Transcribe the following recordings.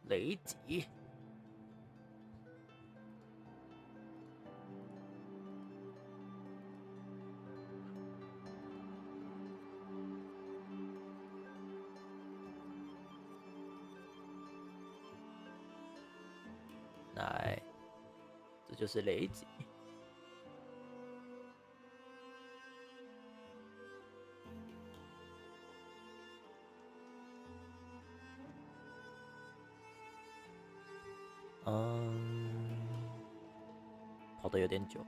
雷击。来，这就是雷击。跑得有点久。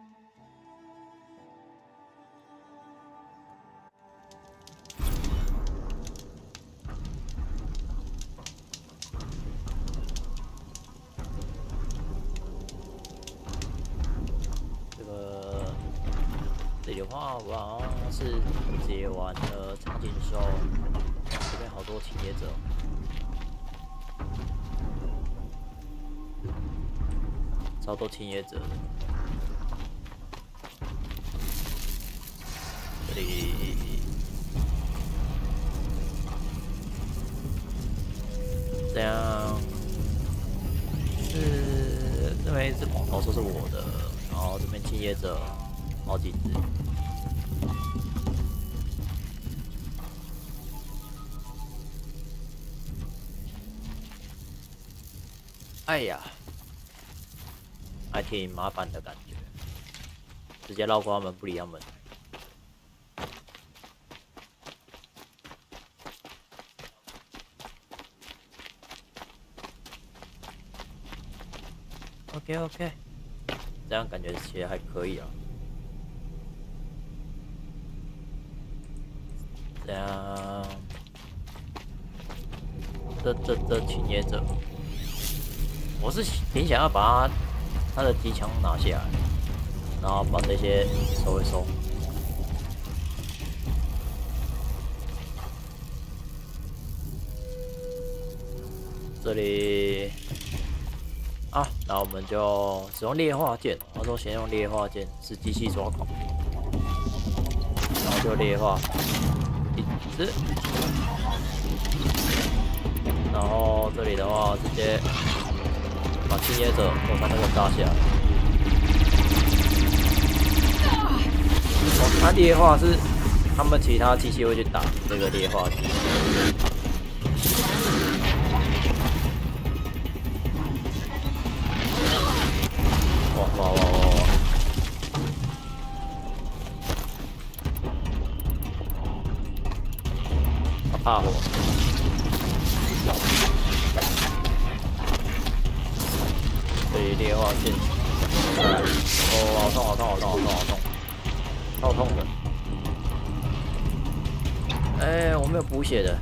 这里的话，我好像是解完了长颈兽，这边好多侵略者。超多侵略者的，这里这样是这边一只毛头说是我的，然后这边侵略者好几只。哎呀！还挺麻烦的感觉，直接绕过他们，不理他们。OK， 这样感觉其实还可以啊。这样，这侵略者，我是挺想要把他的机枪拿下来，然后把这些收一收。这里啊，那我们就使用劣化剑。他说先用劣化剑，是机器抓狂，然后就劣化一只，然后这里的话直接把侵略者头上那个炸下来。哦，它劣化是他们其他机器会去打这个劣化机。哇！他怕火。这里劣化剑，哦，好痛，超痛的。哎，我没有补血的。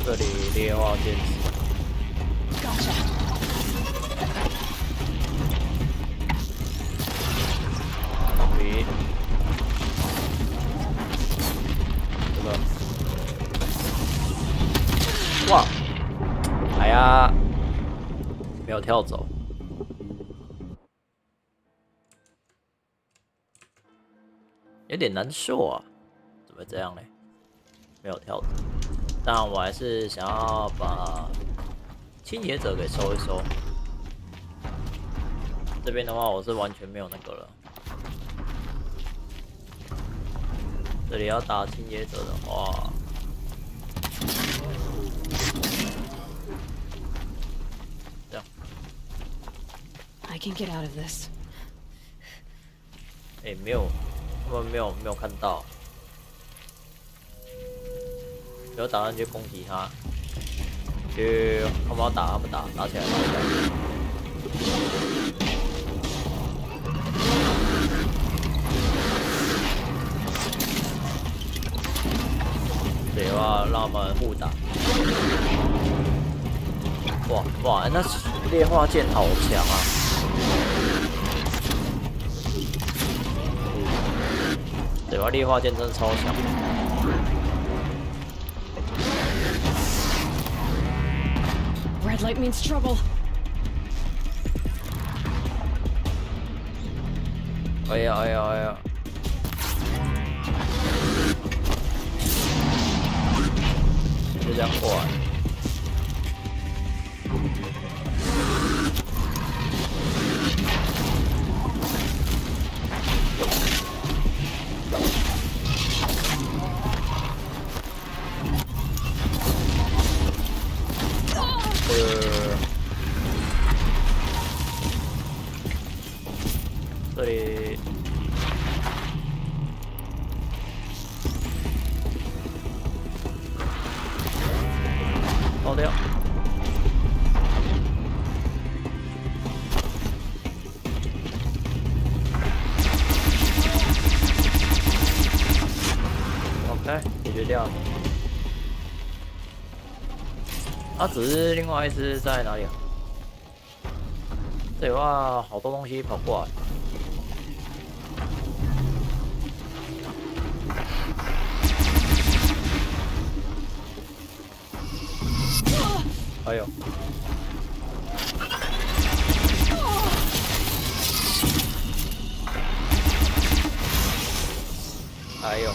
这里劣化剑。哇！哎呀，没有跳走，有点难受啊！怎么这样呢？没有跳走，但我还是想要把侵略者给收一收。这边的话，我是完全没有那个了。这里要打侵略者的话。I can get out of this. 哎，没有，他们没有看到，没有打算去攻击他，他们要打，他们打起来，对的话，让他们互打。哇，那劣化剑好强啊！对吧？劣化剑真的超强。Red light means trouble. 哎呀哎呀哎呀！就这样过来。这里。 爆掉！解决掉了。啊，只是另外一只在哪里啊？这里哇，好多东西跑过来。哎呦！哎呦！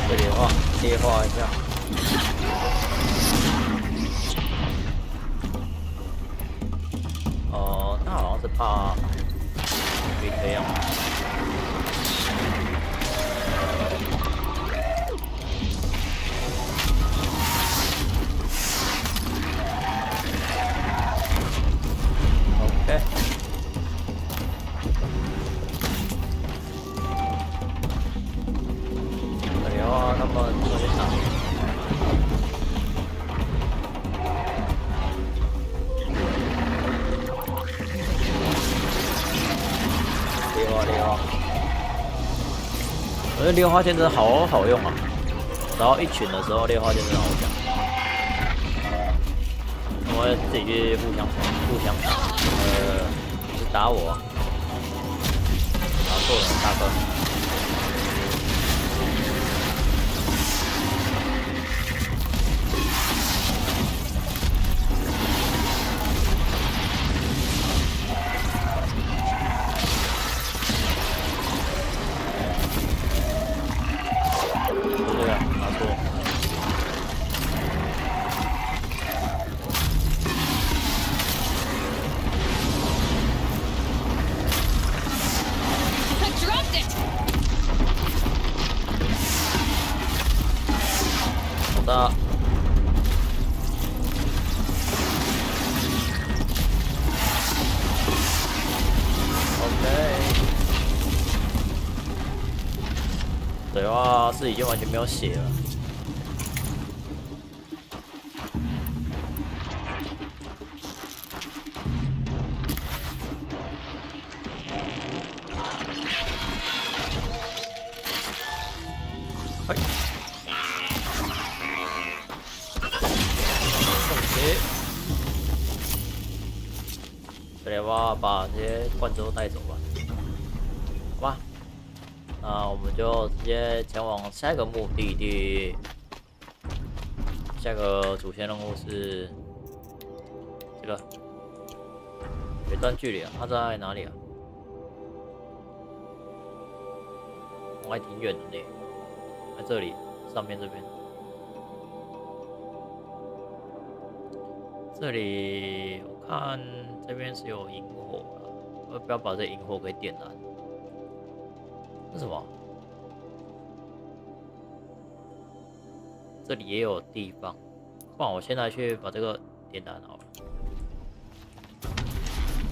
这里的话，劣化一下。哦，那好像是怕PK啊。OK。 他们昨天打，猎花，我觉得猎花剑真的好好用啊！然后一群的时候，猎花剑真的好讲。我们自己去互相打，你是打我、啊，打错了，大哥。 对啊，是已经完全没有血了。哎，这里吧，把这些罐子都带走吧，好吧。 那我们就直接前往下一个目的地。下个主线任务是这个，有一段距离啊，它在哪里啊？还挺远的呢，在这里上面这边。这里我看这边是有萤火了，我不要把这萤火给点燃。 这是什么？这里也有地方，不然我现在去把这个点燃好了。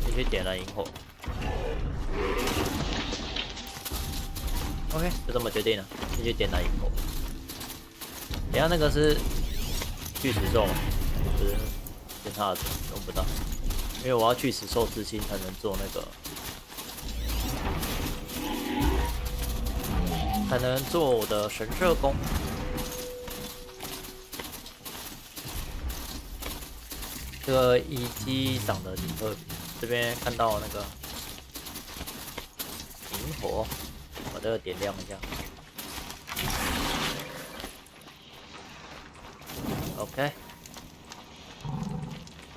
先去点燃萤火。OK， 就这么决定了，先去点燃萤火。等一下那个是巨石兽吗？不是，跟他的用不到，因为我要巨石兽之心才能做那个。 才能做我的神射弓。这个遗迹长得挺特别，这边看到那个萤火，把这个点亮一下。OK，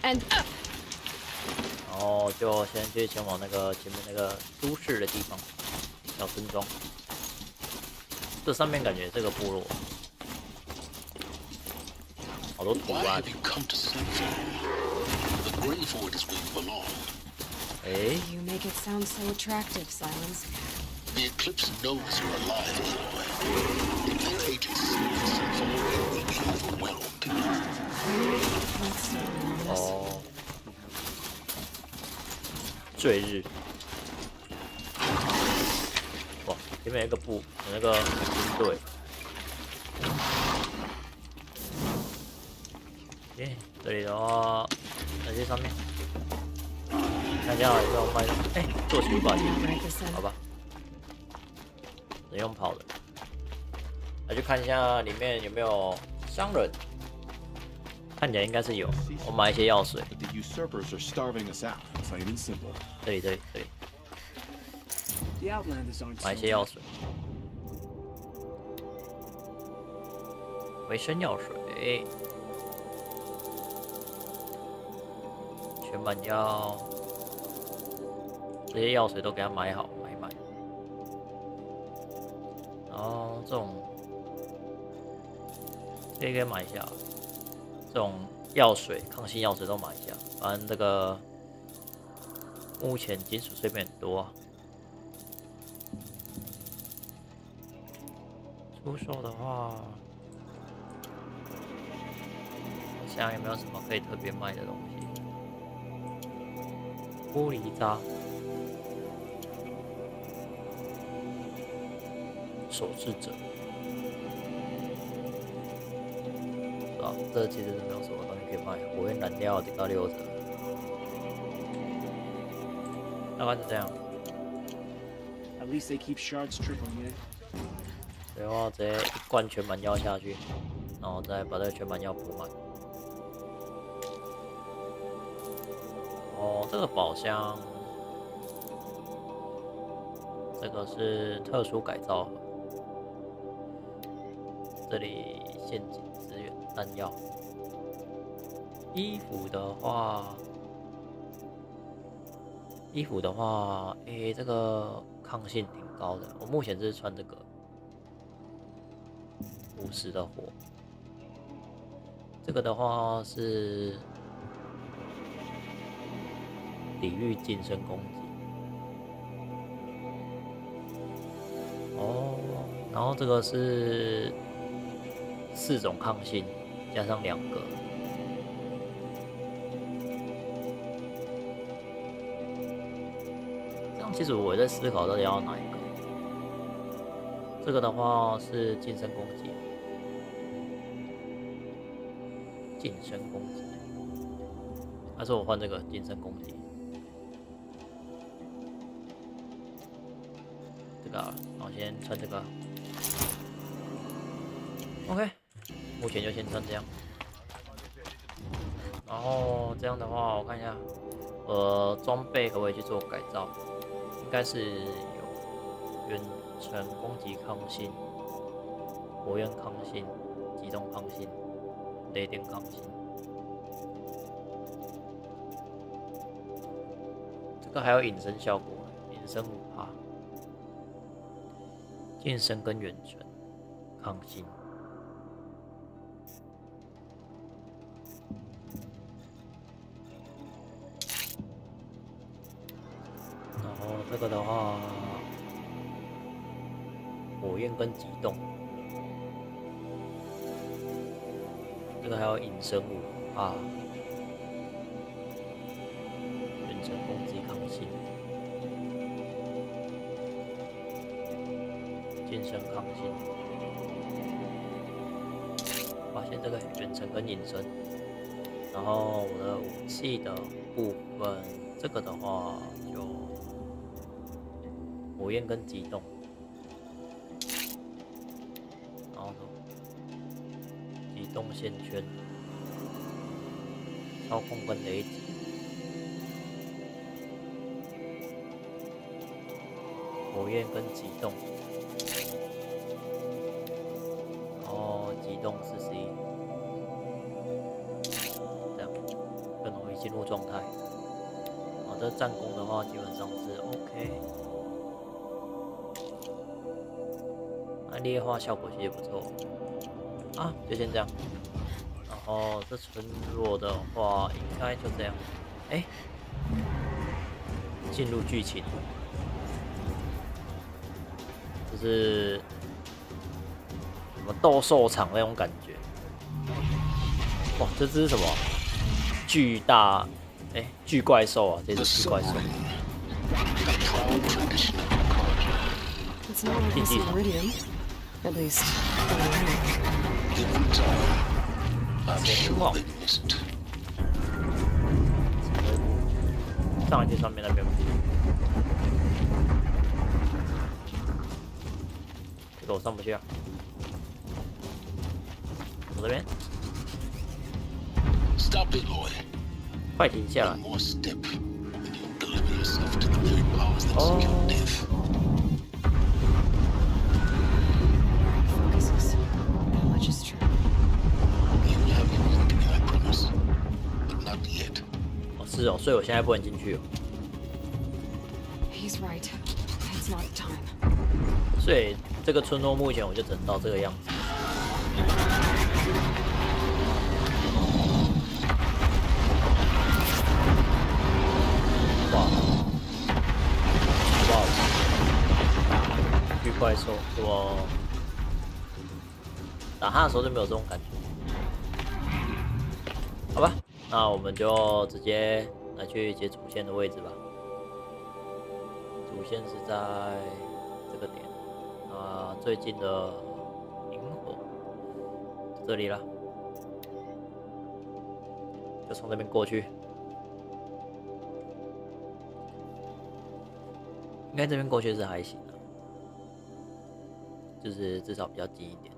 And up. 然后就先去前往那个前面那个都市的地方，小村庄。这上面感觉这个部落，好多图案。哎 You make it sound so attractive, Silence. The Eclipse knows you're alive, boy. If their agents see this info, they'll be overwhelmed. That's so ominous. 哦，坠日。哇，前面有一个有那个军队。耶，这里的话，在这上面，看一下有没有卖的。哎，做起吧，好吧，能用跑的。来去看一下里面有没有商人，看起来应该是有。我买一些药水。The usurpers are starving us out, plain and simple. 对，买一些药水，维生药水，全满药，这些药水都给他买好，买。然后这种，这个可以买一下，这种药水、抗性药水都买一下，反正这个。目前金属碎片很多啊，出售的话，我想有没有什么可以特别卖的东西？玻璃渣、手制者，啊，这其实是没有什么东西可以卖。火焰燃料顶到6折。大概是这样。At least they keep shards trickling in. 然后直接一罐全满药下去，然后再把这个全满药补满。哦，这个宝箱，这个是特殊改造盒。这里陷阱资源、弹药、衣服的话。这个抗性挺高的。我目前是穿这个50的火，这个的话是抵御近身攻击。哦，然后这个是4种抗性加上2个。其实我在思考到底要哪一个。这个的话是近身攻击，还是我换这个近身攻击？这个啊，然后先穿这个。OK， 目前就先穿这样。然后这样的话，我看一下，装备可不可以去做改造？应该是有远程攻击抗性、火焰抗性、机动抗性、雷电抗性。这个还有隐身效果，隐身5%，近身跟远程抗性。这个的话，火焰跟机动，这个还有隐身5%，远程攻击抗性，近身抗性。发现这个远程跟隐身，然后我的武器的部分，这个的话就。火焰跟机动，然后机动线圈，操控跟雷击，火焰跟机动，机动41，这样更容易进入状态。好的，战功的话基本上是 OK。那劣化效果其实也不错啊，就先这样。然后这村落的话，应该就这样。哎，进入剧情，就是什么斗兽场那种感觉。哇，这只是什么？巨大，巨怪兽啊！这只巨怪兽。 It's not like I see Iridium. At least, Every time, I'm sure they missed. 上去上面那边吗？这个我上不去啊！我这边， Stop it, Lloyd. 快停下来！ One more step, and you'll deliver yourself to the very powers that seek your death. focuses. How much is true? You have your awakening, I promise, but not yet. 哦，是哦，所以我现在不能进去哦。 He's right. It's not the time. 所以这个村落目前我就只能到这个样子。哇！哇！巨怪兽，我打他的时候就没有这种感觉。好吧，那我们就直接来去接主线的位置吧。 主线是在这个点，最近的萤火这里啦，就从那边过去，应该这边过去是还行的，就是至少比较近一点。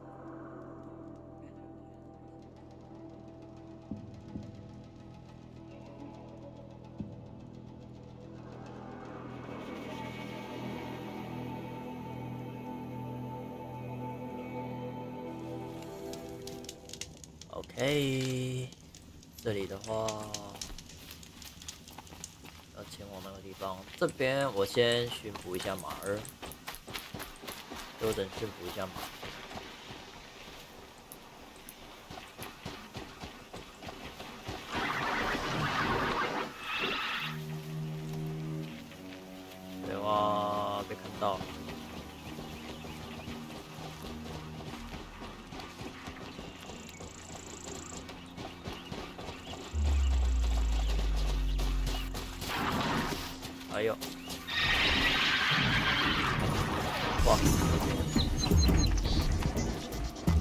OK， 这里的话要前往那个地方。这边我先驯服一下马儿，就等驯服一下马。对哇，被看到。 哎呦！哇！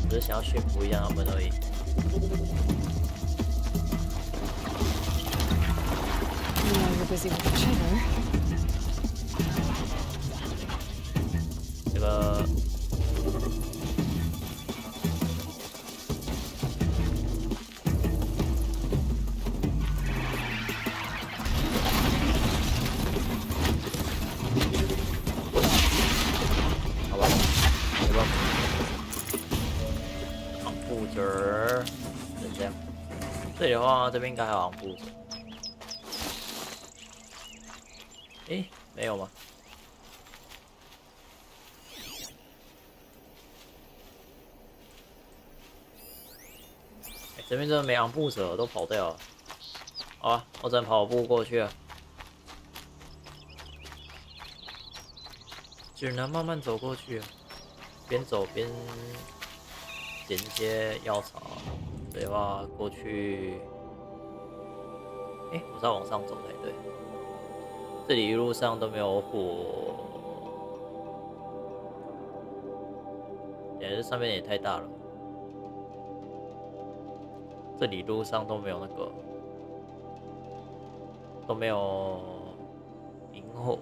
只是想要驯服一下他们而已。Now you're busy with the cheddar. 这个这里的话，这边应该还有昂布者。没有吗？这边真的没昂布者，都跑掉了。好啊，我只能跑步过去了，只能慢慢走过去，边走边捡一些药草。 对吧？过去，我是要往上走才对。这里一路上都没有火，这上面也太大了。这里路上都没有那个，都没有萤火。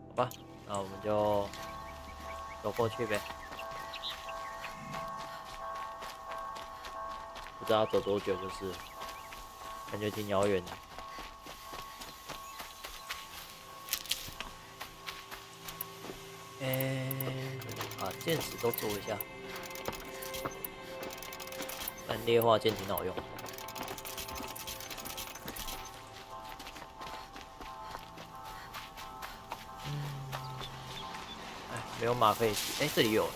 好吧，那我们就走过去呗。 不知道走多久，就是感觉挺遥远的。把剑矢都做一下，但劣化剑挺好用。没有马可以骑，这里有。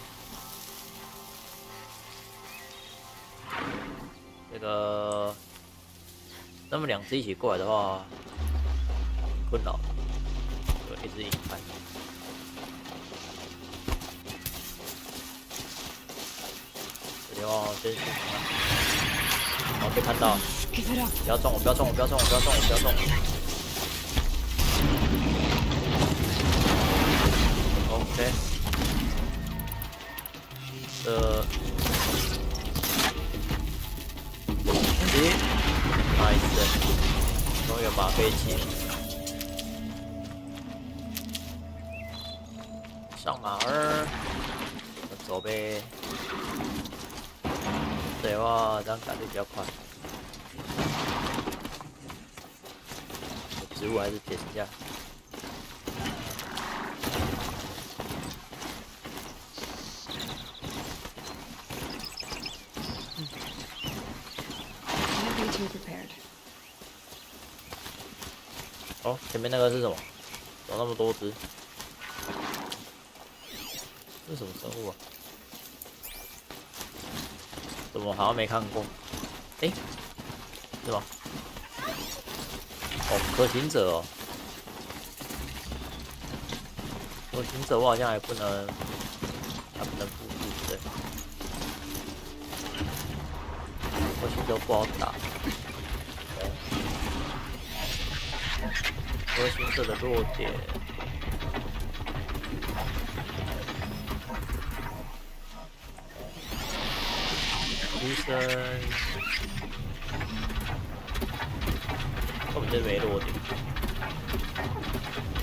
这个，他们两只一起过来的话，困扰。有一只引开。这地方真是，好被看到，不要撞我，不要撞我，不要撞我，不要撞我，不要撞我。OK。nice， 终于有马可以骑，上马儿，走呗。这的话，这样赶得比较快。植物还是点一下。哦，前面那个是什么？怎么那么多只？这是什么生物啊？怎么好像没看过？是吗？哦，可行者哦。可行者我好像还不能，复制对。可行者不好打。可行者的弱点，医生根本就没弱点，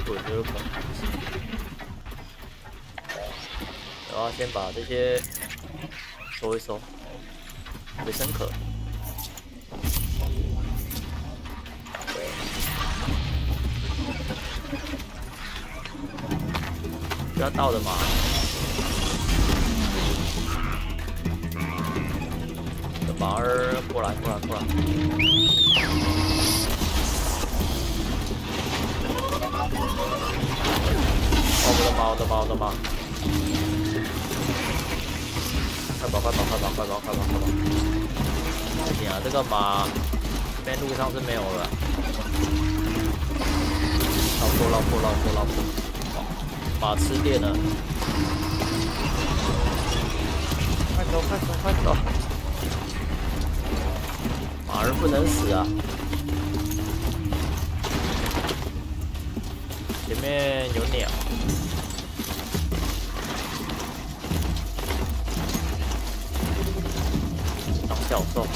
我觉得可能然后先把这些收一收，维生可。需要到的嘛？马儿过来！我的马！快跑！不行啊，这个马这边路上是没有了。绕过！马吃电了，快走！马儿不能死啊！前面有鸟，当小兽。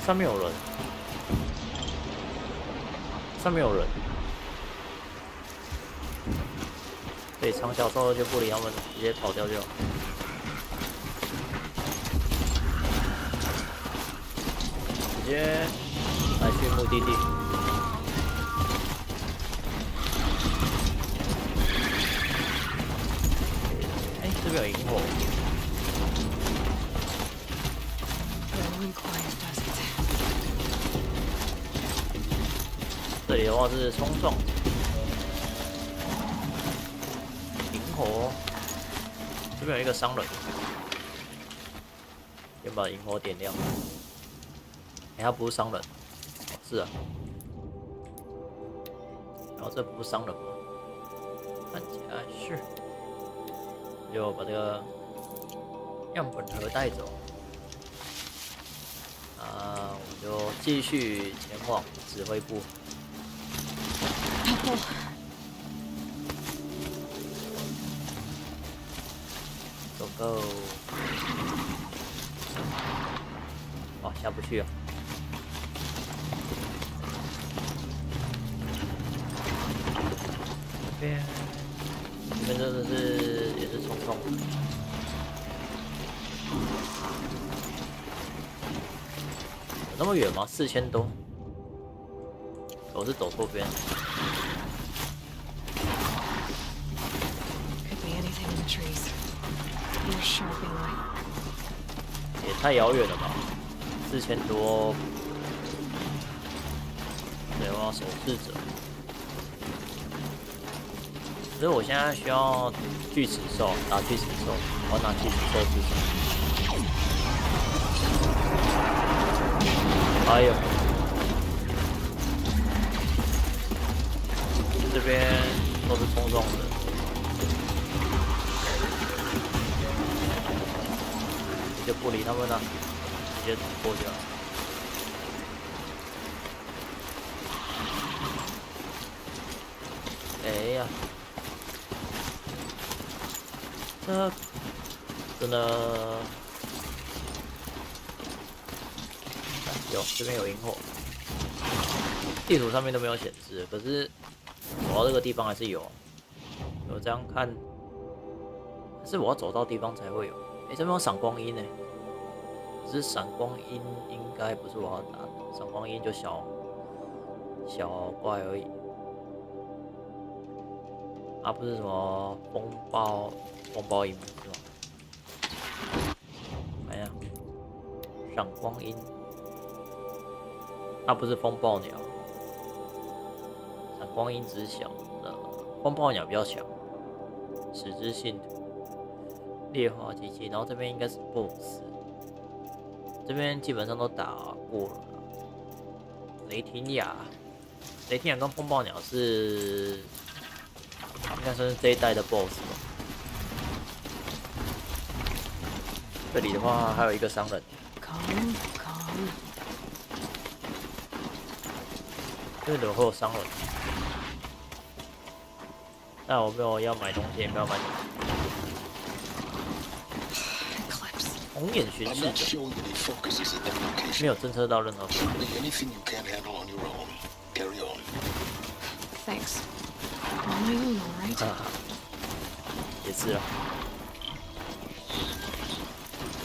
上面有人，对，长小兽就不理他们，直接跑掉就好。直接来去目的地。这边有萤火。这里的话是冲撞，萤火，这边有一个商人，先把萤火点亮。他不是商人，是啊，然后这不是商人吗？看起来是，就把这个样本盒带走。我们就继续前往指挥部。Go！ 哇，下不去啊！这边真的是也是冲冲。那么远吗？4000多。我是走错边。Could be anything in the trees. More sharping light. 也太遥远了吧！4000多，对，我要手势者。可是我现在需要巨齿兽，打巨齿兽，我要拿巨齿兽自己。哎呦，这边都是冲撞的。就不理他们了，直接过去了。哎呀，这真的有这边有萤火，地图上面都没有显示，可是走到这个地方还是有。我这样看，还是我要走到地方才会有。哎，这边有闪光鹰呢，只是闪光鹰应该不是我要打的，闪光鹰就小怪而已。啊，不是什么风暴鹰是吗？哎呀，闪光鹰，它不是风暴鸟，闪光鹰只是小的，风暴鸟比较强，使之信徒。劣化机器，然后这边应该是 BOSS， 这边基本上都打过了。雷霆雅跟风暴鸟是应该算是这一代的 BOSS 吧。这里的话还有一个商人， Calm. 这里会有商人。但我没有要买东西，也没有买东西。红眼巡 I'm 视 not 者 showing any focuses at that 没 location. 有侦测到任何。 Anything you can't handle on your own, carry on. Thanks. On my own, all right. 也是啊。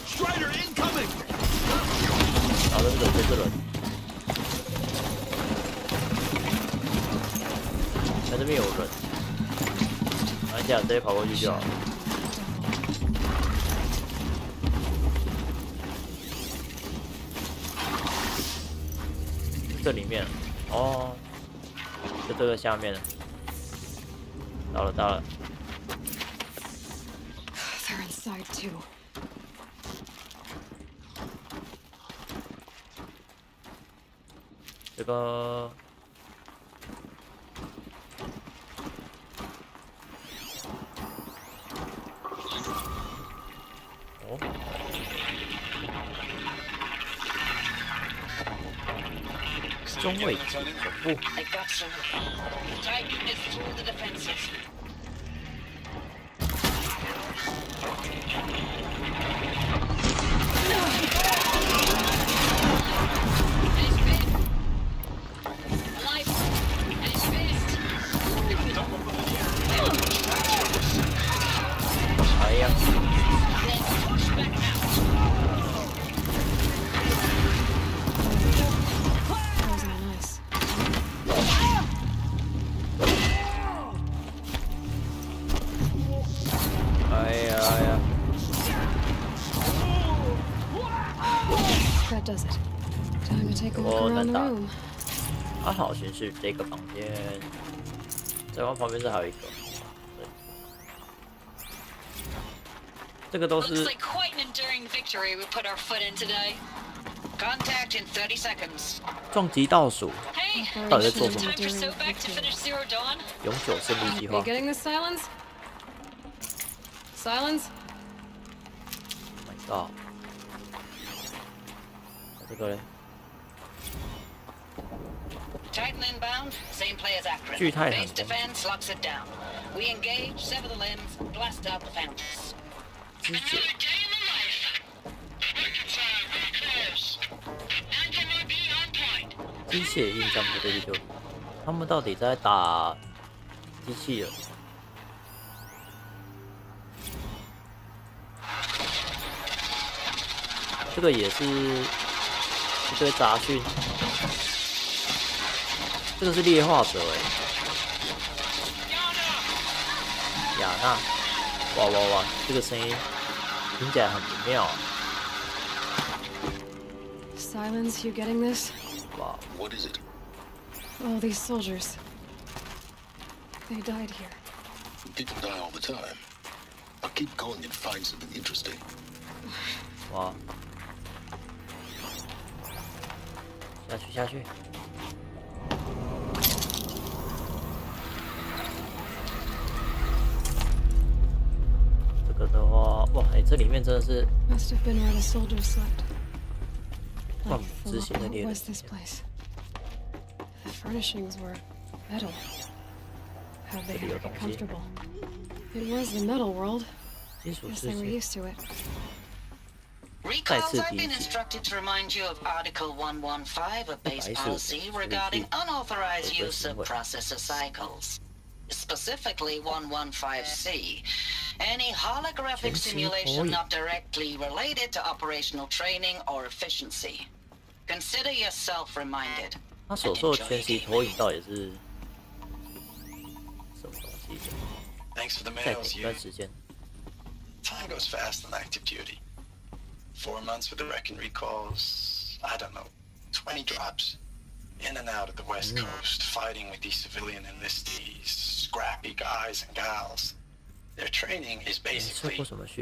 Strider incoming! 然后这个就是人，在这边有人，拿一下直接跑过去就好了。这里面哦，就这个下面了。到了。They're inside too. 这个哦，中卫总部。 I got some. Titan is through the defenses. Life. And it's fist. 哎呀， Then push back out. That wasn't nice. 哎呀， That does it. Time to take a look Oh, around the nanda. room. 还好巡视这个房间，再往旁边这还有一个，对，这个都 Looks 是 like quite an enduring victory we put our foot in today. Contact in 30 seconds. 撞击倒数， Hey, 到底在做什么？ time for Sobek to finish Zero Dawn. 永久胜利计 Are you 划。 getting this, Silence? Silence? Oh my god！ 这个嘞， Titan inbound, same play as Akron. 巨泰 Base 坦 defense locks it down. We engage, sever the limbs, blast out the founders. 肢解， 机械印象不对就，他们到底在打机器人？这个也是一堆杂讯。这个是猎化者哎，雅娜，哇哇哇，这个声音听起来很不妙啊。Silence, you getting this? 哇， What is it? All these soldiers. They died here. People die all the time. I'll keep going and find something interesting. 哇，下去下去。这个的话，哇，哎，这里面真的是 Must have been where the soldiers slept. 万 Like 母 full 之 of 心的 what 猎人 was。this place? The furnishings were metal. How they Video were东西。 comfortable. It was the metal world. 金属 Guess 世 they were 界。 used to it. Recalls, That's I've been easy. instructed to remind you of Article 115 of base Nice. policy regarding unauthorized use of processor cycles. Specifically 115C. Any holographic simulation not directly related to operational training or efficiency. Consider yourself reminded. 他所说的全息投影到底是什么东西？ Thanks for the 再 mails, 等一 you. 段时间。 Time goes fast on active duty. 4 months with the wreck and recalls. I don't know, 20 drops. In and out of the West Coast, fighting with these civilian enlistees, scrappy guys and gals. Their training is basically,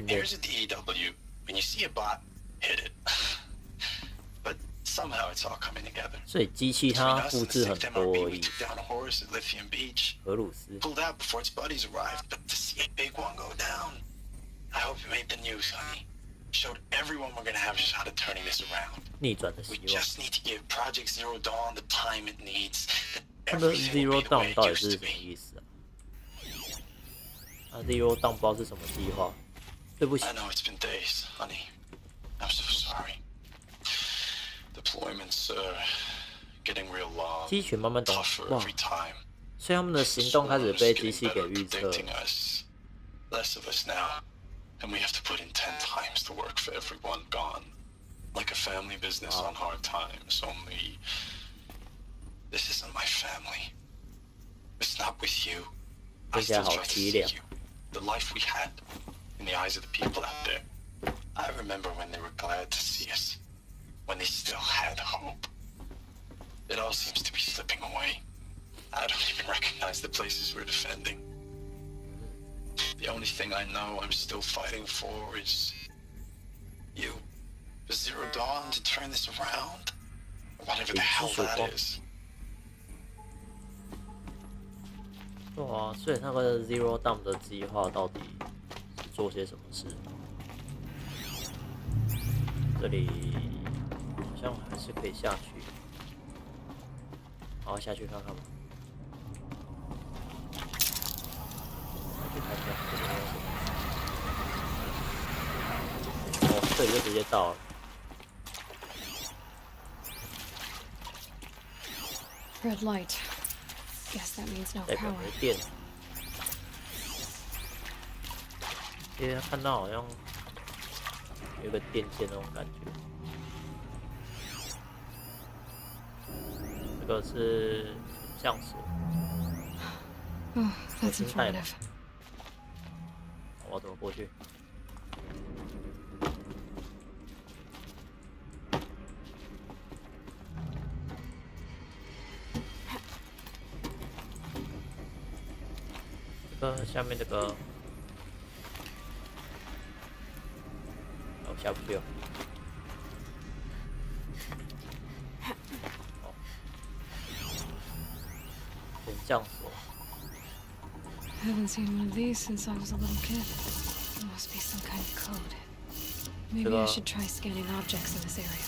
here's a DEW. When you see a bot, hit it. But somehow it's all coming together. 所以机器它 Between us 复 and the 制很 6th 多 MRB, 而 we 已。 took down a horse at Lithium Beach. 荷鲁斯 Pulled out before its buddies arrived, but to see a big one go down. I hope you made the news, honey. Showed everyone we're gonna have a shot at turning this around. 逆转的希 We 望。 just need to give Project Zero Dawn the time it needs. That 它的 everything will Zero be the way Dawn it 到底 used 是 to 什么 be. 意思啊？啊 ，Zero Dawn 不知道是什么计划。对不起 I，know it's been days, honey. I'm so sorry. Deployments getting real long. 机群慢慢懂 Tougher 哇， every time. 所以他们的行动开始 Swarms 被 getting 机器给 better 预测。 predicting us. Less of us now. And we have to put in 10 times the work for everyone gone. Like a family business on hard times, only this isn't my family. It's not with you. I 听起来 still 好 try to 凄 see 凉。 you. The life we had in the eyes of the people out there. I remember when they were glad to see us. When they still had hope. It all seems to be slipping away. I don't even recognize the places we're defending. The only thing I know I'm still fighting for is you. The Zero Dawn to turn this around. Whatever the hell that is. 对啊，所以那个 Zero Dawn 的计划到底是做些什么事？这里好像还是可以下去，好，下去看看吧。下去看看这里有什么。哦，这里就直接到了。 Red light. Guess that means no 代表 power. 没电。因为看到好像有一个电线那种感觉。这个是像锁， Oh, that's 心态吧。 informative. 我要怎么过去？这个下面这个，我下不去了。哦，点降锁。 Haven't seen one of these since I was a little kid. It must be some kind of code. Maybe I should try scanning objects in this area.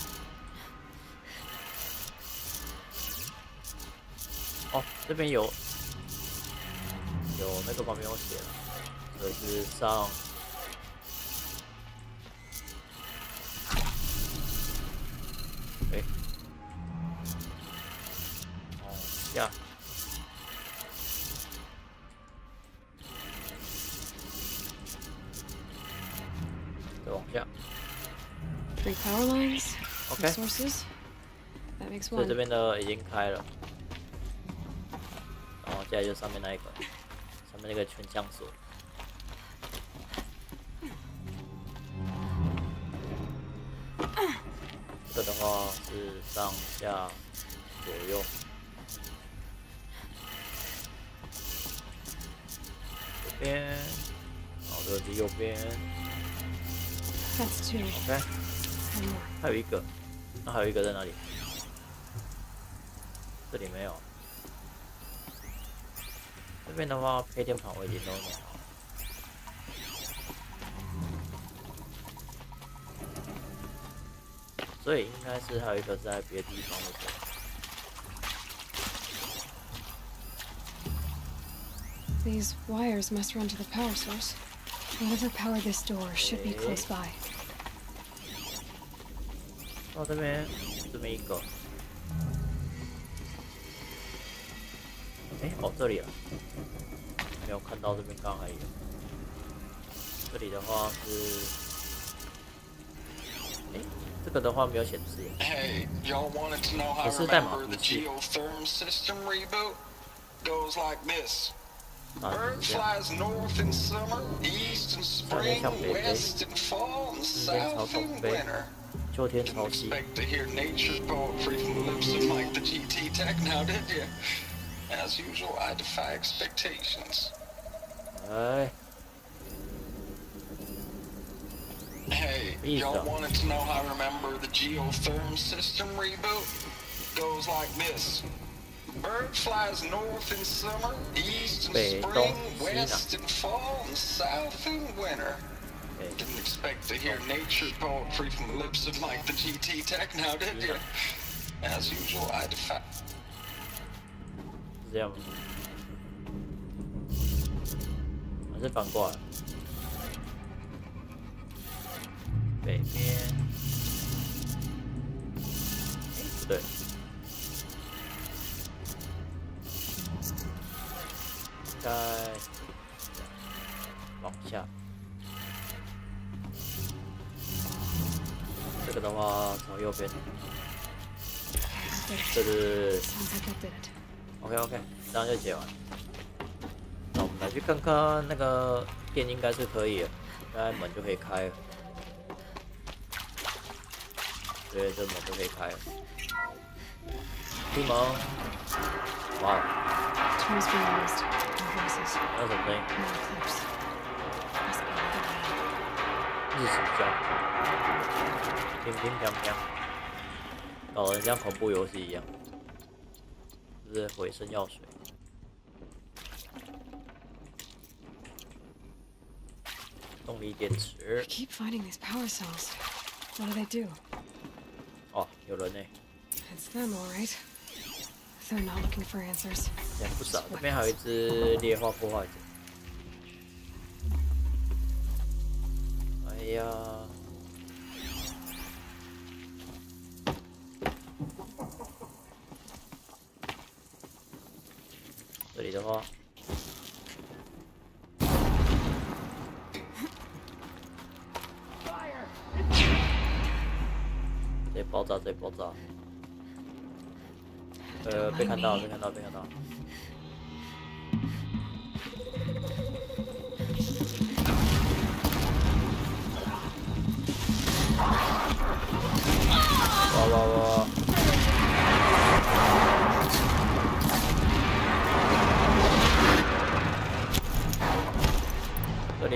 哦，这边有那个旁边有写了，这是上哎，往下，再往下。 3 power lines. Okay. Some sources. That makes 所以 one. 这边的已经开了，然后接下来就上面那一个，上面那个全枪锁。这个的话是上下左右。左边，然后这个是右边。 That's two. OK， One more. 还有一个，那还有一个在哪里？这里没有。这边的话，配电盘我已经都弄好。所以应该是还有一个在别的地方的。These wires must run to the power source. Whatever powered this door should be close by. 哦，这边一个。哎，哦，这里了，没有看到这边刚还有。这里的话是，哎，这个的话没有显示。 Hey, y'all wanted to know how I remember the geotherm system reboot? Goes like this. Earth flies north in summer, east in spring, west in fall, and south in winter. Didn't expect to hear nature poetry from the lips of Mike the GT Tech now, did you? As usual, I defy expectations. Hey, y'all wanted to know how I remember the geotherm system reboot? Goes like this. Bird flies north in summer, east in spring, west in fall, and south in winter. Didn't expect to hear nature poetry from the lips of Mike the GT Tech now, did you? As usual, I defy. 是这样吗？还是反过来？北边，不对。 再往下，这个的话从右边，这是 OK， 这样就解完。那我们来去看看那个电应该是可以了，现在门就可以开了。对，这门就可以开了。出门，哇！ Terms being used. Voices. 那什么声音？ Not close. Must be another way. 日式叫，乒乒乓乓，搞得像恐怖游戏一样，就是回声药水。动力电池。 I keep finding these power cells. What do they do? 哦，有人呢。 It's them, all right. They're not looking for answers. 人不少，这边还有一只劣化破坏者。哎呀！这里的话，这爆炸，这爆炸。被看到，被看到，被看到。哇哇哇！这里。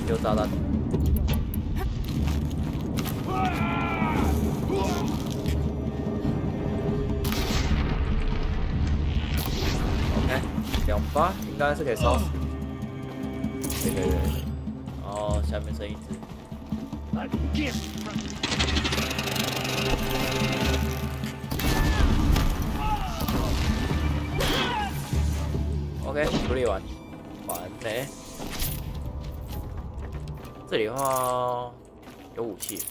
丢炸弹。OK， 2发应该是可以烧死。对。然后下面剩一只。OK， 处理完，完美。这里的话有武器，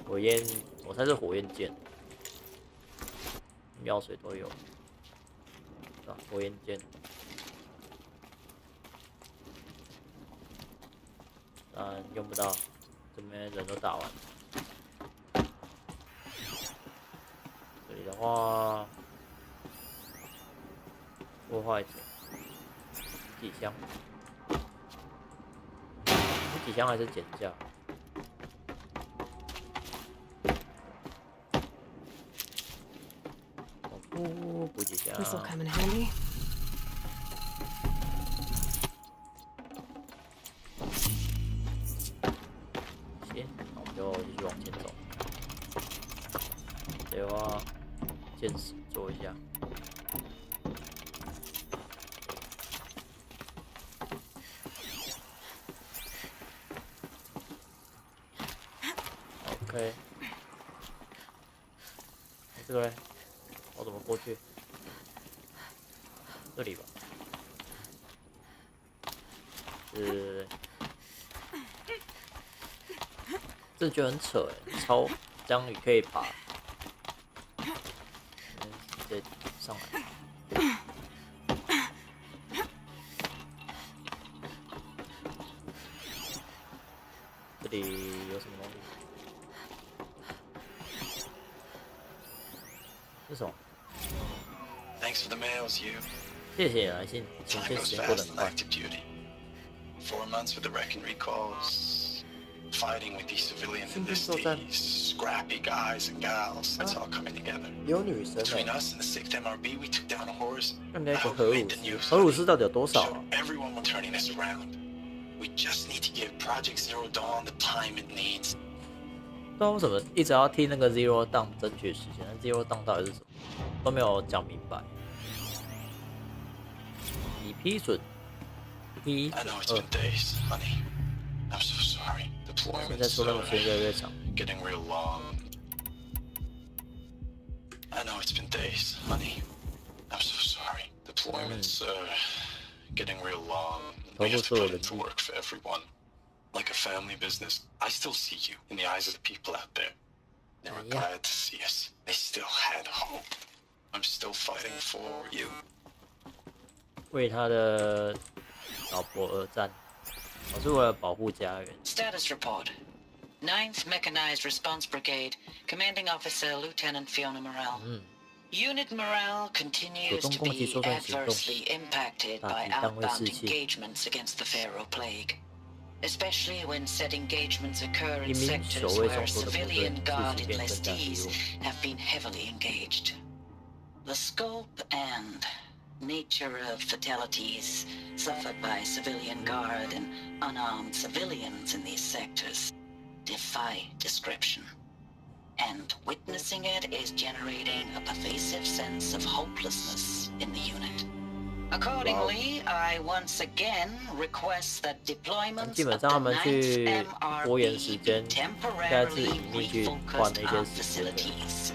火焰，我猜是火焰剑，药水都有。打火焰剑，但用不到，这边人都打完。这里的话，破坏者几箱，几箱还是减价。补几箱。This'll come in handy. 行，那我们就继续往前走。这话，剑士做一下。OK， 这个嘞，我怎么过去？这里吧，这就很扯哎，超这样你可以爬，直接上来。这里有什么东西？这是什么？ Thanks for the mails, you. 谢谢来信，请 Time 谢 goes 时间过得 fast 很 in 快。 active duty. 4 months with the wreck and recalls, fighting with these civilian enlistees, scrappy guys and gals. It's all coming together. 有女生 Between 哎， us and the 6th MRB, we took down a horse. 看那 I 个 hope 核 we 武 made the 士， news. 核武士到底有多少 Show 啊？ everyone we're turning this around. We just need to give Project Zero Dawn the time it needs. 不知道为什么一直要替那个 Zero Dawn 争取时间，那 Zero Dawn 到底是什么，都没有讲明白。已批准，批 I know it's 准 been days, honey. I'm so sorry. 现在 Deployment's 说任务时间越来越长。 getting real long. I know it's been days, honey. I'm so sorry. Deployment's getting real long. We have to put it to work for everyone. Like a family business. I still see you in the eyes of the people out there. They were glad to see us. They still had hope. I'm still fighting for you. 为他的老婆而战，我是为了保护家园。 Status report. 9th Mechanized Response Brigade, Commanding Officer Lieutenant Fiona Morrell. Unit morale continues to be adversely impacted by outbound engagements against the Pharaoh Plague, especially when said engagements occur in sectors where civilian guard enlistees have been heavily engaged. The scope and nature of fatalities suffered by civilian guard and unarmed civilians in these sectors defy description. And witnessing it is generating a pervasive sense of hopelessness in the unit. Accordingly, I once again request that deployments of the 9th MRB be temporarily refocused on facilities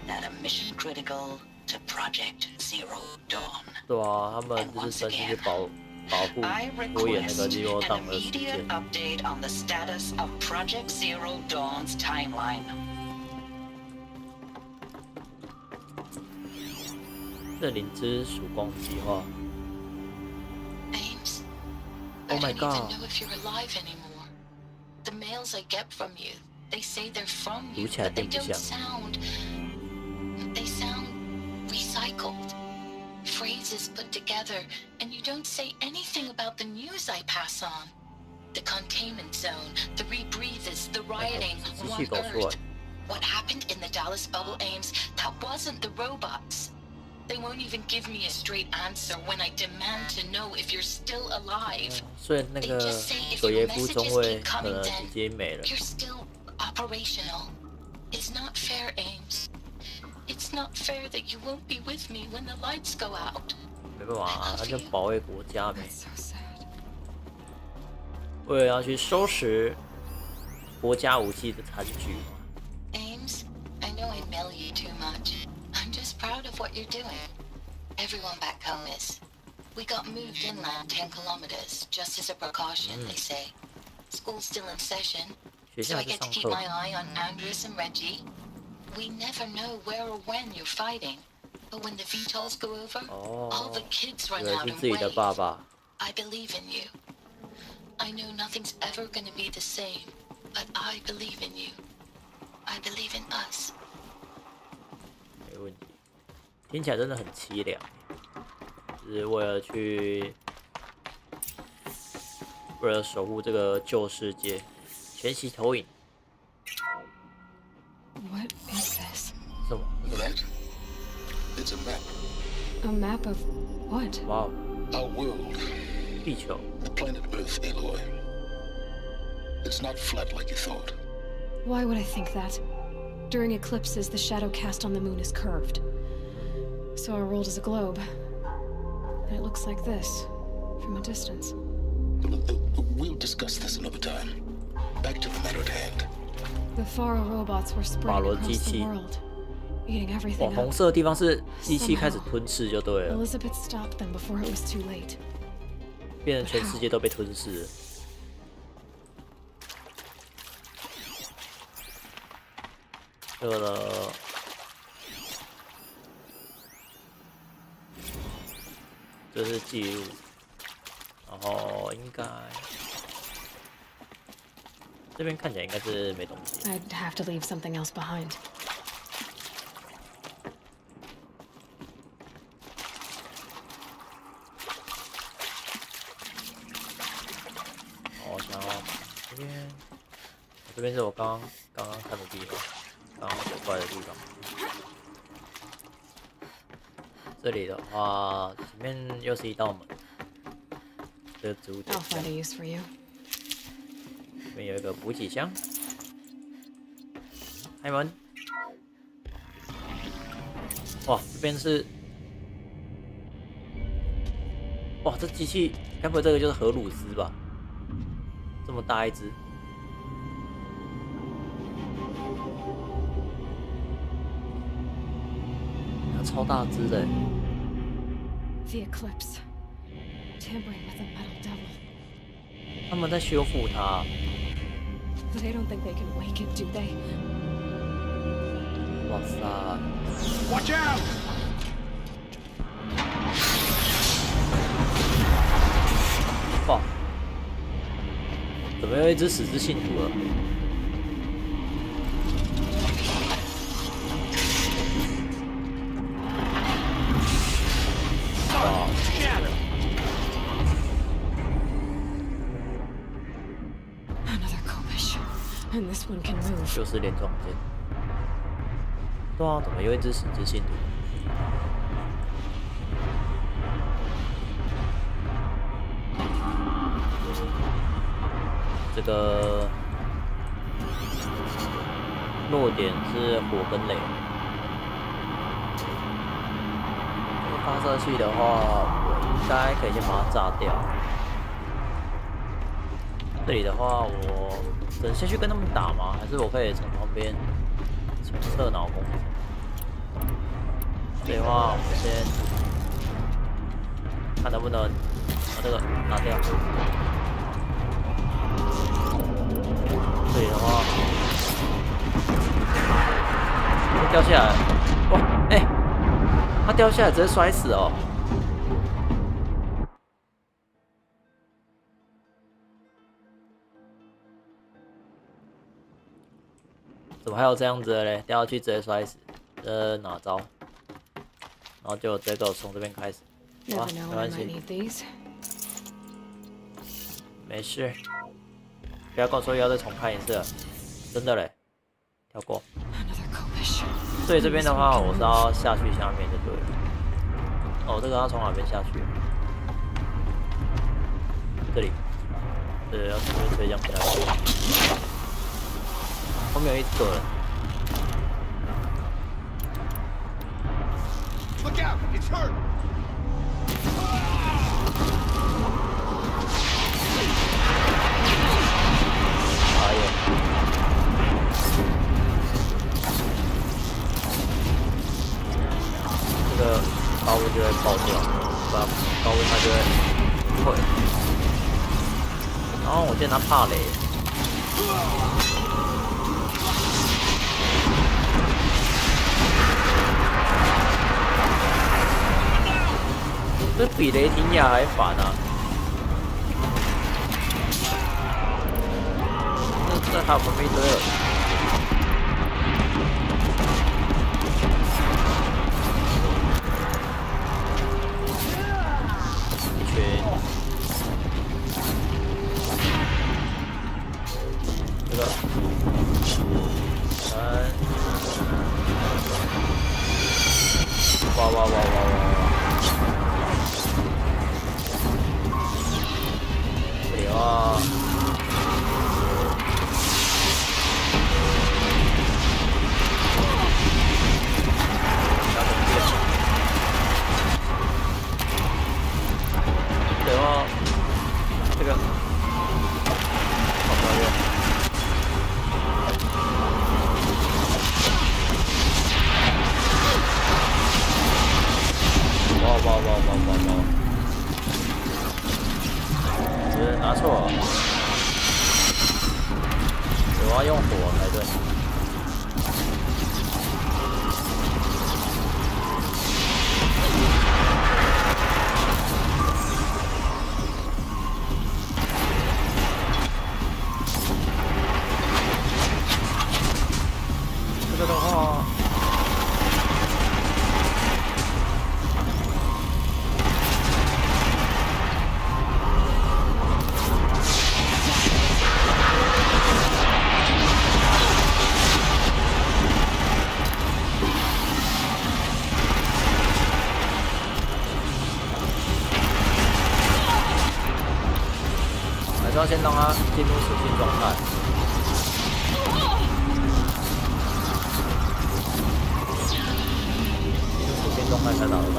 that are mission critical to Project Zero Dawn. 对啊，他们就是真心去保护 I 拖延那 request 个 Zero an Dawn 的时 immediate 间。 update on the status of Project Zero Dawn's timeline. 这灵之曙光计划。 Ames, Oh I my don't God. even know if you're alive anymore. The mails I get from you, they say they're from you, 读起来 but they 并不 don't 像。 sound. They sound recycled. Phrases put together, and you don't say anything about the news I pass on. The containment zone, the rebreathers, the rioting, one Earth. What happened in the Dallas bubble, Ames, that wasn't the robots. They won't even give me a straight answer when I demand to know if you're still alive. 所以那 They 个 just say if 葛 your 耶夫中 messages 尉 keep 可 coming, 能 then 已经没了。 you're still operational. It's not fair, Ames. It's not fair that you won't be with me when the lights go out. 没办法啊，他就保卫国家呗。 That's so sad. 为了要去收拾国家武器的残局嘛。 Ames, I know I mail you too much. I'm just proud of what you're doing. Everyone back home is. We got moved inland 10 kilometers, just as a precaution, they say. School's still in session, 学 so 校 I 是 get to 上 keep 课， my eye on Andres and Reggie. We never know where or when you're fighting. But when the VTOLs go over, all the kids 原 run 来 out 是 and 自己的 wave. 爸爸。 I believe in you. I know nothing's ever gonna be the same, but I believe in you. I believe in us. 没问题，听起来真的很凄凉，就是为了守护这个旧世界，全息投影。 What is this? 什么？ That? It's a map. A map of what? 哇哦， Our world. 地球。 The planet Earth, Aloy. It's not flat like you thought. Why would I think that? During eclipses, the shadow cast on the moon is curved. So our world is a globe. And it looks like this, from a distance. We'll discuss this another time. Back to the matter at hand. The Faro robots were spreading across the world, eating 哇， everything 红 up. 色的地方是机器开始吞噬就对了， Elizabeth stopped them before it was too late. 变成全世界都被吞噬了。这个这是记录，然后应该这边看起来应该是没东西。 I'd have to leave something else behind. 我想要这边，这边是我刚刚看的地方，刚刚走过来的地方。这里的话，前面又是一道门，这个植物点 I'll find a use for you. 这边有一个补给箱，开门。哇，这边是，哇，这机器该不会这个就是荷鲁斯吧？这么大一只，它超大只的。 The eclipse. Tampering with the metal devil. 他们在修复它。 They don't think they can wake it, do they? 哇塞！ Watch out! 哇！怎么有一只死之信徒了？哇！ Another Kobish. And this one can move. 就是连撞剑。对啊，怎么有一只死之信徒？这个弱点是火跟雷。这个发射器的话，我应该可以先把它炸掉。这里的话，我等下去跟他们打吗？还是我可以从旁边从侧脑攻？这里的话，我先看能不能把这个拿掉。这里的话，它掉下来，哇，哎，它掉下来直接摔死哦。怎么还有这样子的嘞？掉下去直接摔死，这哪招？然后就直接给我从这边开始，好吧， Never 没 know when 关 I might 系， need these. 没事。不要跟我说要再重看一次了，真的嘞，跳过。 Another Kobish. 所以这边的话，我是要下去下面就对了。哦，这个要从哪边下去？这里，对，要从这边推这样下去。后面有一个人。 Look out! It's hurt! 哎呀！这个高温就会爆掉，不然高温它就会退。然后我见他怕雷。这比雷霆亚还烦啊！这还有旁边一堆人。一群。这个。哇！不行啊！对啊，这个好漂亮！哇！拿错了，我要用火才对。这个的话。要先让他进入实心状态。进入实心状态才打得到。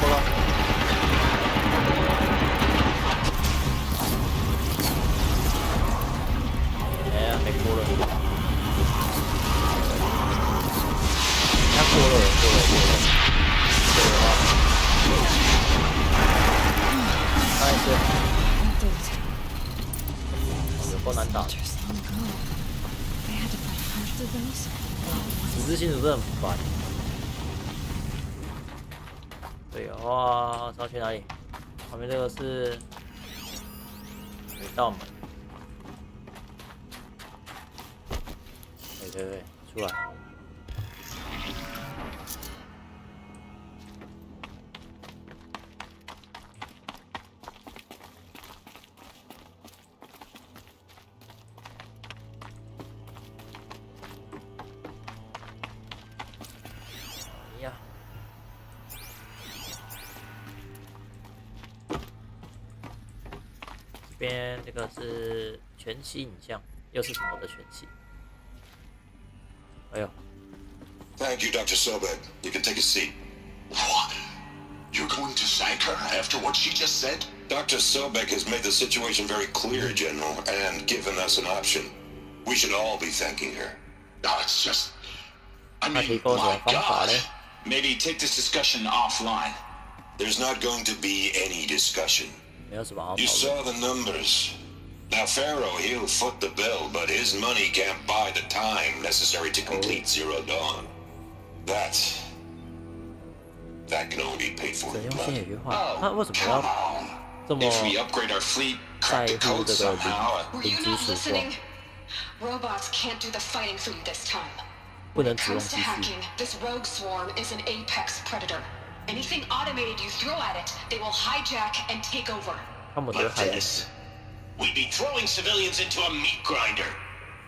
过了。哎呀，没过了。他过了。nice。有够难打。十字星主真的很烦。对的话，要去哪里？旁边这个是没道门。对，出来。这边这个是全息影像，又是什么的全息？哎呦 ！Thank you, Dr. Sobek. You can take a seat. What? You're going to thank her after what she just said? Dr. Sobek has made the situation very clear, General, and given us an option. We should all be thanking her. No, it's just... I mean, my God. Maybe take this discussion offline. There's not going to be any discussion. You saw the numbers. Now, Pharaoh, he'll foot the bill, but his money can't buy the time necessary to complete Zero Dawn. That can only be paid for in blood. Oh, come on. If we upgrade our fleet, crack the code somehow... Were you not listening? Robots can't do the fighting for you this time. When it comes to hacking, this rogue swarm is an apex predator. Anything automated you throw at it, they will hijack and take over. Like this, we'd be throwing civilians into a meat grinder.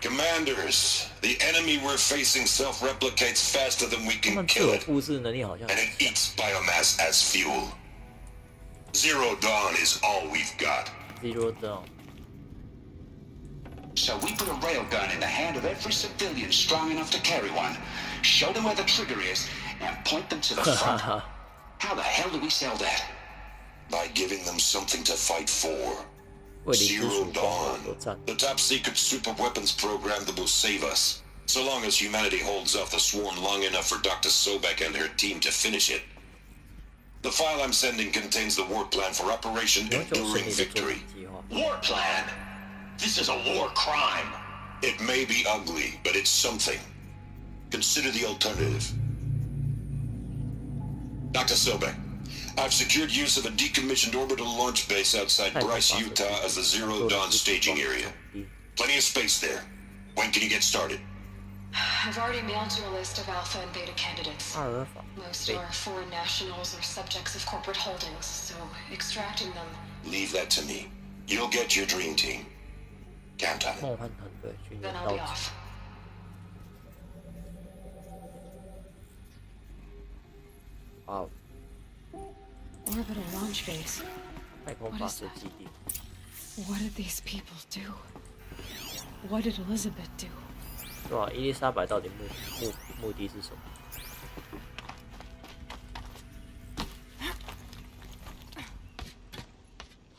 Commanders, the enemy we're facing self-replicates faster than we can kill it, and it eats biomass as fuel. Zero Dawn is all we've got. Zero Dawn. So we put a railgun in the hand of every civilian strong enough to carry one, show them where the trigger is, and point them to the front. How the hell do we sell that? by giving them something to fight for. Zero Dawn, the top-secret super weapons program that will save us, so long as humanity holds off the swarm long enough for Dr. Sobek and her team to finish it. The file I'm sending contains the war plan for Operation Enduring Victory. War plan? This is a war crime. It may be ugly, but it's something. Consider the alternative. Dr. Sobek, I've secured use of a decommissioned orbital launch base outside Bryce, Utah as the Zero Dawn staging area. Plenty of space there. When can you get started? I've already mailed you a list of alpha and beta candidates. Most are foreign nationals or subjects of corporate holdings, so extracting them... Leave that to me. You'll get your dream team. Count on it. Then I'll be off. Wow. Orbital launch base. What is that? What did these people do? What did Elizabeth do? 对啊，伊丽莎白到底目的是什么？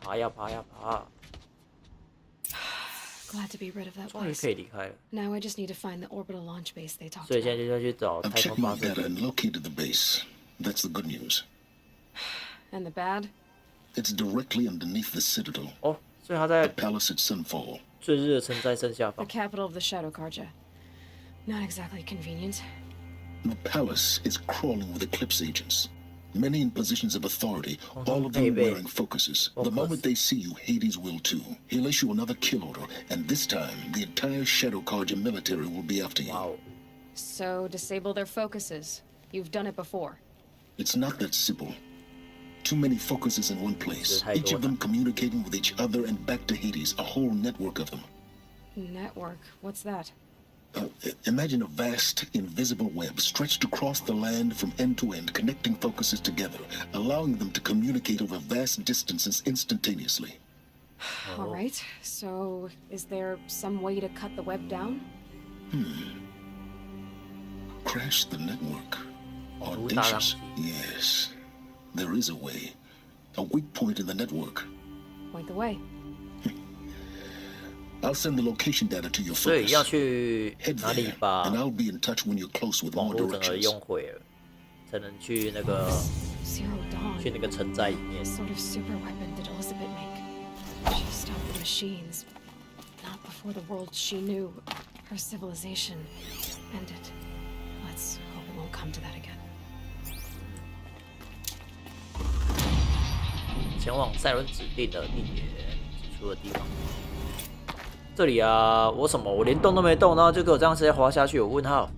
爬呀爬呀爬！ Glad to be rid of that 终于 place. 可以离开了。 Now I just need to find the orbital launch base they talked 所以现 about. 在就要去找 I've 太 checked 空发 my 射 data 点。 and located the base. That's the good news. And the bad? It's directly underneath the citadel. 哦，所以他在 The palace at Sunfall. 最日的城在正下 The 方。 capital of the Shadow Carja. Not exactly convenient. The palace is crawling with Eclipse agents. Many in positions of authority, all of them Baby. wearing focuses. The moment they see you, Hades will too. He'll issue another kill order, and this time, the entire Shadow Carja military will be after you. Wow. So disable their focuses. You've done it before. It's not that simple. Too many focuses in one place, each of them communicating with each other and back to Hades, a whole network of them. Network? What's that? Imagine a vast, invisible web stretched across the land from end to end, connecting focuses together, allowing them to communicate over vast distances instantaneously. All right. So is there some way to cut the web down? Crash the network. Audacious. Yes. There is a way. A weak point in the network. Point the way. I'll send the location data to your 所以 focus. 要去 Head 哪里 there, 把 and I'll be in touch when you're close with 网 more 络整个 directions. 用毁了，才能去那个 Zero Dawn. 去那个城寨里面 What。sort of super weapon did Elizabeth make? She stopped the machines. Not before the world she knew, her civilization, ended. Let's hope it won't come to that again. 前往赛伦指定的地点指出的地方。这里啊，我什么？我连动都没动，然后就给我这样直接滑下去，有问号。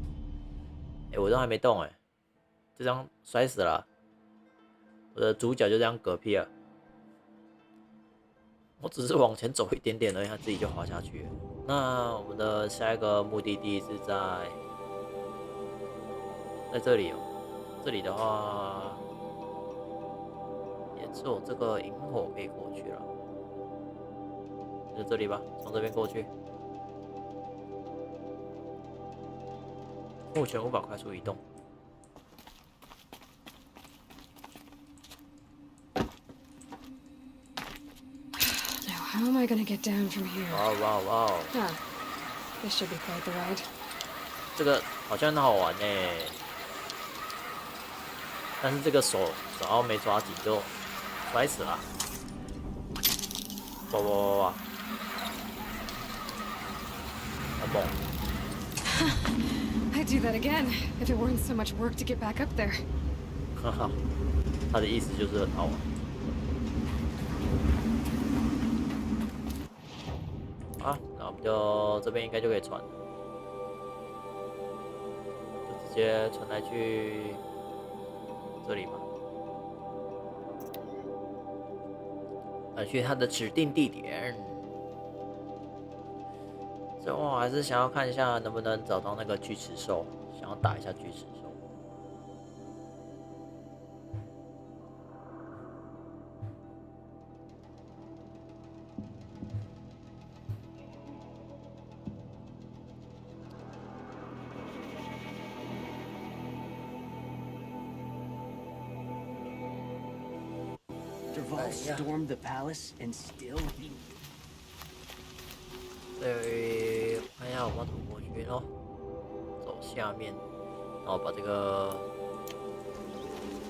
哎，我都还没动哎，就这样摔死了。我的主角就这样嗝屁了。我只是往前走一点点而已，他自己就滑下去了。那我们的下一个目的地是在这里哦。这里的话，也只有这个萤火可以过去了。就这里吧，从这边过去。目前无法快速移动。Now, how am I gonna get down from here? 哇哇哇！ Huh. This should be quite the ride. 这个好像很好玩呢，但是这个手要没抓紧就摔死了。哇哇哇哇！好猛！ I'd do that again if it weren't so much work to get back up there. 哈哈，他的意思就是很好玩。好，那我们就这边应该就可以传了，就直接传来去这里嘛，去他的指定地点。最后我还是想要看一下能不能找到那个巨齿兽，想要打一下巨齿兽。stormed the palace and still he. 对，看一下我们要怎么过去咯。走下面，然后把这个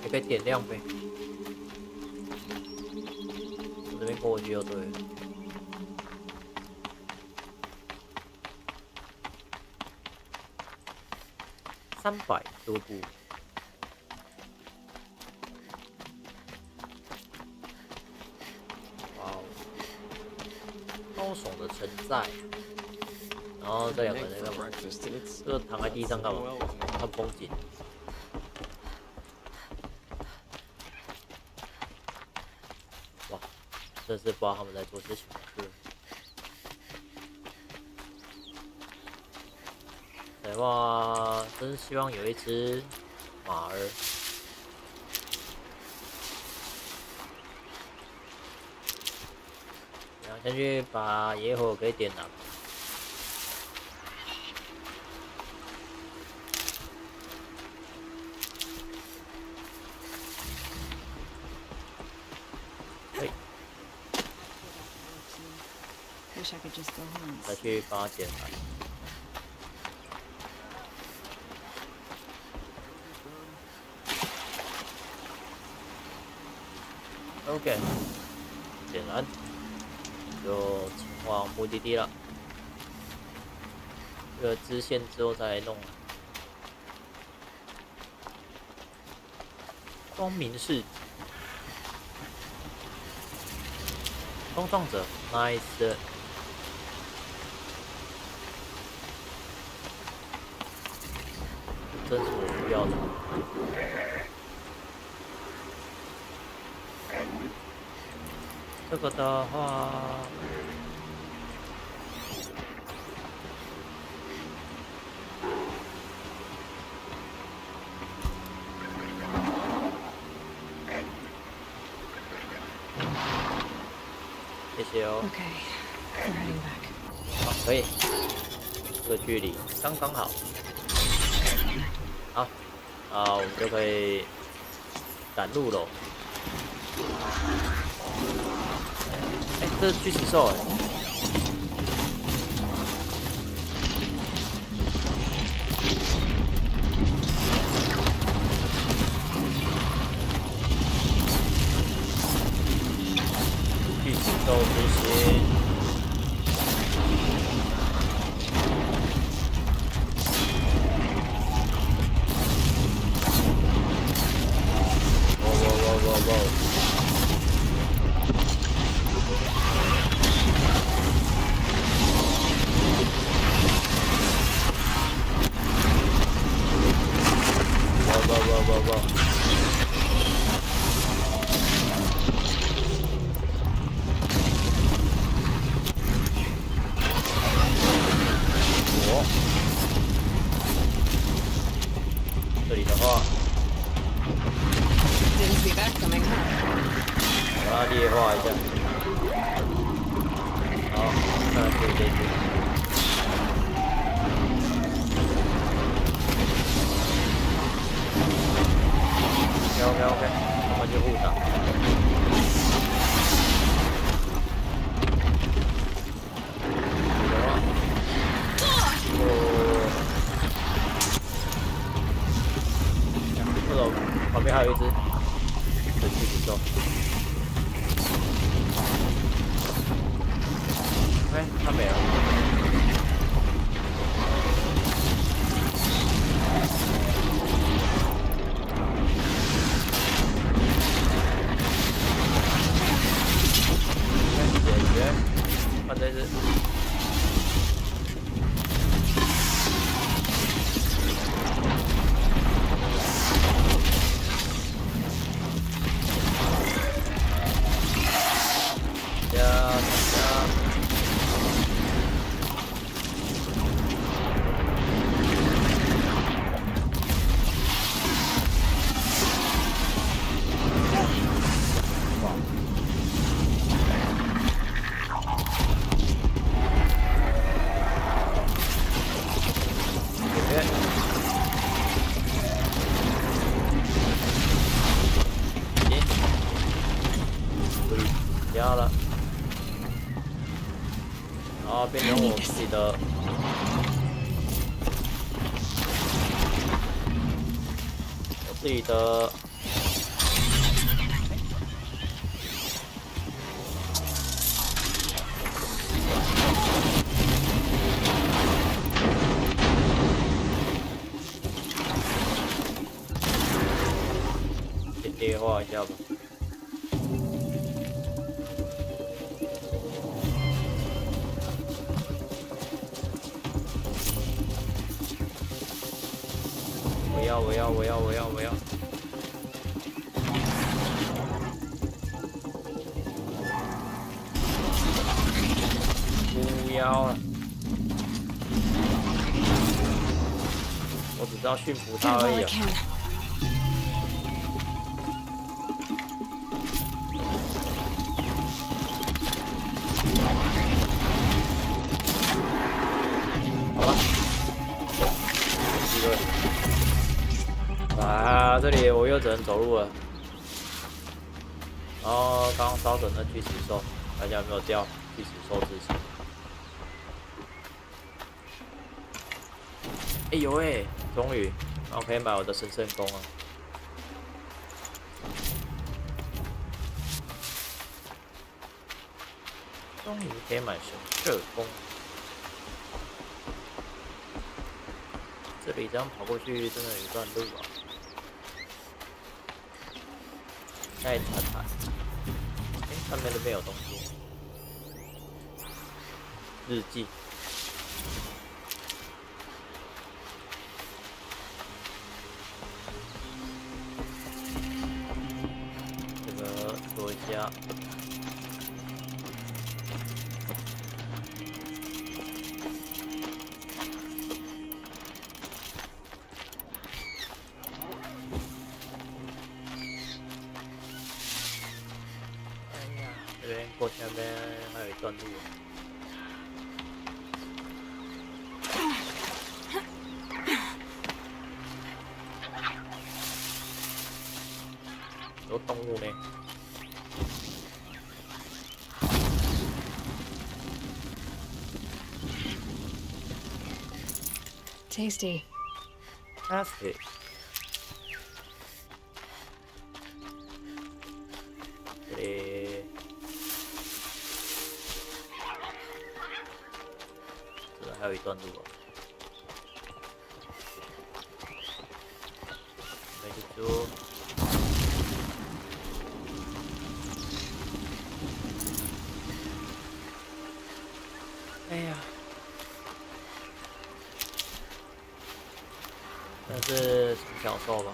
也可以点亮呗。从这边过去就对了。300多步。哇哦，高耸的城寨。然后这两个人在干嘛？这个躺在地上干嘛？看风景。哇，真是不知道他们在做些什么事。的话，真是希望有一只马儿。然后先去把野火给点了。再去把它点燃。OK， 点燃，就前往目的地了。这个支线之后再来弄。光明市，冲撞者 ，nice。真是我需要的。这个的话，谢谢哦。好，可以，这个距离刚刚好。好，我们就可以赶路喽。哎，这是巨石兽哎。巨石兽之心。这里的话，把它劣化一下。好，那就这些。OK， 我们就互打。旁边还有一只神奇石兽。哎，它没了。解决，换这只。家了，然后变成我自己的。自己的劣化一下吧。我要！不要了！我只知道驯服它而已啊。好吧，有机会。啊，这里我又只能走路了。然后刚刚烧准的巨石兽，大家有没有掉巨石兽之前？哎呦喂，终于，然后可以买我的神圣弓了。终于可以买神圣弓。这里这样跑过去真的有一段路啊。再查查，上面那边有东西，日记。这个做一下。过去那边还有一段路。有动物呢。Tasty. Tasty. 这里。还有一段路啊，没记住。哎呀，那是小兽吧？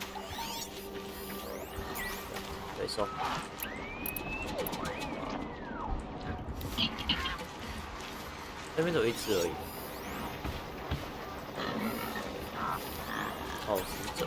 对兽。这边只有一只而已。好使者。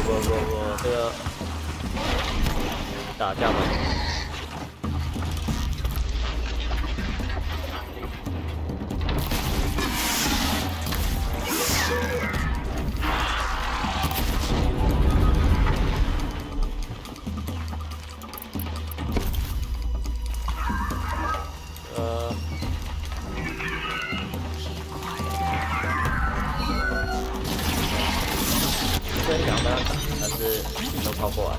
不，这个打架吧。真强的，但是都靠过来。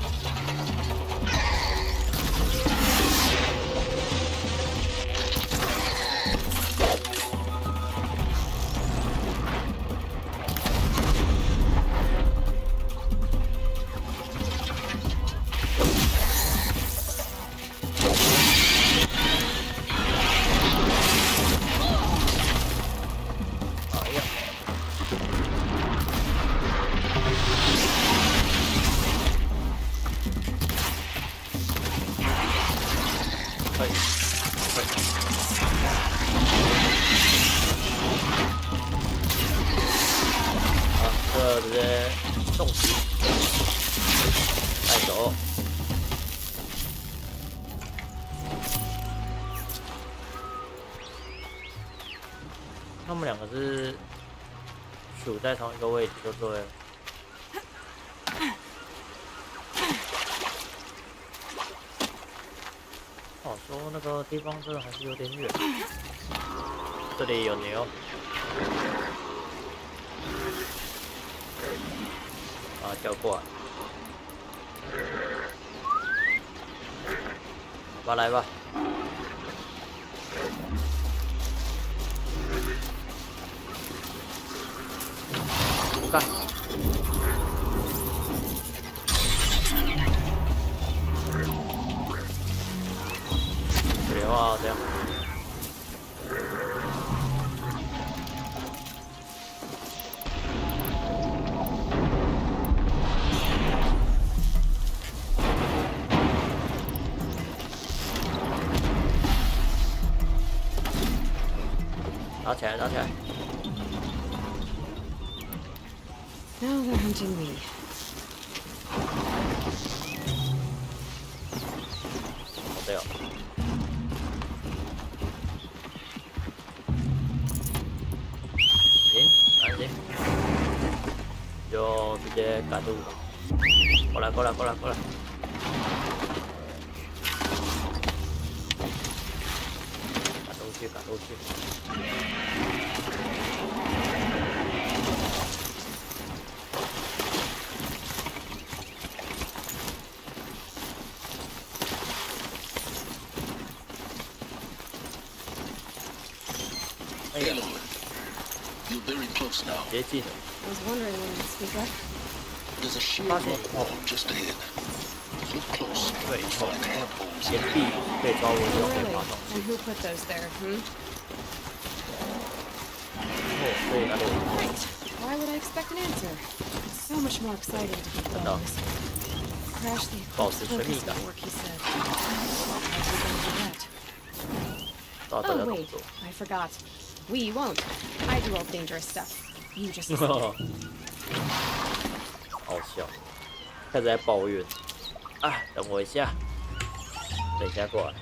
直接重击带走。们两个是处在同一个位置就对了。哦，说那个地方真的还是有点远。这里有牛。啊，叫过来。好吧，来吧。干！这里的话这样。打起来，打起来！ Now they're hunting me. 好的哦。行，安心，就直接赶路吧。过来，过来，过来，过来！赶路去，赶路去！ Hello. You're very close now. 接近了。 I was wondering when you'd speak up. There's a sheer rock wall just ahead. Look close. 对，以后 Find handholds 岩壁可以抓我就可以 Really? 爬上 And who put those there, hmm? 哦，所以那里 Right. Why would I expect an answer? It's so much more exciting to be No. close. Crash the False focus extremity. work, he said. How's he gonna do that? 到大家 Oh 动 wait, 作。 I forgot. We won't. I do all the dangerous stuff. You just 好笑，开始在抱怨。啊，等我一下，等一下过来。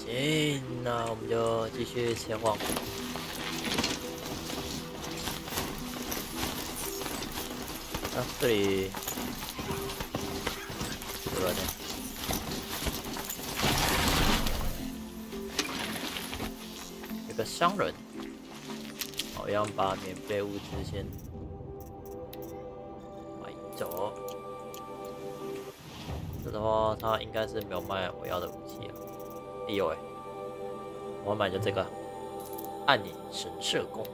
行，那我们就继续前往。啊，这里有人呢。有个商人，好像把免费物资先买走。这的话，他应该是没有卖我要的武器啊。哎呦喂，我要买就这个暗影神射弓，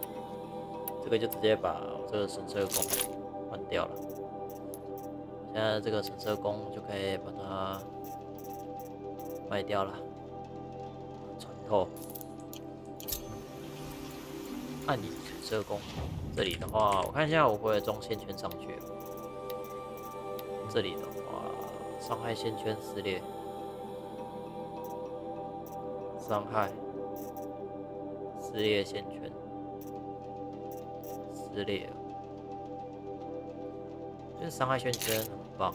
这个就直接把我这个神射弓换掉了。现在这个神射弓就可以把它卖掉了。穿透暗影神射弓，这里的话，我看一下我会不会中线圈上去。这里的话，伤害线圈撕裂，伤害撕裂线圈，撕裂了。就是伤害线圈很棒，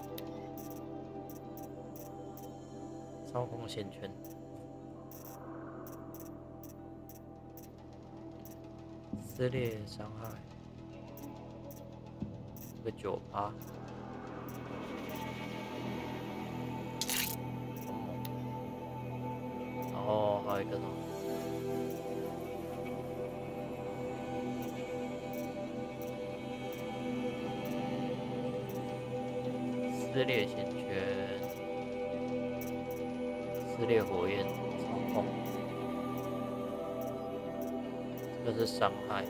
操控线圈，撕裂伤害，这个9%，然后还有一个什么？撕裂线圈，撕裂火焰操控，这个是伤害。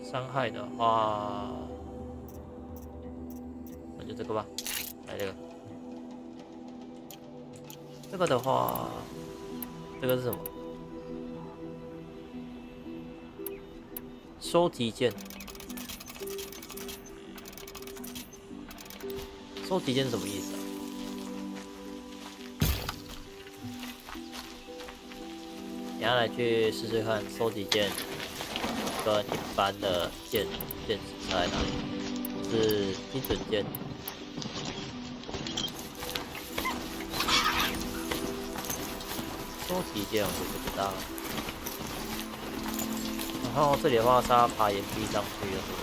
伤害的话，那就这个吧，来这个。这个的话，这个是什么？收集件。收集件是什么意思啊？等下来去试试看，收集件跟一般的剑差在哪里？是精准剑。收集件我就不知道了。然后这里的话是要爬岩壁上去的，是不是？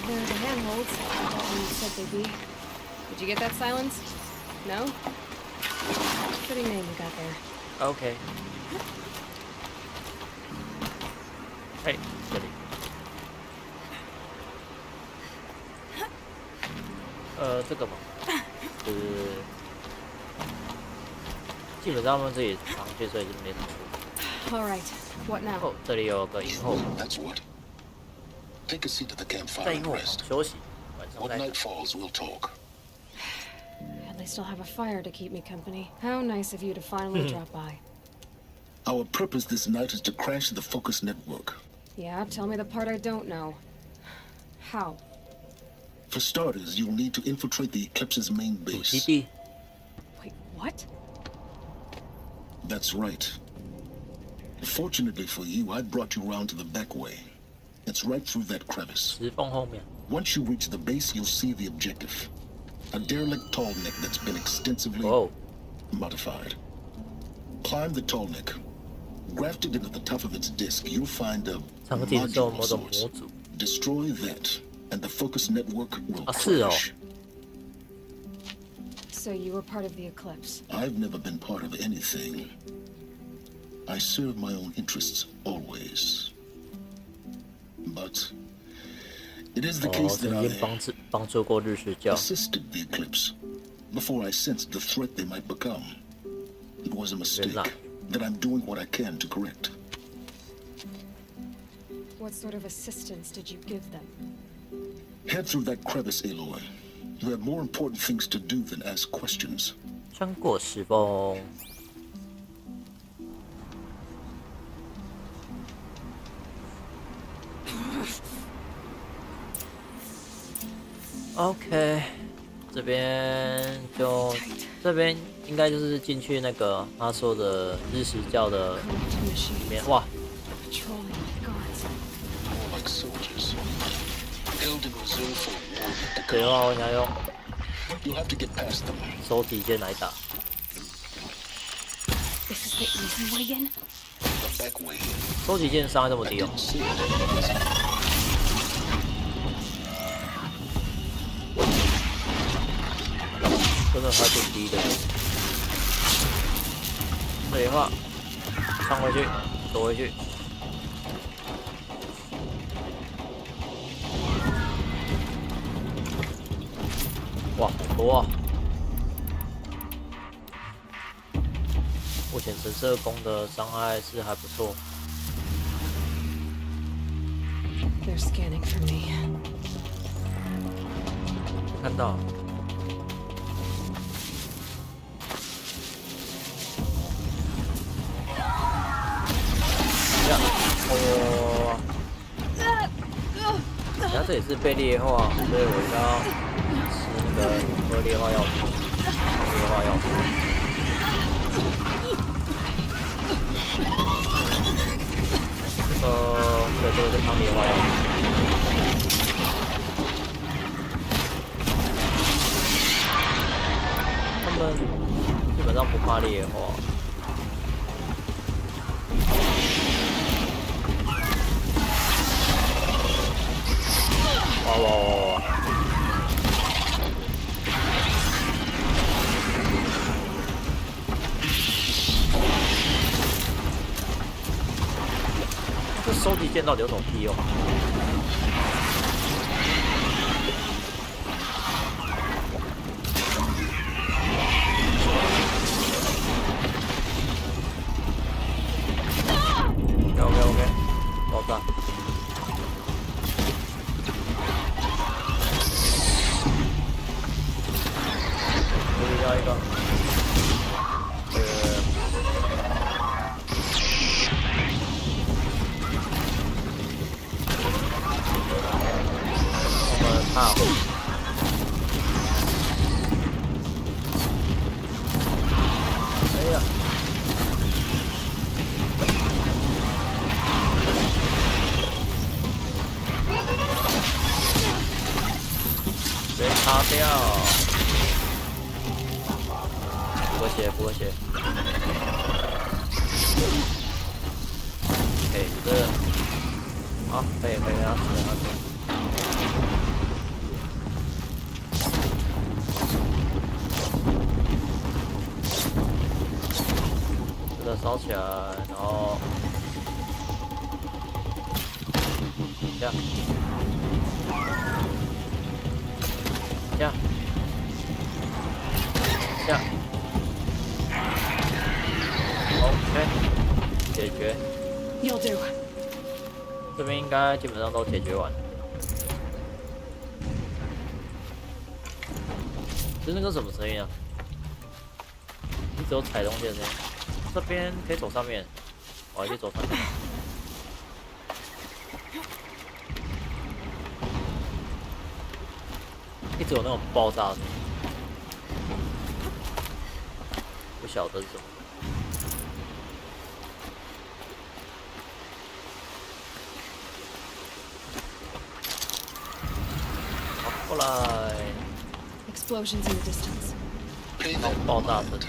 They're the handholds that you said they'd be. Did you get that silence? No? Pretty name you got there. OK. 嘿，这里。这个嘛，就是基本上他们这里常去，所以就没什么事。All right. What now? 哦，这里有个银后。 That's what. Take a seat at the campfire 在银 and 后 rest. 休息，晚上 When 再 night falls, we'll talk. At least I'll have a fire to keep me company. How nice of you to finally drop by. Our purpose this night is to crash the Focus network. Yeah, tell me the part I don't know. How? For starters, you'll need to infiltrate the Eclipse's main 基 base. 地。 Wait, what? That's right. Fortunately for you, I brought you round to the back way. It's right through that crevice. 石缝后面。 Once you reach the base, you'll see the objective. A derelict tall neck that's been extensively modified. Climb the tall neck. Grafted into the top of its disc, you'll find a module of sorts. Destroy that, and the Focus network will crash. So you were part of the Eclipse? I've never been part of anything. I serve my own interests, always. But it is the case that I assisted the Eclipse before I sensed the threat they might become. It was a mistake that I'm doing what I can to correct. What sort of assistance did you give them? Head through that crevice, Aloy. You have more important things to do than ask questions. 穿过石缝。OK， 这边应该就是进去那个他说的日食教的里面。哇！对的话，我想用手体剑来打。手体剑伤害这么低哦。真的还挺低的。这里的话，上回去，躲回去。哇，好多啊！目前神社弓的伤害是还不错。They're scanning for me. 看到。呀，哦，然后这里是被劣化，所以我要吃那个喝劣化药品，劣化药品。对，这个是抗劣化药品。他们基本上不怕劣化。哇！这收集剑到底有什么屁用？OK， 爆炸！要一个，我们怕。哎呀！被擦掉。补个血。这，好，可以给他吃。这个烧起来，然后这样，这样，这样。OK， 解决。You'll do。这边应该基本上都解决完了。这是那个什么声音啊？一直有踩东西的声音。这边可以走上面，我还可以走上面。一直有那种爆炸的声音，不晓得是什么。过来。Explosions in the distance. 爆炸声。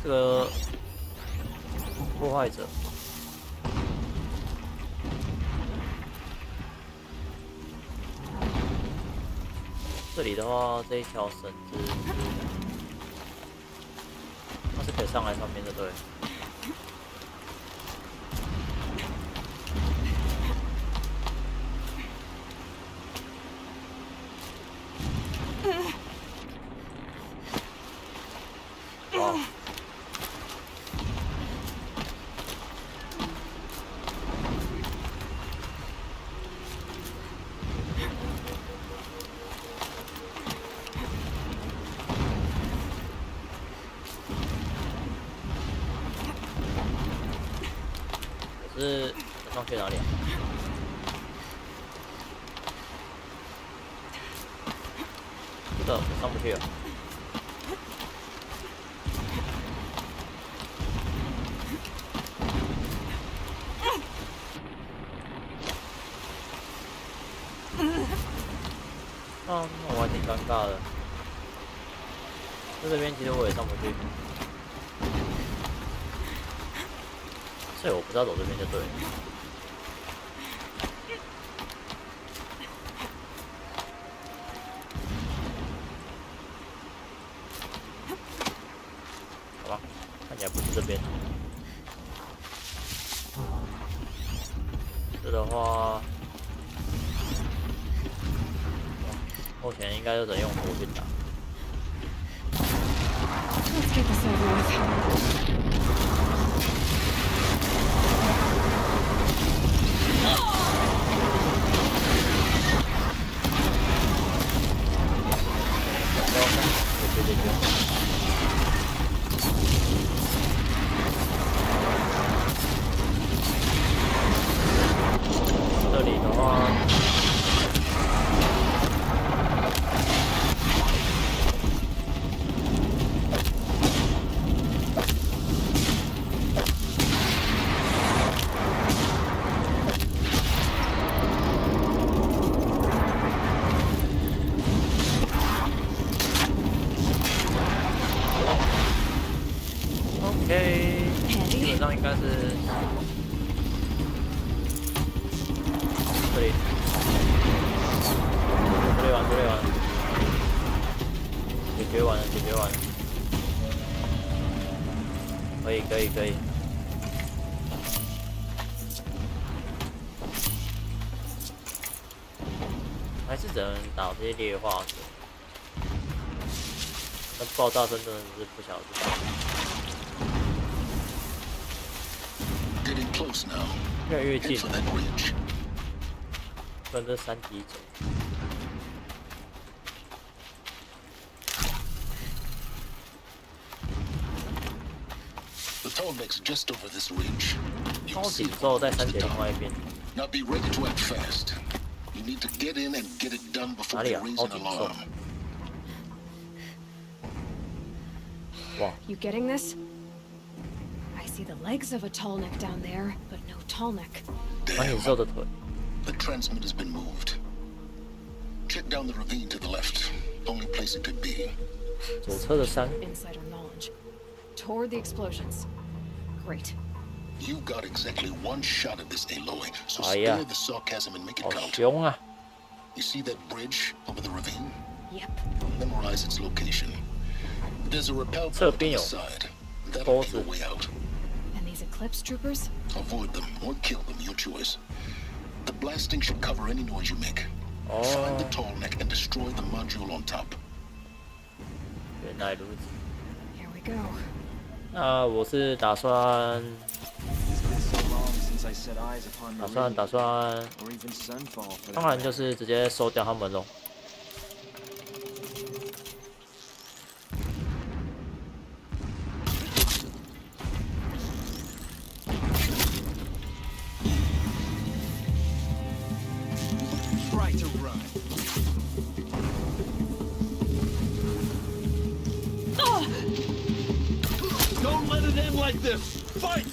这个破坏者。这里的话，这一条绳子它是可以上来上面的，对。哇！可是上去哪里啊？这个上不去了。那我还挺尴尬的。在这边其实我也上不去，所以我不知道走这边就对了。看起来不是这边。这的话，目前应该就得用火去打。Let's get this over with. 这里的话，基本上应该是这里，处理完，解决完了，可以，还是只能打这些劣化者，那爆炸声真的是不小心。越来越近，跟这山体走。超紧之在山体另外一边。哪里啊？超紧兽。哇！ You getting this? I see the legs of a tall neck down there, but no tall neck. The transmitter has been moved. Check down the ravine to the left. Only place it could be. Insider knowledge. Toward the explosions. Great. You got exactly one shot at this, Aloy. So spare the sarcasm and make it count. You see that bridge over the ravine? Yep. Memorize its location. There's a rappel point on the side. That'll be your way out. Eclipse troopers? Avoid them or kill them, your choice. The blasting should cover any noise you make. Find the tall neck and destroy the module on top. Here we go. 那我是打算，当然就是直接收掉他们咯。Like this. Fight!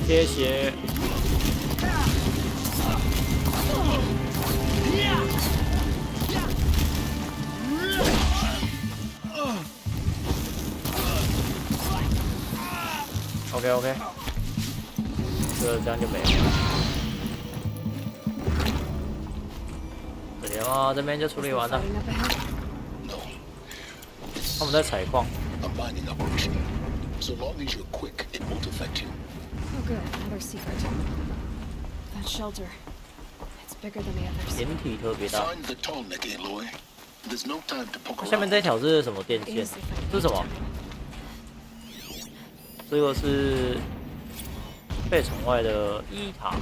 谢谢。OK， 这样就没了。这里啊，这边就处理完了。他们在采矿。A mining operation. So long as you're quick, it won't affect you. Oh, good. Another secret. That shelter. It's bigger than the others. 掩体特别大。 Find the tall neck, Aloy. There's no time to poke around. 下面这条是什么电线？这是什么？这个是被宠爱的伊塔。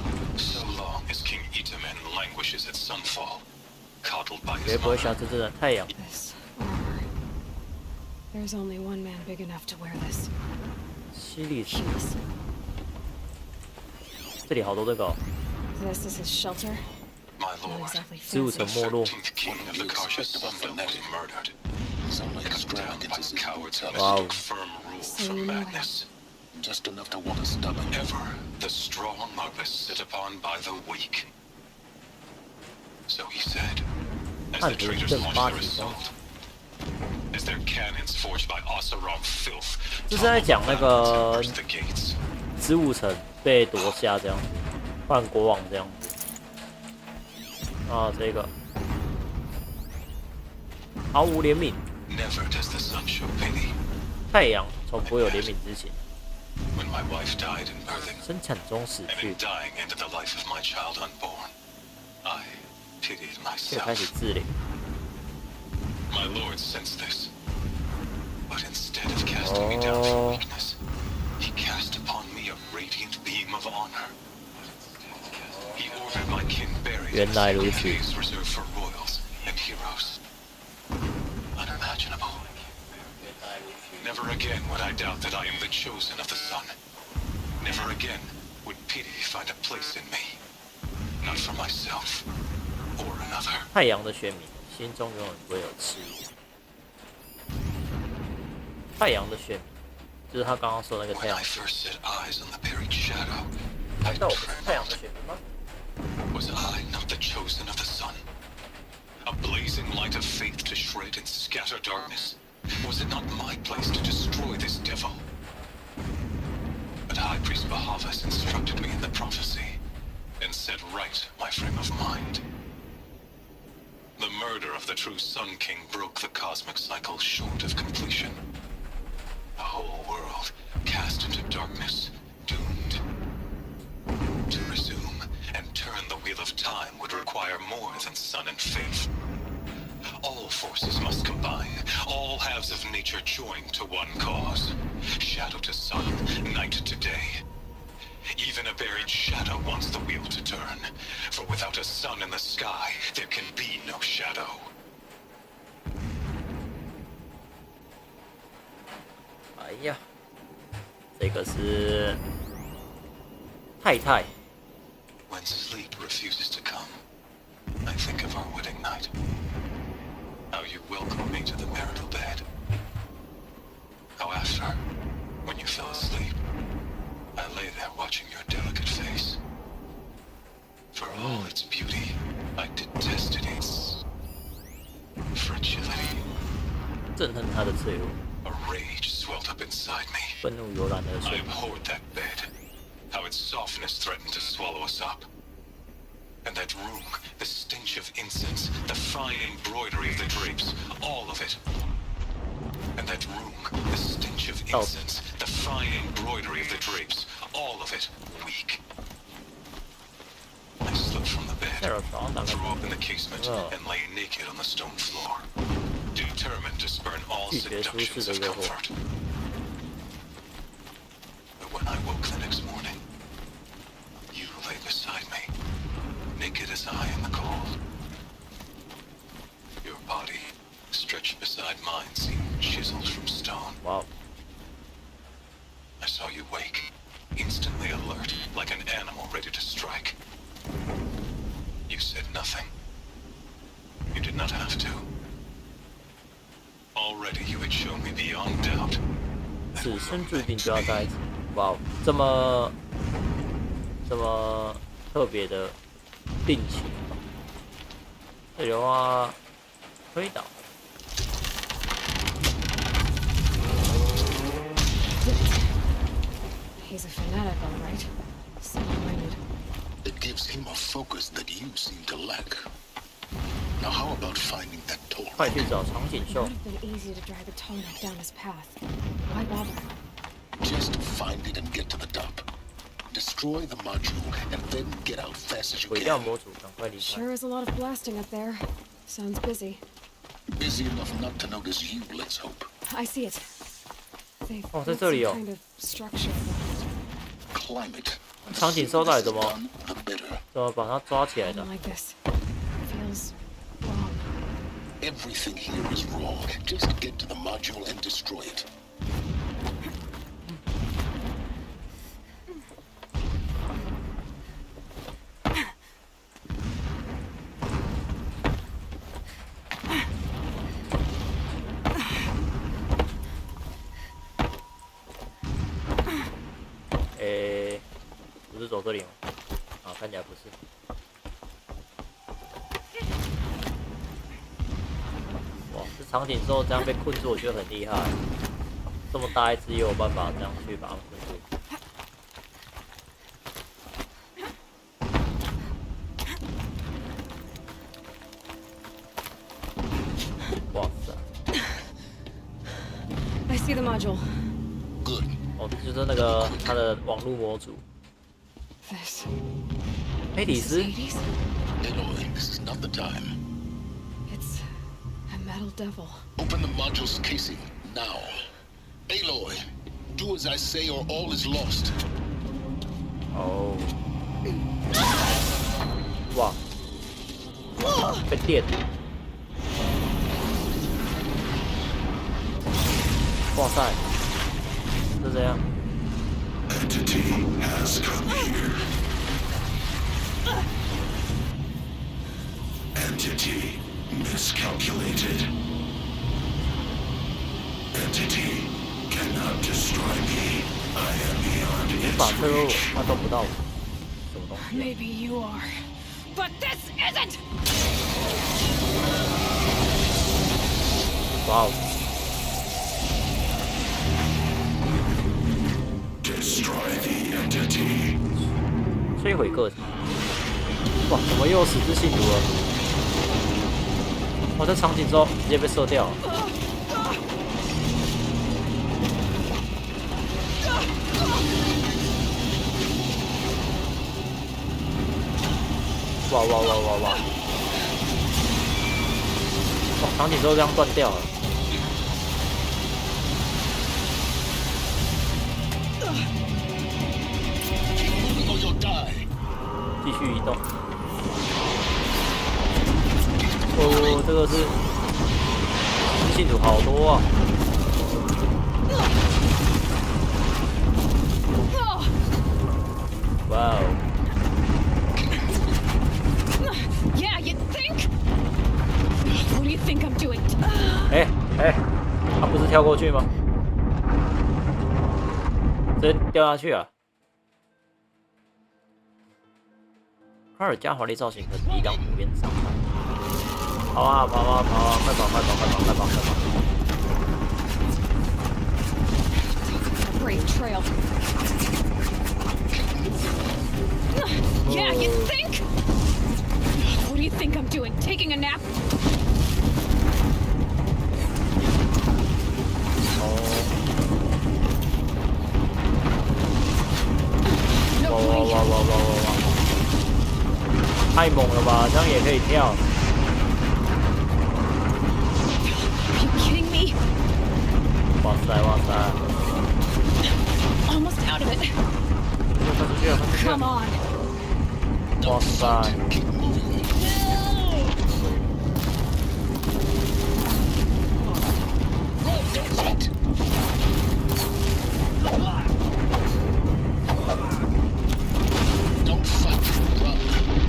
绝不会像真正的太阳。 There's only one man big enough to wear this. 西里斯，这里好多这个、哦。This is his shelter. 15层没落。哇哦！ Just enough to want to stop it. Ever the strong are beset upon by the weak. So he said, as the traitors launched their assault, as their cannons forged by Oseram filth. 这是在讲那个15层被夺下这样，换国王这样子。啊，这个毫无怜悯。Never does the sun show pity. 太阳从不会有怜悯之情。 When my wife died in birthing, 生产中死 and 去 in，dying into the life of my child unborn, I pitied 就开始 myself. 自怜。 My Lord sensed this, but instead of casting me down for weakness, he cast upon me a radiant beam of honor. He ordered my kin buried in caves reserved for royals and heroes. Unimaginable. Never again would I doubt that I am the chosen of the sun. Never again would pity find a place in me, not for myself or another. 太阳的选民心中永远不会有迟疑。太阳的选民，就是他刚刚说那个太 When 阳 I。first set eyes on the buried shadow, 难 I 道我不是太阳的 trembled. 选民吗？ Was I not the chosen of the sun? A blazing light of faith to shred and scatter darkness? Was it not my place to destroy this devil? But High Priest Bahavas instructed me in the prophecy and set right my frame of mind. The murder of the true Sun King broke the cosmic cycle short of completion. The whole world cast into darkness, doomed. To resume and turn the wheel of time would require more than sun and faith. All forces must combine, all halves of nature join to one cause. Shadow to sun, night to day. Even a buried shadow wants the wheel to turn, for without a sun in the sky, there can be no shadow. 哎呀，这个是太太。 When sleep refuses to come, I think of our wedding night. How you welcomed me to the marital bed. How after, when you fell asleep, I lay there watching your delicate face. For all its beauty, I detested its fragility. 憎恨他的脆弱， A rage swelled up inside me. 愤怒油然而 I 生。 abhorred that bed. How its softness threatened to swallow us up. And that room, the stench of incense, the fine embroidery of the drapes, all of it. And that room, the stench of incense, the fine embroidery of the drapes, all of it weak. I slipped from the bed, threw open the casement, and lay naked on the stone floor, determined to spurn all seductions of comfort. But when I woke the next morning, you lay beside me, naked as I in the cold. Your body, stretched beside mine, seemed chiseled from stone. Wow. I saw you wake, instantly alert, like an animal ready to strike. You said nothing. You did not have to. Already you had shown me beyond doubt. 此生注定就要在一起。哇，这么特别的定情。这里的话，推倒。 He's a fanatic, all right. Single-minded. It gives him a focus that you seem to lack. Now how about finding that toll? 快去找长颈 It 兽 would。have been easy to drag a Tollneck down his path. Why bother? Just find it and get to the top. Destroy the module and then get out fast as you 毁掉 can. 模组，赶快离开。 Sure is a lot of blasting up there. Sounds busy. Busy enough not to notice you, let's hope. I see it. They've 哦，在 built 这里 some 哦。 kind of structure. Climb it. 长颈兽到底怎么 Done, the better. 怎么把它抓起来 I 的 don't？like this. Feels wrong. Everything here is wrong. Just get to the module and destroy it. “诶，不是走这里吗？啊，看起来不是。哇，这长颈兽这样被困住，我觉得很厉害。这么大一只也有办法这样去把它困住。哇塞！ see the module. Good. 哦，就是那个它的网络模组。This. 黑体斯。Aloy, this is not the time. It's a metal devil. Open the module's casing now. Aloy, do as I say or all is lost. 哦。哇！被电。哇塞！是这样。Entity has come here. Entity miscalculated. Entity cannot destroy me. I am beyond its 把这个 reach. 他动不到我，什么东西？ Maybe you are, but this isn't. 哇哦！ Destroy the entity. 摧毁个体。哇，怎么又死之信徒了？我在场景中直接被射掉了。哇哇哇哇哇！哇，场景都这样断掉了。Or you'll die. 继续移动。哦，这个是信徒好多啊！哇哦！ Yeah, you think? What do you think I'm doing? 哎哎，他不是跳过去吗？直接掉下去啊！卡尔加华丽造型可抵挡普遍伤害。跑啊跑啊跑啊！快跑快跑快跑快跑快跑！ Brave trail. Yeah, you think? What do you think I'm doing? Taking a nap? 哇哇哇哇哇哇哇！太猛了吧，这样也可以跳！ Are you kidding me? 哇塞哇塞！ Almost out of it. Come on. 哇塞！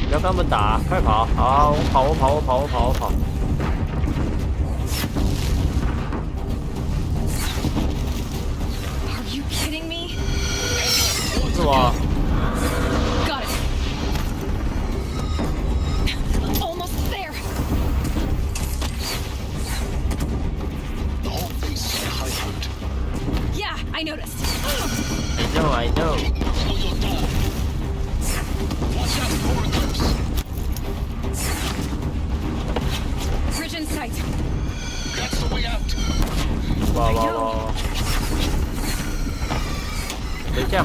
不要跟他们打，快跑！好，我跑，我跑，我跑，我跑，我跑！ Are you kidding me? 是吗？ Got it. Almost there. The whole base is on high alert. Yeah, I noticed. I know, I know. Or you'll die. Watch out for eclipse. Bridge in sight. That's the way out. 哇哇哇！等一下，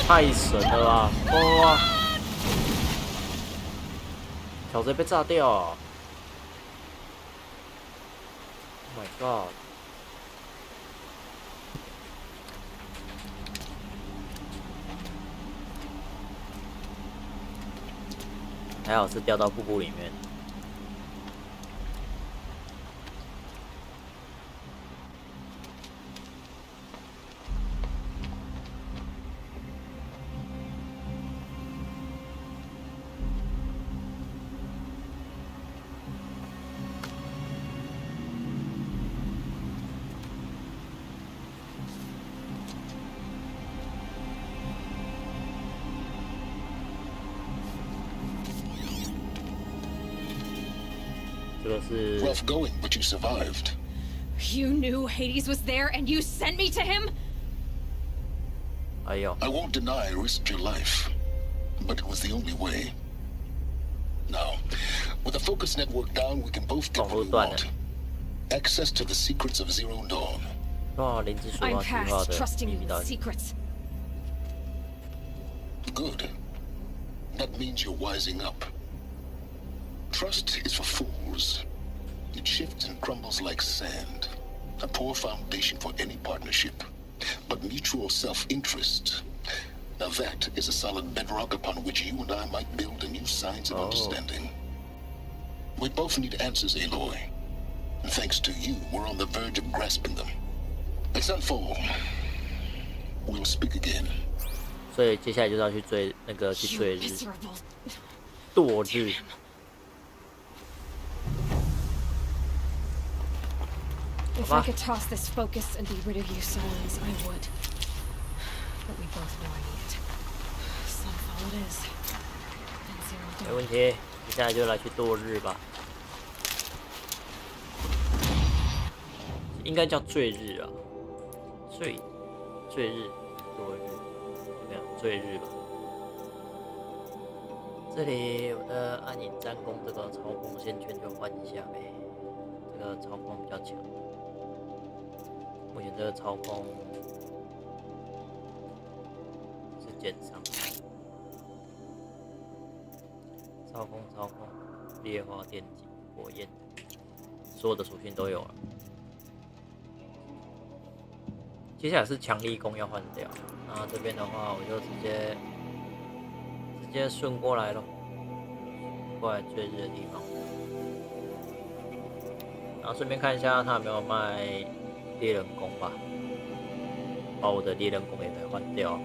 太神了吧！哇！小贼被炸掉啊 ！Oh my god！ 还好是掉到瀑布里面。Rough going, but you survived. You knew Hades was there and you sent me to him? 哎呦！ I won't deny I risked your life, but it was the only way. Now, with the focus network down, we can both get what we want. access to the secrets of Zero Dawn. I'm past trusting secrets. Good. That means you're wising up. Trust is for fools. It shifts and crumbles like sand. A poor foundation for any partnership. But mutual self-interest, now that is a solid bedrock upon which you and I might build a new science of understanding. We both need answers, Aloy. And thanks to you, we're on the verge of grasping them. Let's unfold. We'll speak again. 所以接下来就是要去追那个去追日，堕日。If I could toss this focus and be rid of you, Solons, I would. But we both know I need it. Sunfall it is. And Zero Dawn. 没问题，接下来就来去堕日吧。应该叫坠日啊，坠日，堕日，没有坠日吧？这里我的暗影战功这个操控线圈就换一下呗，这个操控比较强。目前这个操控是减伤，操控烈化电击火焰，所有的属性都有了。接下来是强力弓要换掉，那这边的话我就直接顺过来咯，过来最热的地方，然后顺便看一下他有没有卖猎人弓吧，把我的猎人弓也可以换掉，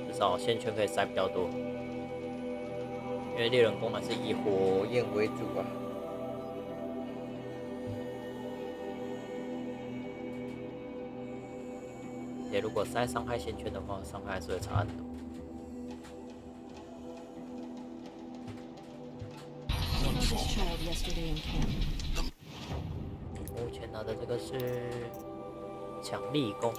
至少线圈可以塞比较多，因为猎人弓还是以火焰为主啊。如果塞伤害线圈的话，伤害还是会差很多。目前拿的这个是强力弓。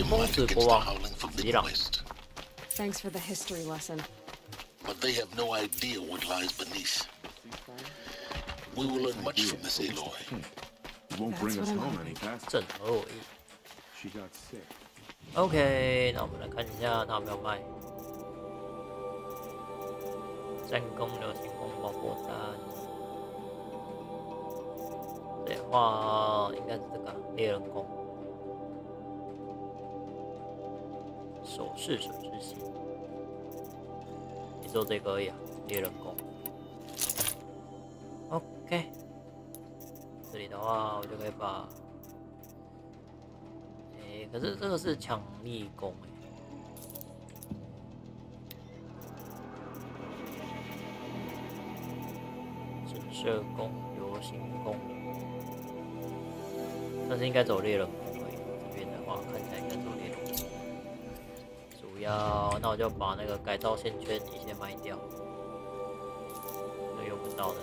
公子国王吉朗。Thanks for the history lesson. But they have no idea what lies beneath. We will learn much from this, Aloy. Won't bring us home any faster. 正合我意。She got sick. OK， 那我们来看一下它有没有卖。战功流行弓爆破弹，对的话应该是这个猎人弓，手势水之心，也只有这个而已啊，猎人弓。OK。这里的话，我就可以把，可是这个是强力弓神射弓、流星弓，但是应该走猎人弓而已。这边的话，看起来应该走猎人弓。主要，那我就把那个改造线圈一些卖掉，用不到的。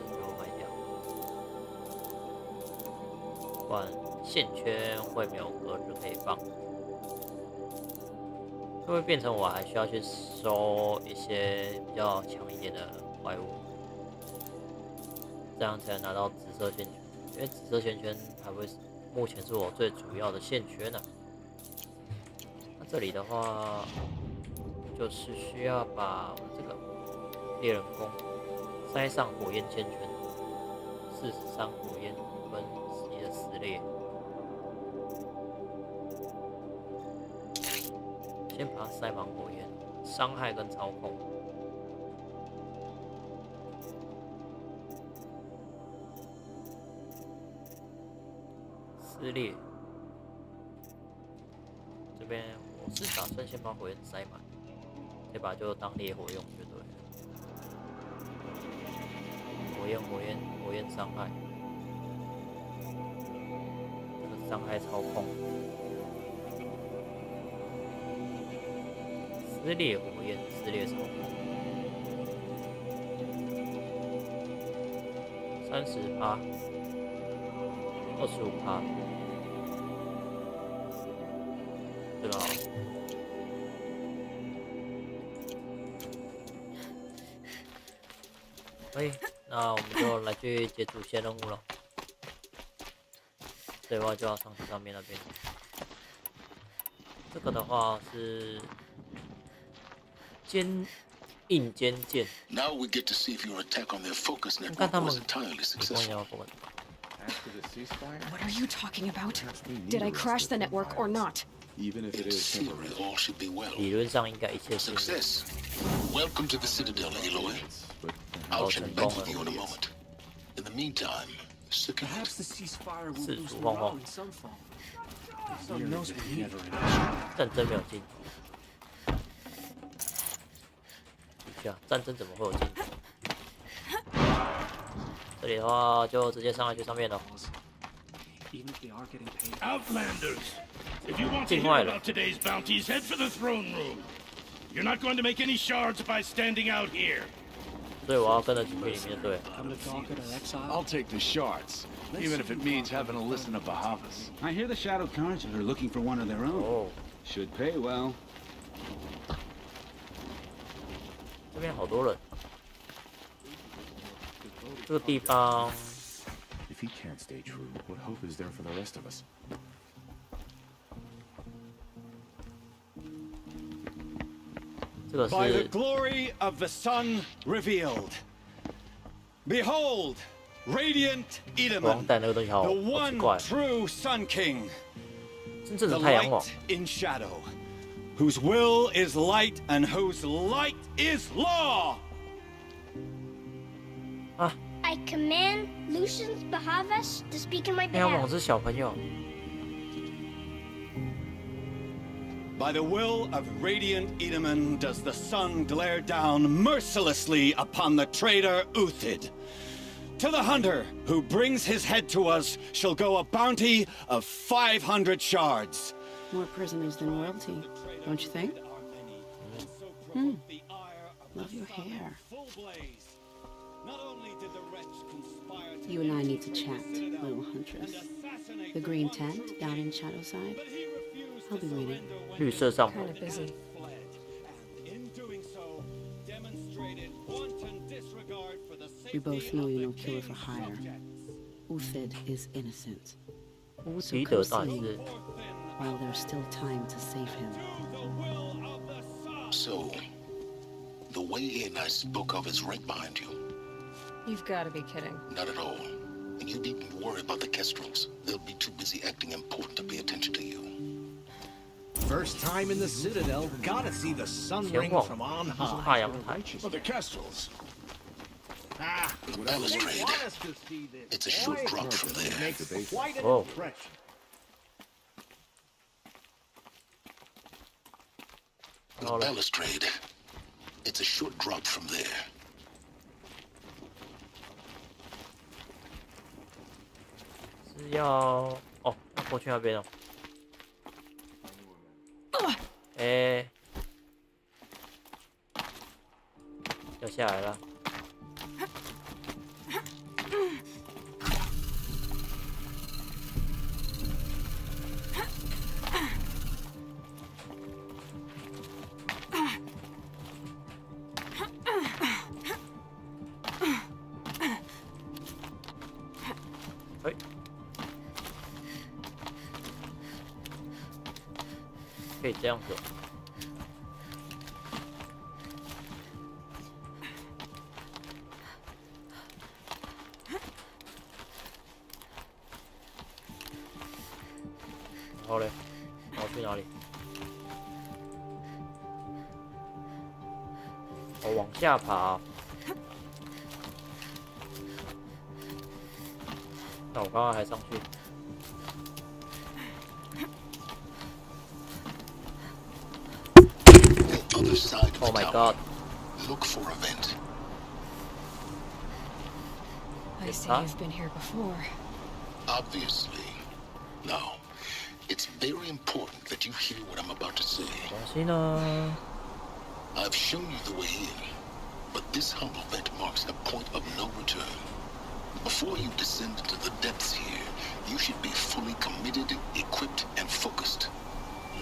不然线圈会没有格子可以放，就会变成我还需要去收一些比较强一点的怪物，这样才能拿到紫色线圈。因为紫色线圈还会目前是我最主要的线圈呢。那这里的话，就是需要把我这个猎人弓塞上火焰线圈，43火焰跟11的撕裂。先把它塞满火焰，伤害跟操控。撕裂。这边我是打算先把火焰塞满，这把就当烈火用就对了。火焰伤害，这个伤害操控。撕裂火焰，撕裂操控，30%，25%，这个好。可以，那我们就来去解主线任务了。所以的话就要上去上面那边。这个的话是硬肩剑。Now we get to see if your attack on their focus 看 network 他们 was entirely 你跟我 successful. 要不稳。 What are you talking about? Did I crash the network or not? Even if it is theory, all should be well. 理论上应该一切顺利。 Success. Welcome to the Citadel, Aloy. I'll check back with you in a moment. In the meantime, second. Perhaps the ceasefire will 四 boost 处 morale 晃晃， in some form. Someone knows we need. 战争没有尽头。战争怎么会有尽头？这里的话就直接上来去上面了。 Even if they are getting paid. Outlanders, if you want to hear about today's bounties, head for the throne room. You're not going to make any shards by standing out here. 所以我要跟着进去里面对。 Come to talk at our exile. I'll take the shards, even if it means having to listen to Bahavas. I hear the Shadow Cards are looking for one of their own. Oh. Should pay well. 这边好多人。这个地方。 If he can't stay true, what hope is there for the rest of us? 这个是 By the glory of the sun revealed. Behold, radiant Edaman, the one true Sun King, the light in shadow, whose will is light and whose light is law. I command Lucius Bahavas to speak in my 哎呀， behalf. 我是小朋友。 By the will of radiant Edaman does the sun glare down mercilessly upon the traitor Uthid. To the hunter who brings his head to us shall go a bounty of 500 shards. More prisoners than royalty, don't you think? Love your hair. You and I need to chat, little huntress. The green tent down in Shadowside. I'll be waiting. 绿色帐篷。 Kind of busy. We both know you're no killer for hire. Uthid is innocent. So come see me while there's still time to save him. So, the way in I spoke of is right behind you. You've got to be kidding. Not at all. And you needn't worry about the Kestrels. They'll be too busy acting important to pay attention to you. First time in the Citadel, gotta see the sun ring from on high. For the Kestrels. Ah, the balustrade. It's a short drop from there. Makes quite an oh. impression. The balustrade. It's a short drop from there. 是要哦，要过去那边哦。哎，要下来了。哎。 可以这样子。然后嘞，我要去哪里？我往下爬。那我刚刚还上去。 Other side of oh the my tower. God! Look for a vent. I see you've been here before. Obviously. Now, it's very important that you hear what I'm about to say. I've shown you the way in, but this hollow vent marks a point of no return. Before you descend into the depths here, you should be fully committed, equipped, and focused.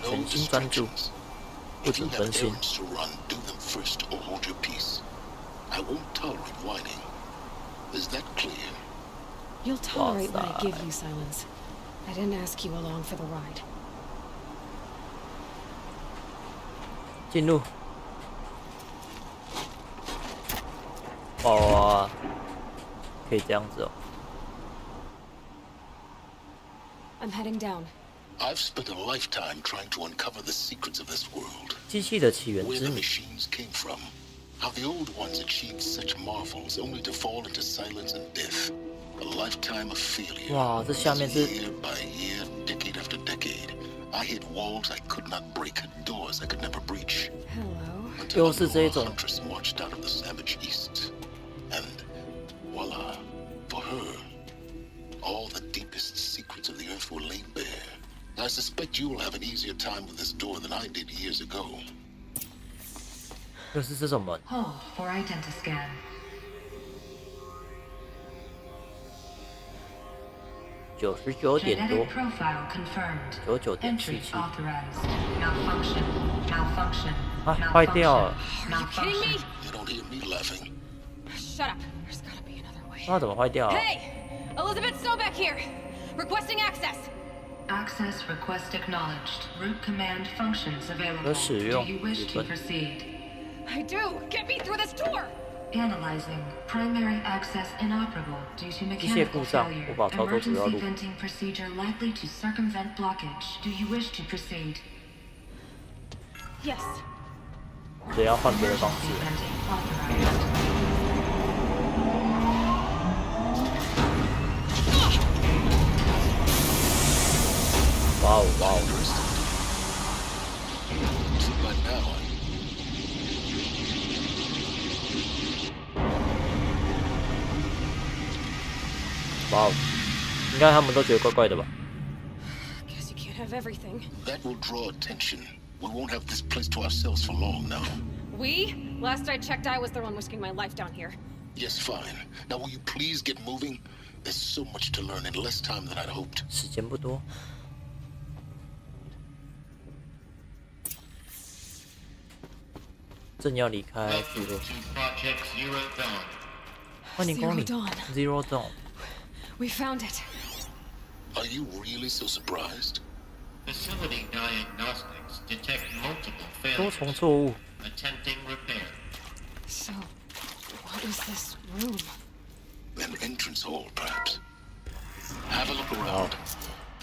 No distractions. If you have errands to run, do them first or hold your peace. I won't tolerate whining. Is that clear? You'll tolerate what I give you, Silence. I didn't ask you along for the ride. 进入。哦，可以这样子哦。I'm heading down. I've spent a lifetime trying to uncover the secrets of this world. 机器的起源 Where 之 the 谜。 machines came from. How the old ones achieved such marvels only to fall into silence and death. A lifetime of failure. 哇，这下面是 Year by year, decade after decade. I hit walls I could not break, doors I could never breach. Hello. Until 又是这一种。 a huntress marched out of the savage east. And voila, for her, all the deepest secrets of the earth were laid bare. I suspect you will have an easier time with this door than I did years ago. 又是这种门。 Hold for identiscan. 99.多 Genetic profile confirmed. 99.77 Entry authorized. Malfunction. Malfunction. 啊，坏掉了。 Malfunction. You don't hear me laughing. Shut up. There's gotta be another way. 那怎么坏掉了？ Hey! Elizabeth Stobeck here! Requesting access! Access request acknowledged. Root command functions available. 可使用 Do you wish to proceed? I do! Get me through this door! Analyzing. Primary access inoperable due to 机械 mechanical 故障， failure. 无法操作主要 Emergency 路。 venting procedure likely to circumvent blockage. Do you wish to proceed? Yes. 这要换别的方式。 Venting authorized. 哇哦哇哦！ See by now. 哇哦！应该他们都觉得怪怪的吧？ Guess you can't have everything. That will draw attention. We won't have this place to ourselves for long now. We? Last I checked, I was the one risking my life down here. Yes, fine. Now will you please get moving? There's so much to learn in less time than I'd hoped. 时间不多。正要离开部落。欢迎光临 Zero Dawn。 We found it. Are you really so surprised? Facility diagnostics detect multiple 多 failures. 重错误。 Attempting repair. So, what is this room? An entrance hall, perhaps. Have a look around.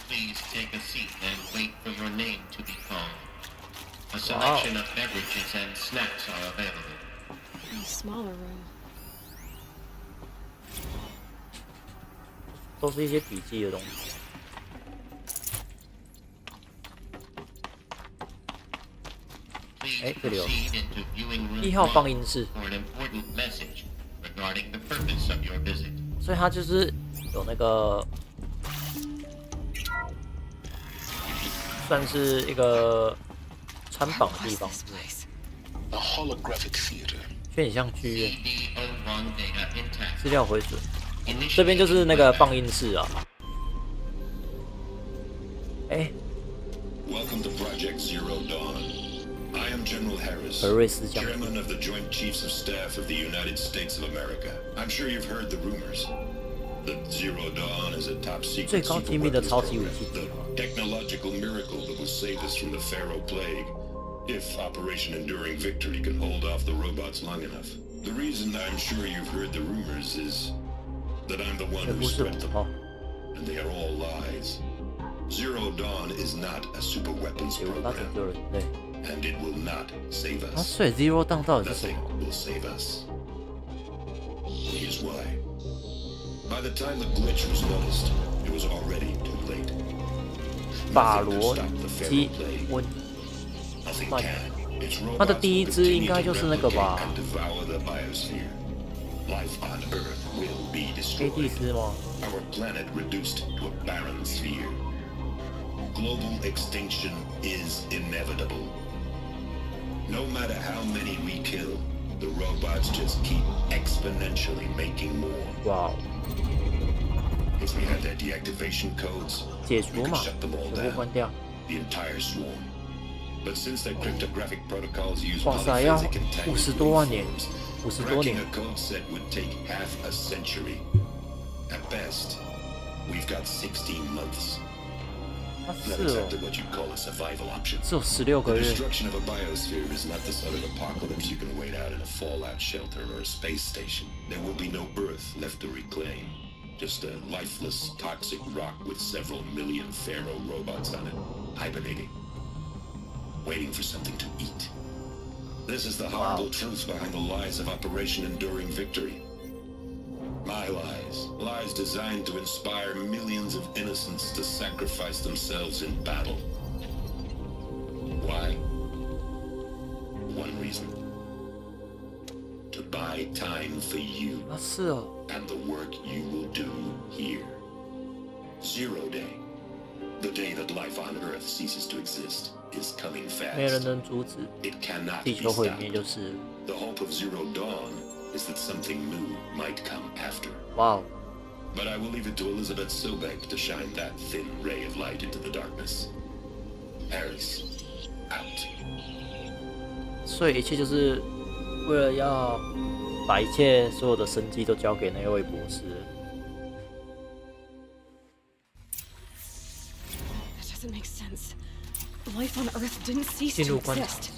Please take a seat and wait for your name to be called. A selection of beverages and snacks are available. A smaller room. 都是一些笔记的东西。哎，这里有1号放映室，所以它就是有那个算是一个参访的地方， A holographic theater. 有点像剧院。资料回准。 这边就是那个放映室啊。哎。 Welcome to Project Zero Dawn. I am General Harris, 何瑞斯将军。 Chairman of the Joint Chiefs of Staff of the United States of America. I'm sure you've heard the rumors. The Zero Dawn is a top secret 最高机密的超级武器 the technological miracle that will save us from the Pharaoh Plague, if Operation Enduring Victory can hold off the robots long enough. The reason I'm sure you've heard the rumors is that I'm the one who spread them, and they are all lies. Zero Dawn is not a super weapons program, and it will not save us. 所以 Zero Dawn 到底是什么 will save us. Here's why. By the time the glitch was noticed, it was already too late. 法罗基温曼，它的第一只应该就是那个吧？ Life on Earth will be 黑帝 destroyed. 斯吗？ Our planet reduced to a barren sphere. Global extinction is inevitable. No matter how many we kill, the robots just keep exponentially making more. Wow. If we had their deactivation codes, 解 we 除 could 嘛， shut them all 全部关掉。 down, the entire swarm. But since their cryptographic protocols use 哇塞，要 polyphasic entanglement 50多万年。50多年。 Cracking a code set would take half a century. At best, we've got 16 months. Not exactly what you'd call a survival option. The destruction of a biosphere is not the sort of apocalypse you can wait out in a fallout shelter or a space station. There will be no Earth left to reclaim. Just a lifeless, toxic rock with several million Pharaoh robots on it, hibernating, waiting for something to eat. This is the horrible truth behind the lies of Operation Enduring Victory. My lies. Lies designed to inspire millions of innocents to sacrifice themselves in battle. Why? One reason. To buy time for you. And the work you will do here. Zero Day. The day that life on Earth ceases to exist is coming fast. It cannot be stopped. The hope of Zero Dawn is that something new might come after. Wow. But I will leave it to Elizabeth Sobek to shine that thin ray of light into the darkness. Paris, out. 所以一切就是为了要把一切所有的生机都交给那位博士。That doesn't make sense. Life on Earth didn't cease to exist.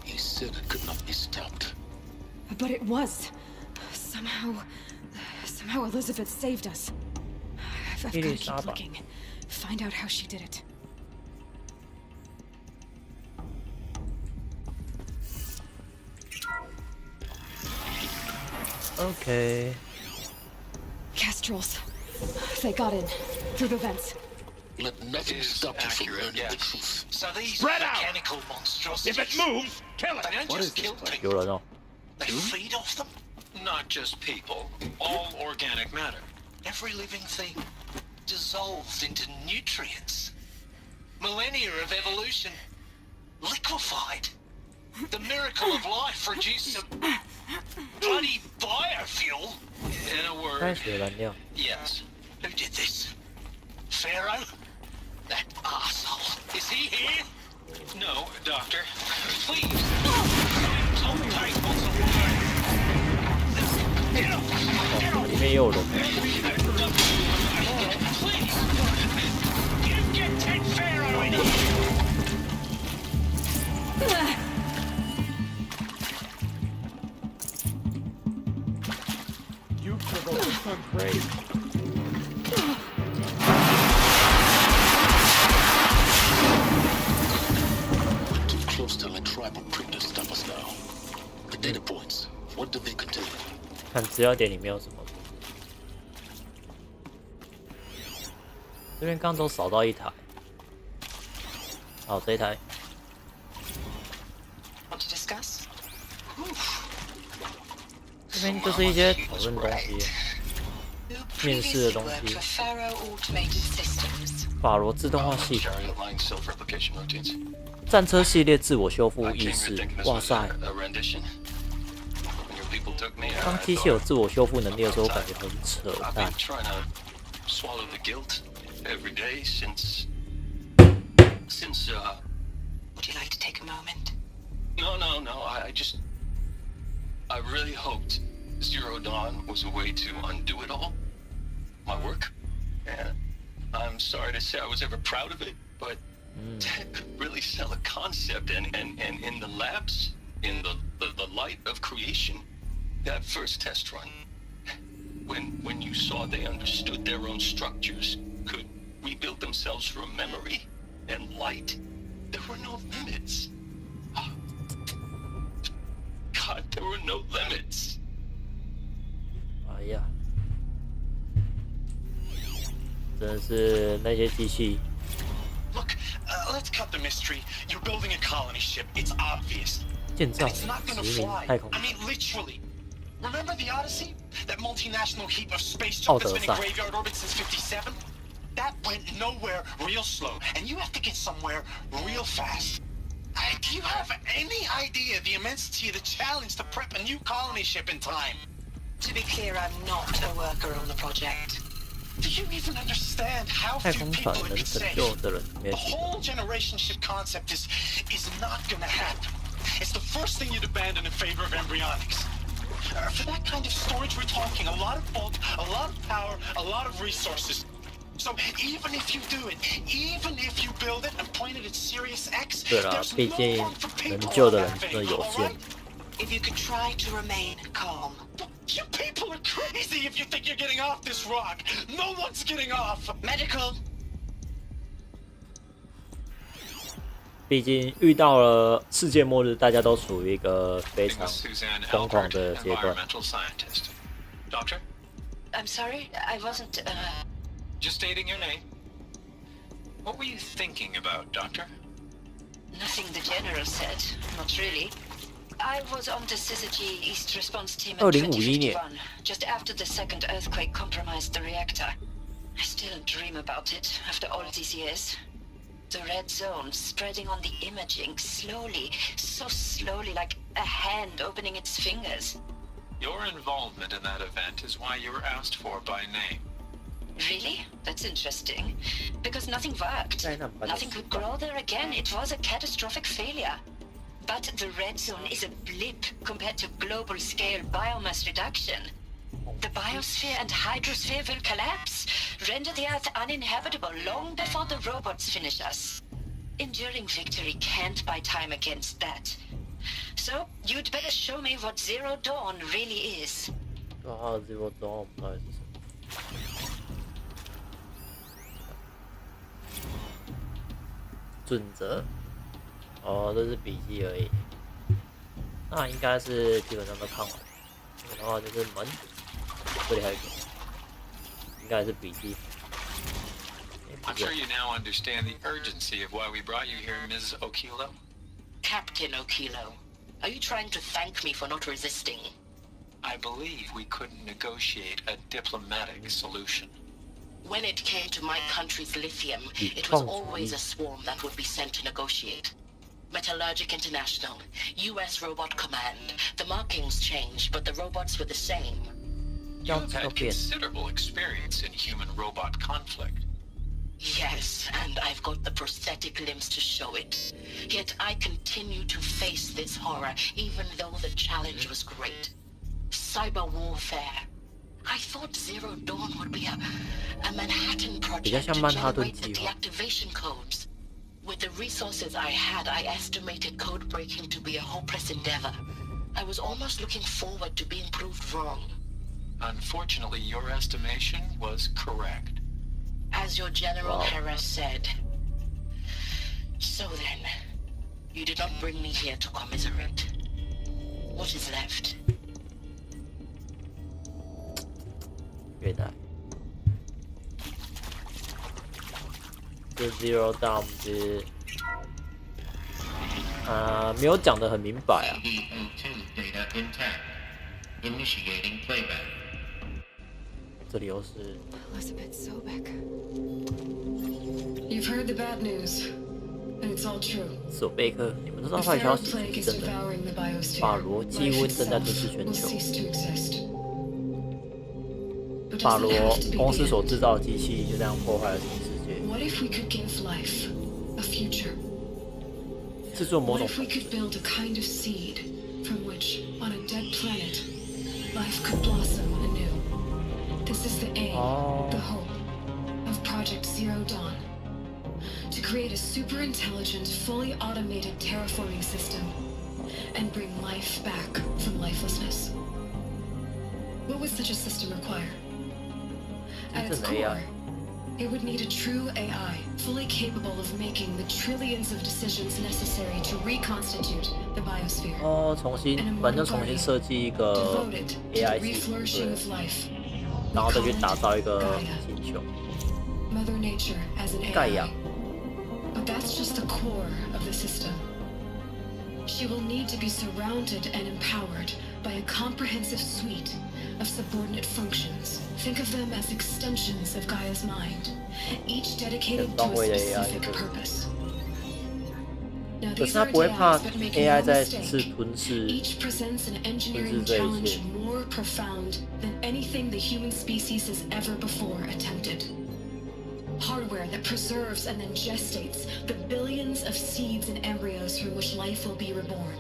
You said it could not be stopped. But it was. Somehow Elizabeth saved us. I've got to keep looking. Find out how she did it. Okay. Kestrels. They got in. Through the vents. Let nothing stop you from learning the truth. So these mechanical monstrosities. If it moves, kill it. They don't just kill people. They feed off them. Not just people. All organic matter. Every living thing dissolved into nutrients. Millennia of evolution liquefied. The miracle of life produced a bloody biofuel. In a word, yes. Who did this? Pharaoh? That asshole. Is he here? No, Doctor. Please. Don't take what's away. Get up! Get up! Please! Get Ted Pharaoh in here! You provoked the sun brave. Too close to let tribal printers stop us now. The data points, what do they contain? 看资料点里面有什么？这边刚都扫到一台，好，这一台。这边就是一些讨论东西，面试的东西。法罗自动化系统，战车系列自我修复意识，哇塞！当机器有自我修复能力的时候，我感觉很扯淡。Would you like to take a moment? No. I really hoped Zero Dawn was a way to undo it all. My work. And I'm sorry to say I was ever proud of it, but Ted could really sell a concept. And in the labs, in the light of creation, that first test run, when you saw they understood their own structures, could rebuild themselves from memory and light, there were no limits. God, there were no limits. 哎呀，真的是那些机器。Look, let's cut the mystery. You're building a colony ship. It's obvious. 建造殖民太空。I mean, literally. Remember the Odyssey? That multinational heap of space junk that's been in graveyard orbit since '57? That went nowhere real slow, and you have to get somewhere real fast. Do you have any idea the immensity of the challenge to prep a new colony ship in time? To be clear, I'm not a worker on the project. Do you even understand how few people it could save? The whole generation ship concept is not gonna happen. It's the first thing you'd abandon in favor of embryonics. For that kind of storage, we're talking a lot of bulk, a lot of power, a lot of resources. So even if you do it, even if you build it and point it at Sirius X, there's no one for people on that thing, all right? If you could try to remain calm. You people are crazy if you think you're getting off this rock. No one's getting off. Medical. 毕竟遇到了世界末日，大家都处于一个非常疯狂的阶段。Doctor? I'm sorry, I wasn't. Just stating your name. What were you thinking about, Doctor? Nothing the General said. Not really. I was on the Syzygy East Response Team in 2051, just after the second earthquake compromised the reactor. I still dream about it after all these years. The red zone spreading on the imaging, slowly, so slowly, like a hand opening its fingers. Your involvement in that event is why you were asked for by name. Really? That's interesting. Because nothing worked. Nothing could grow there again. It was a catastrophic failure. But the red zone is a blip compared to global-scale biomass reduction. The biosphere and hydrosphere will collapse, render the Earth uninhabitable long before the robots finish us. Enduring victory can't buy time against that. So, you'd better show me what Zero Dawn really is. Zero Dawn 到底是什么？准则。哦，这是笔记而已。那应该是基本上都看完。然后就是门，这里还有一个，应该是笔记。I'm sure you now understand the urgency of why we brought you here, Ms. Okilo. Captain Okilo, are you trying to thank me for not resisting? I believe we couldn't negotiate a diplomatic solution. When it came to my country's lithium, it was always a swarm that would be sent to negotiate. Metallurgic International, US Robot Command. The markings changed, but the robots were the same. You've had considerable experience in human-robot conflict. Yes, and I've got the prosthetic limbs to show it. Yet I continue to face this horror, even though the challenge was great. Cyber warfare. I thought Zero Dawn would be a Manhattan project to generate the deactivation codes. With the resources I had, I estimated code breaking to be a hopeless endeavor. I was almost looking forward to being proved wrong. Unfortunately, your estimation was correct. As your General Hera said. So then, you did not bring me here to commiserate. What is left? 原来这 Zero Dawn 是没有讲得很明白啊。这里又是 Elizabeth Sobek. You've heard the bad news, and it's all true. 索贝克，你们都知道坏消息是真的。法罗基温正在吞噬全球。法罗公司所制造的机器就这样破坏了全世界。What if we could give life a future? 制作某种 What if we could build a kind of seed from which, on a dead planet, life could blossom anew? This is the aim, the hope, of Project Zero Dawn. To create a super intelligent, fully automated terraforming system and bring life back from lifelessness. What would such a system require? At its core, it would need a true AI, fully capable of making the trillions of decisions necessary to reconstitute the biosphere. 反正重新设计一个 AI 系统，然后再去打造一个星球。Mother Nature as an AI. But that's just the core of the system. She will need to be surrounded and empowered by a comprehensive suite of subordinate functions. Think of them as extensions of Gaia's mind, each dedicated to a specific purpose. Now, these aren't AIs, but making no mistake, each presents an engineering challenge more profound than anything the human species has ever before attempted. Hardware that preserves and then gestates the billions of seeds and embryos from which life will be reborn.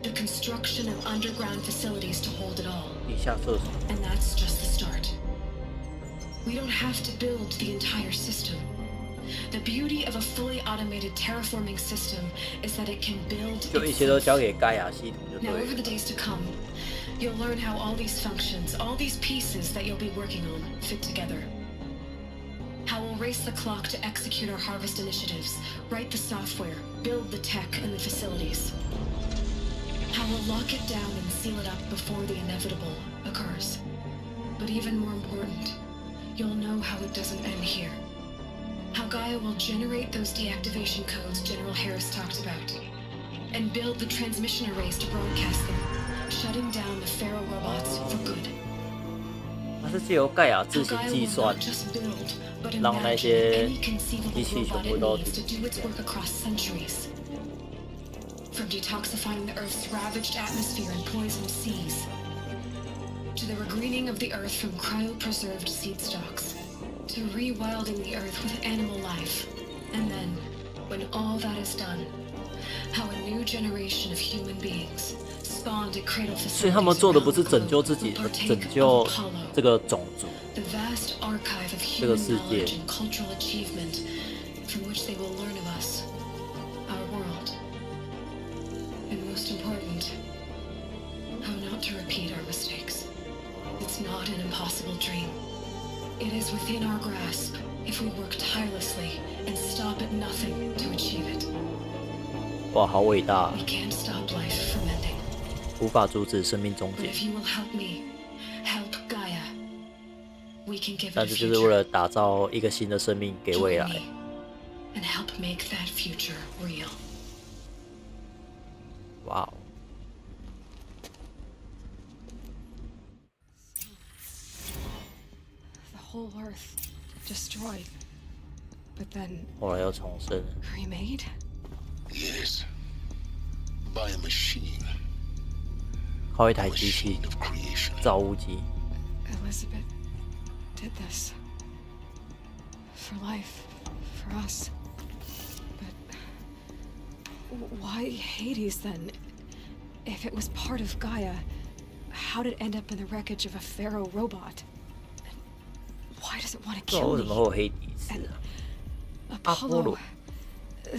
the construction of underground facilities to hold it all. 地下厕所。And that's just the start. We don't have to build the entire system. The beauty of a fully automated terraforming system is that it can build. 就一切都交给盖亚系统就对 Now 了。 over the days to come, you'll learn how all these functions, all these pieces that you'll be working on, fit together. How we'll race the clock to execute our harvest initiatives, write the software, build the tech and the facilities. How we'll lock it down and seal it up before the inevitable occurs. But even more important, you'll know how it doesn't end here. How Gaia will generate those deactivation codes General Harris talked about, and build the transmission arrays to broadcast them, shutting down the Pharaoh robots for good. 它是借由盖亚自行计算，让那些机器全部都停止。 From detoxifying the Earth's ravaged atmosphere and poisoned seas, to the regreening of the Earth from cryopreserved seed stocks, to rewilding the Earth with animal life, and then, when all that is done, how a new generation of human beings spawned at cradle facilities. 所以他们做的不是拯救自己，而拯救这个种族，这个世界。 From which they will learn of us, our world, and most important, how not to repeat our mistakes. It's not an impossible dream. It is within our grasp if we work tirelessly and stop at nothing to achieve it. 哇，好伟大！ We can't stop life from ending. 无法阻止生命终 But 结。 if you will help me, help Gaia, we can give it 但 a 是就是为 future. 了打造一个新的生命给未 Join 来。 me and help make that future real. 哇哦！ The whole Earth destroyed, but then 后来又重生了。 remade? Yes. By a machine. 靠一台机器，造物机。 Elizabeth did this. For life, for us. But why Hades then? If it was part of Gaia, how did it end up in the wreckage of a Pharaoh robot? And why does it want to 对啊， kill 为什 me? 么会有黑迪斯 And 啊？ Apollo,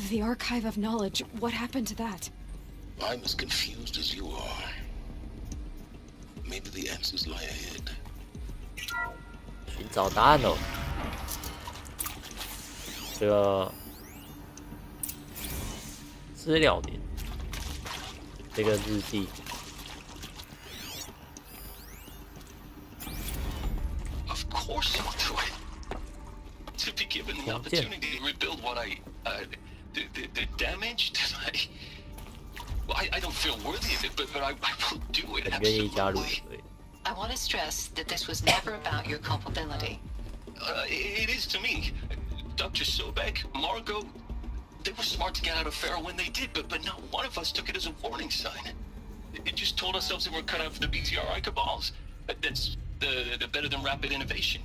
the archive of knowledge, what happened to that? I'm as confused as you are. Maybe the answers lie ahead. 寻找答案哦。这个资料点，这个日记。 Of course I'll do it. To be given the opportunity to rebuild what the damage that I don't feel worthy of it, but I will do it. Absolutely. I want to stress that this was never about your culpability. It is to me. Dr. Sobek, Margot, they were smart to get out of Pharaoh when they did, but not one of us took it as a warning sign. It just told ourselves that we're cut out for the BTRI cabals. That's the better than rapid innovation.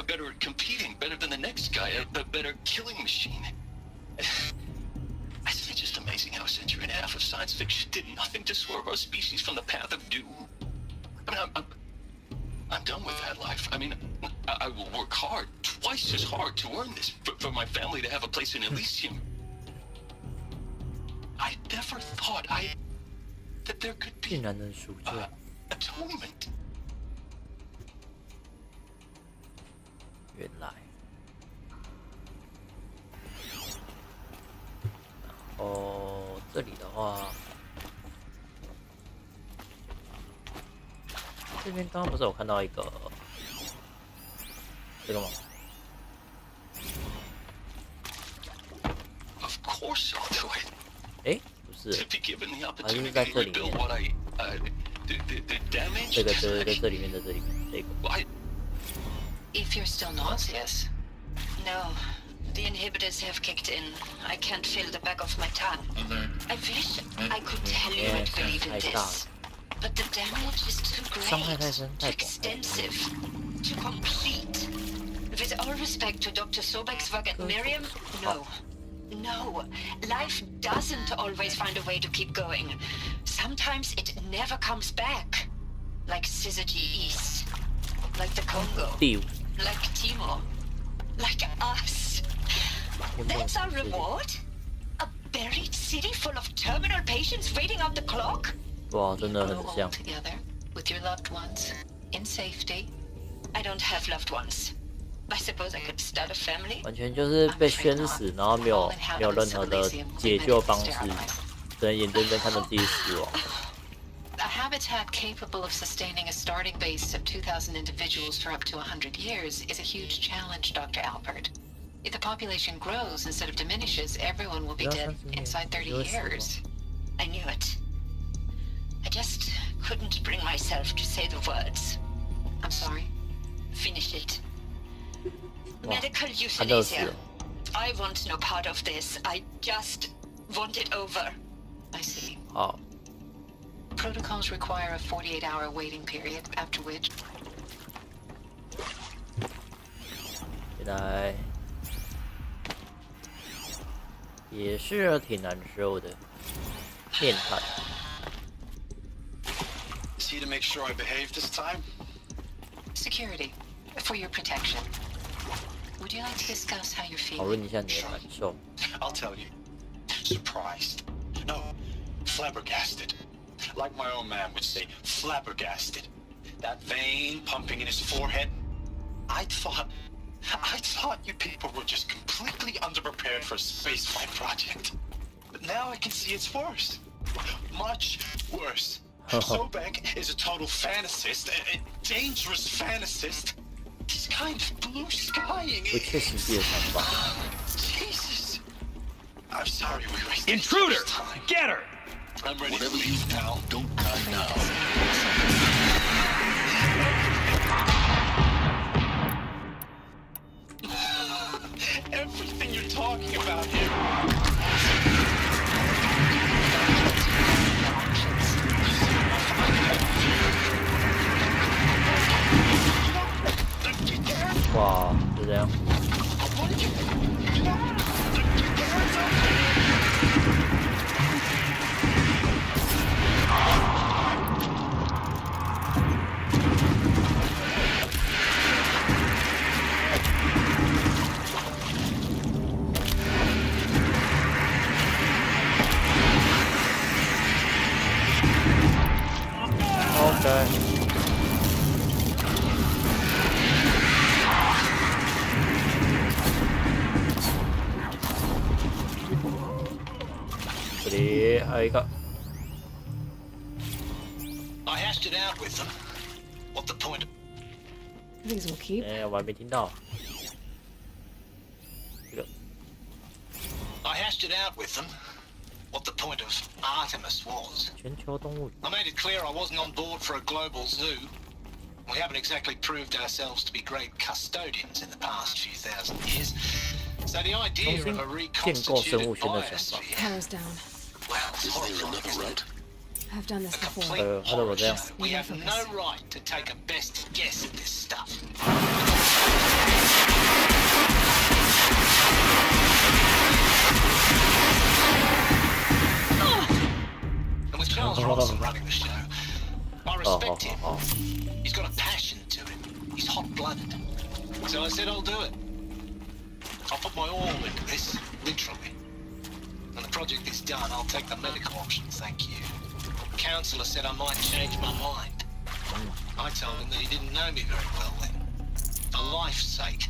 Better at competing, better than the next guy, a better killing machine. Isn't it just amazing how a century and a half of science fiction did nothing to swerve our species from the path of doom? I mean, I'm done with that life. I mean, I will work hard, twice as hard to earn this, for my family to have a place in Elysium. I never thought that there could be atonement. 原来，然后这里的话，这边刚刚不是有看到一个这个吗？ Of course I'll do it. 哎，不是， To be given the 还是 opportunity 在 to 这里 rebuild 面。 what the damage. 这个这里面的这里面这个。 If you're still nauseous. No. The inhibitors have kicked in. I can't feel the back of my tongue. I wish I could tell you I believe in this. But the damage is too great, too extensive, too complete. With all respect to Dr. Sobek's work at Miriam, no. No, life doesn't always find a way to keep going. Sometimes it never comes back. Like Syzygy East. Like the Congo. Like Timor. Like us. That's our reward? A buried city full of terminal patients waiting out the clock? 哇，真的很像。 Together with your loved ones in safety. I don't have loved ones. I suppose I could start a family. 完全就是被宣死，然后没有任何的解救方式，只能眼睁睁看着自己死亡。 A habitat capable of sustaining a starting base of 2,000 individuals for up to 100 years is a huge challenge, Dr. Alpert. If the population grows instead of diminishes, everyone will be dead inside 30 years. I knew it. I just couldn't bring myself to say the words. I'm sorry. Finish it. Medical euthanasia. I want no part of this. I just want it over. I see. Oh. Protocols require a 48-hour waiting period, after which... 原来也是挺难受的，面瘫。 Is he to make sure I behave this time? Security, for your protection. Would you like to discuss how you're 讨 feeling? 论一下你的感受。 I'll tell you. Surprised. No, flabbergasted. Like my own man would say, flabbergasted. That vein pumping in his forehead. I thought you people were just completely underprepared for a spaceflight project. But now I can see it's worse. Much worse. Sobank is a total fantasist, a dangerous fantasist. He's kind of blue skying. Jesus. I'm sorry we wasted Intruder! time. Get her! I'm ready. Whatever you found, don't die now. Everything you're talking about here. Wow, 就这样。 Okay. 这里还有一个。 I hashed it out with them. What the point? These will keep. 哎，我还没听到。这个。 I hashed it out with them. What the point of Artemis was. 全球动物。 I made it clear I wasn't on board for a global zoo. We haven't exactly proved ourselves to be great custodians in the past few thousand years. So the idea of a reconstituted biosphere... Power's down. Well, is there another route? I've done this before. We have no right to take a best guess at this stuff. And with Charles Robson running the show, I respect him. He's got a passion to him. He's hot-blooded. So I said I'll do it. I'll put my all into this, literally. When the project is done, I'll take the medical option, thank you. The counsellor said I might change my mind. I told him that he didn't know me very well then. For life's sake,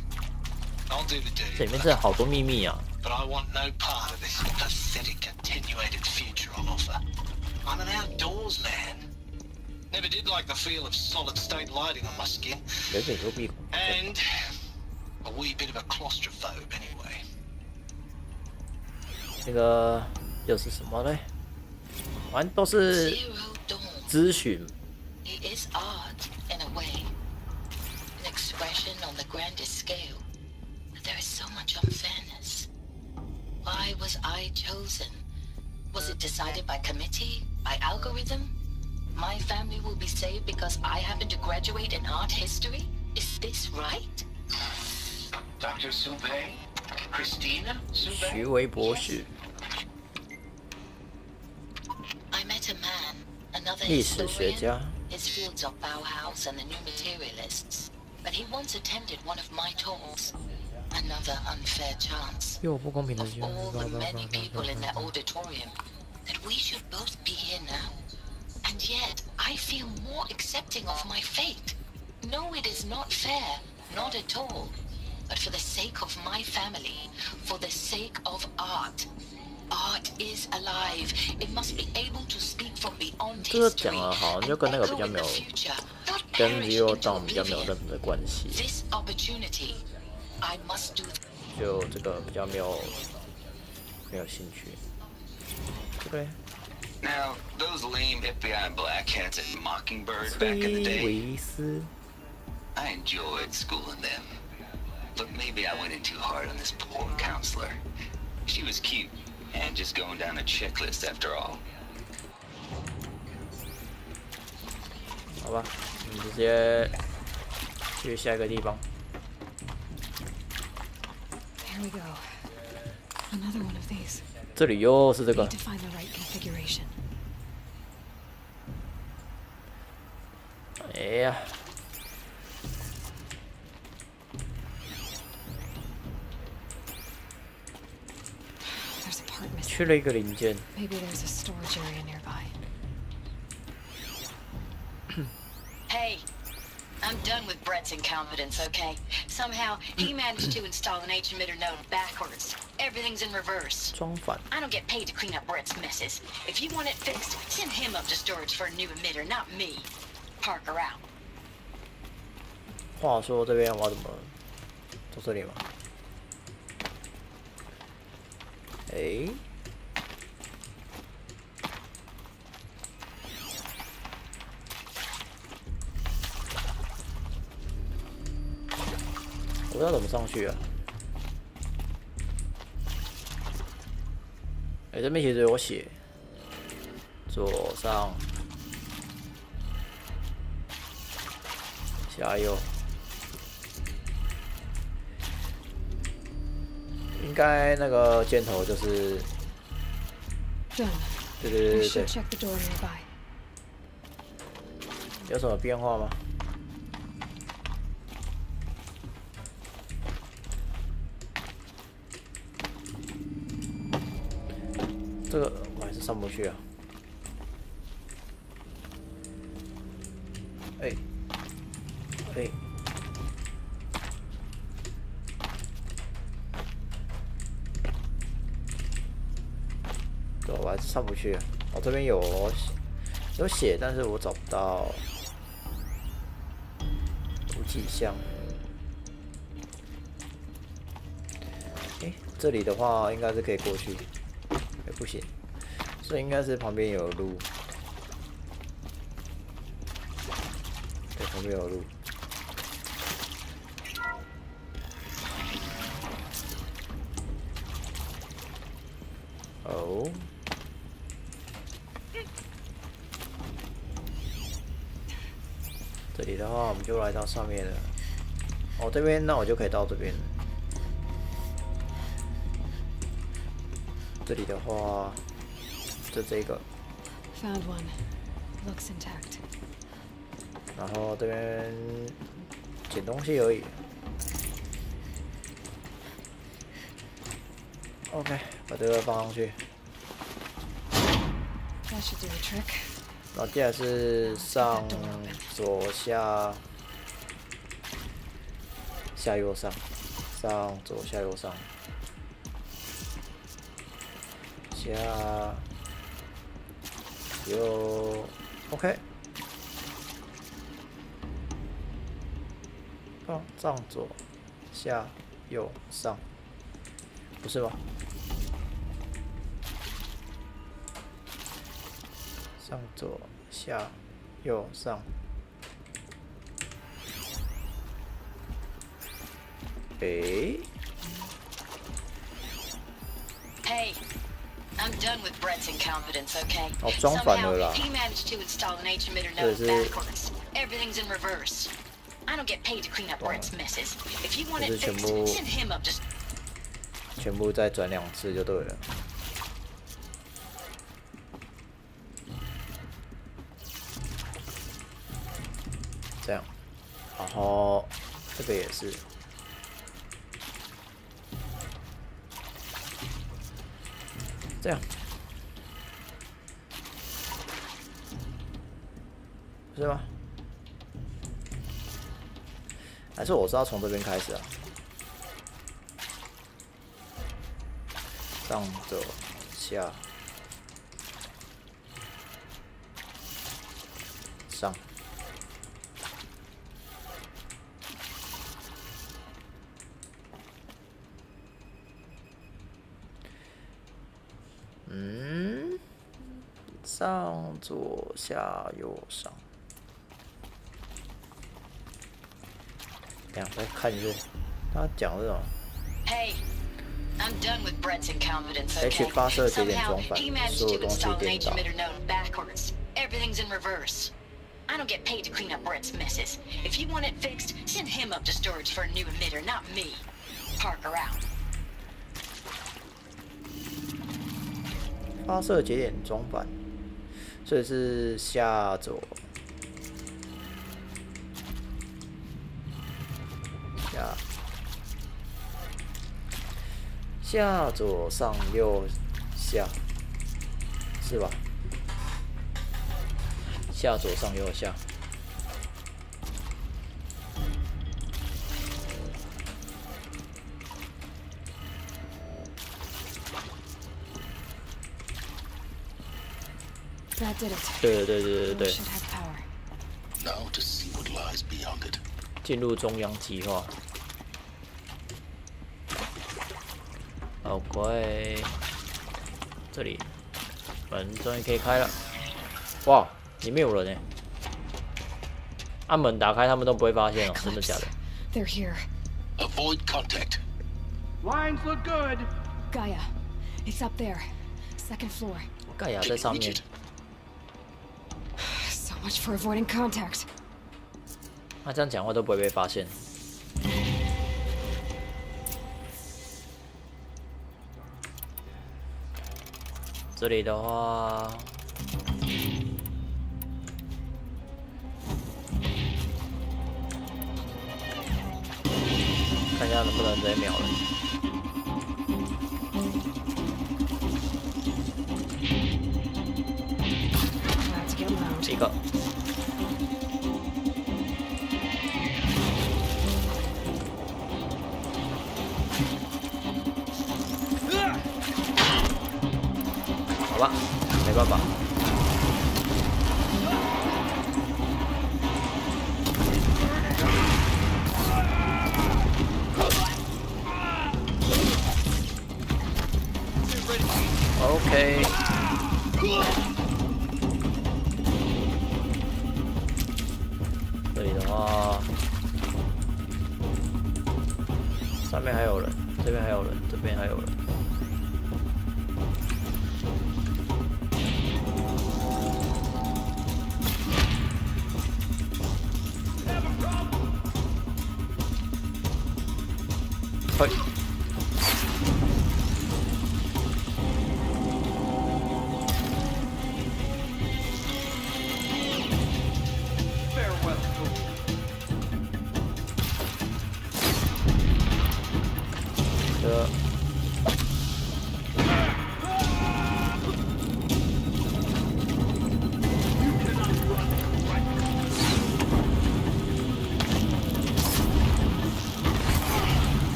I'll do the deed. 这里面真的好多秘密啊！ But I want no part of this pathetic attenuated future on offer. I'm an outdoors man. Never did like the feel of solid state lighting on my skin. And a wee bit of a claustrophobe anyway. 这个又是什么嘞？反正都是咨询。 It is art in a way, an expression on the grandest scale. But there is so much unfairness. Why was I chosen? Was it decided by committee, by algorithm? My family will be saved because I happen to graduate in art history? Is this right? Dr. Soubey, 徐维博士。历史学家。His fields are Bauhaus and the new materialists, but he once attended one of my talks. Another unfair chance. Of all the many people in that auditorium, that we should both be here now. And yet, I feel more accepting of my fate. No, it is not fair, not at all. But for the sake of my family, for the sake of art. Art is alive. It must be able to speak from beyond history. 这个讲了好像就跟那个比较没有，跟 Zero Dawn 比较没有任何的关系。This opportunity, I must do. 就这个比较没有兴趣。这个。Now, those lame FBI black hats at Mockingbird back in the day. I enjoyed schooling them, but maybe I went in too hard on this poor counselor. She was cute. And just going down a checklist after all. 好吧，我们直接去下一个地方。Here we go. Another one of these. 这里又是这个。哎呀。缺了一个零件。Maybe there's a storage area nearby. Hey, I'm done with Brett's incompetence, okay? Somehow, he managed to install an H-emitter node backwards. Everything's in reverse. 装反。I don't get paid to clean up Brett's messes. If you want it fixed, send him up to storage for a new emitter, not me. Parker out. 话说这边我要怎么走这里吗？哎。我不知道怎么上去啊！哎，这边其实有写，左上、下右，应该那个箭头就是，对。有什么变化吗？这个我还是上不去啊！哎，哎，对，我还是上不去啊！我这边有写，但是我找不到补给箱。哎，这里的话应该是可以过去。不行，所以应该是旁边有路。对，旁边有路。哦。这里的话，我们就来到上面了。哦，这边那我就可以到这边了。这里的话，就这个。Found one. Looks intact. 然后这边捡东西而已。OK， 把这个放上去。That should do the trick. 然后接下来是上左下下右上，上左下右上。下右 ，OK， 上左下右上，不是吗？上左下右上，诶。Hey. I'm done with Brett's incompetence, okay? 哦，装反了啦。 He managed to install an H-emitter node backwards. Everything's in reverse. I don't get paid to clean up Brett's messes. If you want it fixed, send him up to. 全部再转2次就对了。这样，然后这个也是。这样，是吗？还是我是要从这边开始啊？上走下上。上左下右上，这样再看一遍，他讲这种。Hey, I'm done with Brett's incompetence. H 发射节点装反， He managed 所有 to 东西 install an 颠 H 倒。 emitter node backwards. Everything's in reverse. I don't get paid to clean up Brett's messes. If you want it fixed, send him up to storage for a new emitter, not me. Parker out. 发射节点装反，所以是下左下左上右下，是吧？下左上右下。对。进入中央计划。OK， 这里门终于可以开了。哇，里面有人呢！按门打开，他们都不会发现哦，真的假的 ？They're here. Avoid contact. Lines look good. Gaia, it's up there, second floor. 盖亚在上面。So much for avoiding contact. 那这样讲话都不会被发现。这里的话，看一下能不能直接秒人。一个。好吧，没办法。OK。这里的话，上面还有人，这边还有人，这边还有人。はい。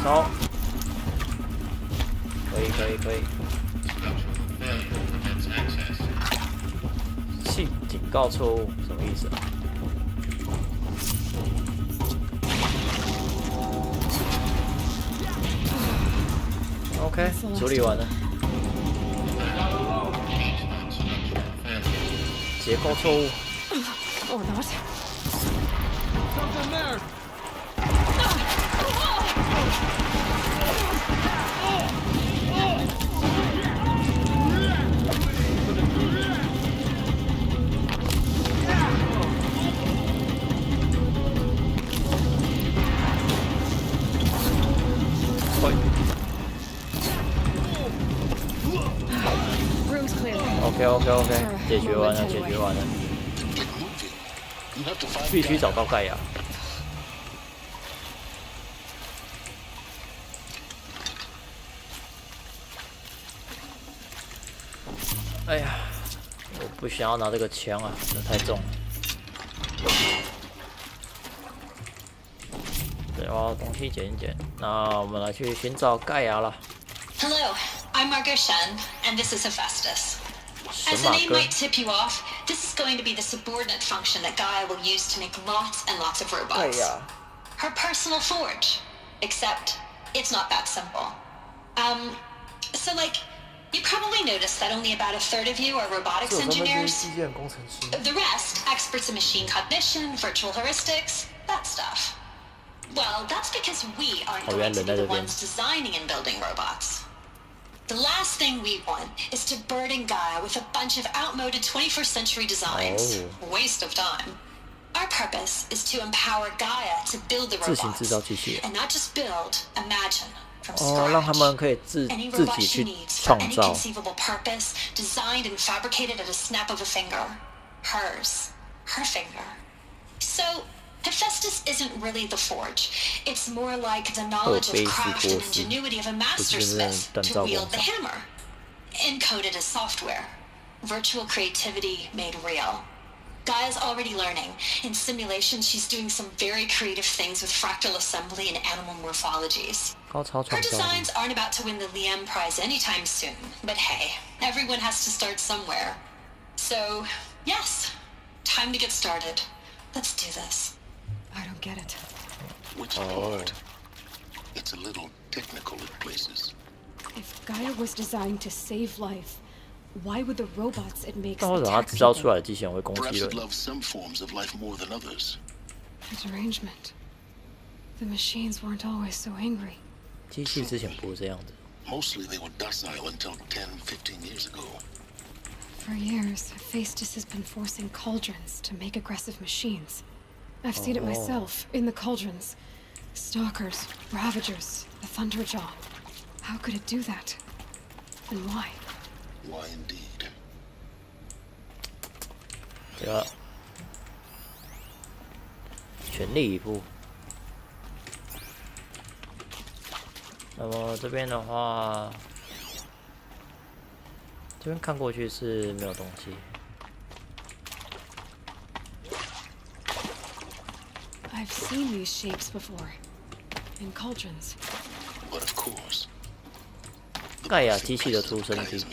烧，可以。警告错误什么意思啊 ？OK， 处理完了。结构错误。Or not. Something there. OK， 解决完了，解决完了。必须找到盖亚。哎呀，我不想要拿这个枪啊，这太重了。对，我要东西捡一捡。那我们来去寻找盖亚了。Hello, I'm Margot Shen, and this is Hephaestus. As the name might tip you off, this is going to be the subordinate function that Gaia will use to make lots and lots of robots. Her personal forge. Except, it's not that simple. So you probably noticed that only about a third of you are robotics engineers. The rest, experts in machine cognition, virtual heuristics, that stuff. Well, that's because we aren't going to be the ones designing and building robots. The last thing we want is to burden Gaia with a bunch of outmoded 21st century designs. Waste of time. Our purpose is to empower Gaia to build the robots. And not just build, imagine. From scratch. 让他们可以自己去创造。Any conceivable purpose, designed and fabricated at a snap of a finger. Hers. Her finger. So, Hephaestus isn't really the forge. It's more like the knowledge of craft and ingenuity of a mastersmith to wield the hammer. Encoded as software. Virtual creativity made real. Gaia's already learning. In simulation, she's doing some very creative things with fractal assembly and animal morphologies. Her designs aren't about to win the Liam Prize anytime soon, but hey, everyone has to start somewhere. So, yes, time to get started. Let's do this. I don't get it. Which part? It's a little technical in places. If Gaia was designed to save life, why would the robots it makes attack people? Perhaps it loves some forms of life more than others. A derangement. The machines weren't always so angry. Mostly they were docile until 10, 15 years ago. For years, Hephaestus has been forcing cauldrons to make aggressive machines. I've seen it myself, in the cauldrons. Stalkers, Ravagers, the Thunderjaw. How could it do that? And why? Why indeed? Yeah. 全力以赴。那么这边的话，这边看过去是没有东西。I've seen these shapes before, in cauldrons. But of course. 盖亚机器的出生地。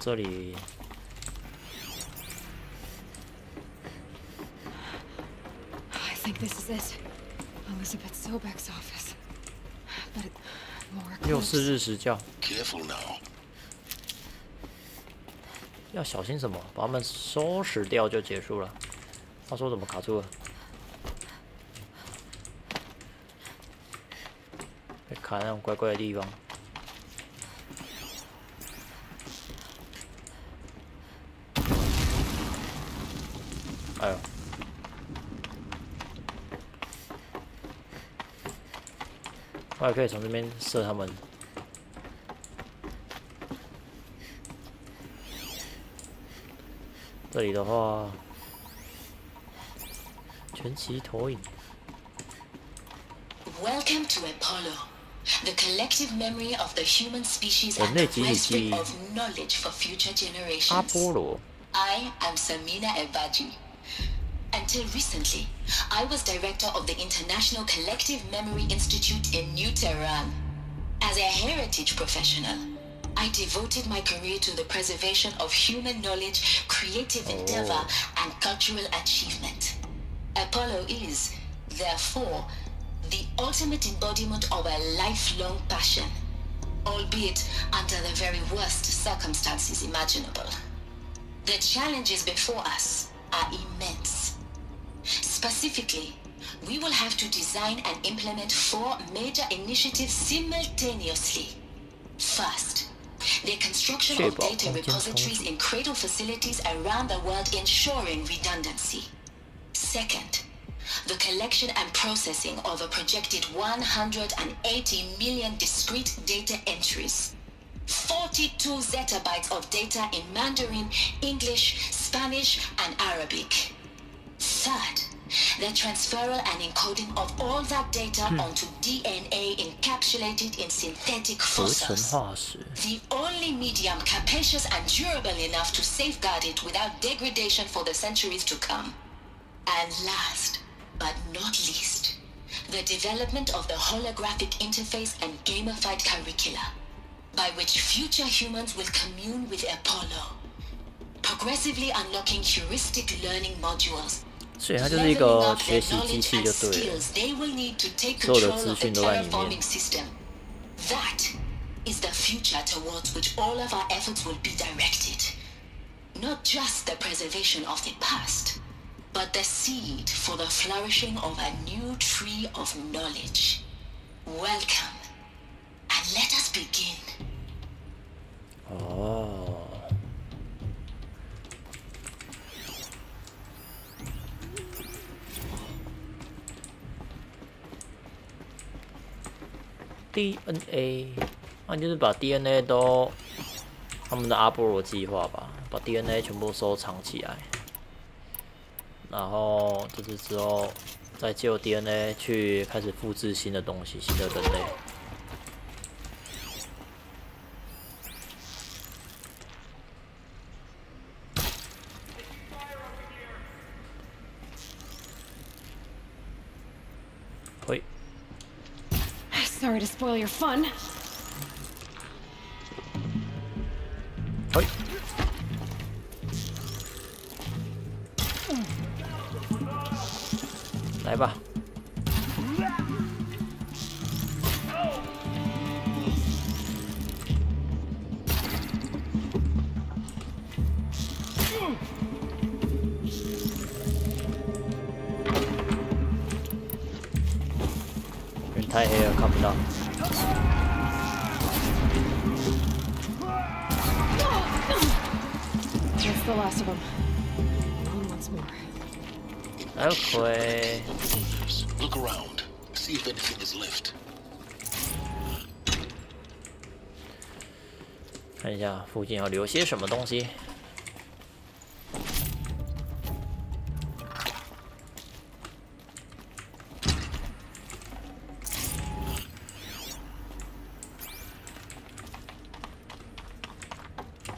这里。I think this is it. Elizabeth Sobek's office. But more 又是日食教。 Careful now. 要小心什么？把他们收拾掉就结束了。他说怎么卡住了？被卡那种怪怪的地方。哎呦！我也可以从这边射他们。 这里的话，全息投影。Welcome to Apollo, the collective memory of the human species and the wellspring of knowledge for future generations. 阿波罗。I am Samina Ebaji. Until recently, I was director of the International Collective Memory Institute in New Tehran. As a heritage professional, I devoted my career to the preservation of human knowledge, creative endeavor, and cultural achievement. Apollo is, therefore, the ultimate embodiment of a lifelong passion, albeit under the very worst circumstances imaginable. The challenges before us are immense. Specifically, we will have to design and implement 4 major initiatives simultaneously. First, the construction of data repositories in cradle facilities around the world ensuring redundancy. Second, the collection and processing of a projected 180 million discrete data entries. 42 zettabytes of data in Mandarin, English, Spanish, and Arabic. Third, the transferal and encoding of all that data onto DNA encapsulated in synthetic fossils. The only medium capacious and durable enough to safeguard it without degradation for the centuries to come. And last, but not least, the development of the holographic interface and gamified curricula, by which future humans will commune with Apollo, progressively unlocking heuristic learning modules. 所以它就是一个学习机器就对了，所有的资讯都在里面。That is the future towards which all of our efforts will be directed. Not just the preservation of the past, but the seed for the flourishing of a new tree of knowledge. Welcome, and let us begin. 哦。DNA， 那就是把 DNA 都他们的阿波罗计划吧，把 DNA 全部收藏起来，然后就是之后再借由 DNA 去开始复制新的东西，新的人类。喂。 Sorry to spoil your fun. 来吧。人太黑了，看不到。 That's the last of them. On once more. Okay. Look around. See if anything is left. 看一下附近要留些什么东西。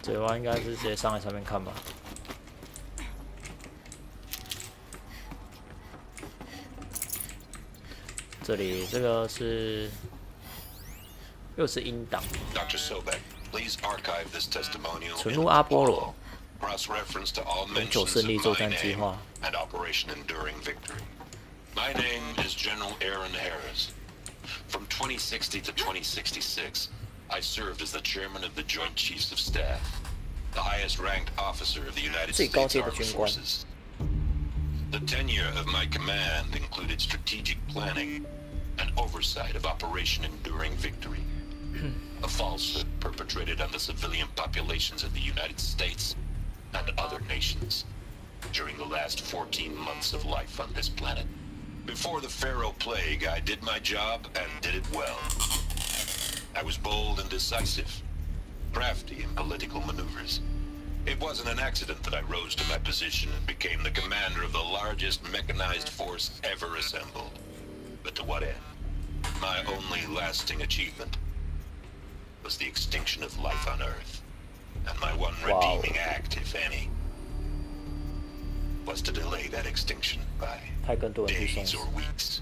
这的话应该是直接上来上面看吧。这里这个是又是音档。存入阿波罗。永久胜利作战计划。My name is General Aaron Harris. From 2060 to 2066. I served as the chairman of the Joint Chiefs of Staff, the highest-ranked officer of the United States Armed Forces. The tenure of my command included strategic planning and oversight of Operation Enduring Victory, a falsehood perpetrated on the civilian populations of the United States and other nations during the last 14 months of life on this planet. Before the Pharaoh Plague, I did my job and did it well. I was bold and decisive, crafty in political maneuvers. It wasn't an accident that I rose to my position and became the commander of the largest mechanized force ever assembled. But to what end? My only lasting achievement was the extinction of life on Earth. And my one redeeming act, if any, was to delay that extinction by days or weeks,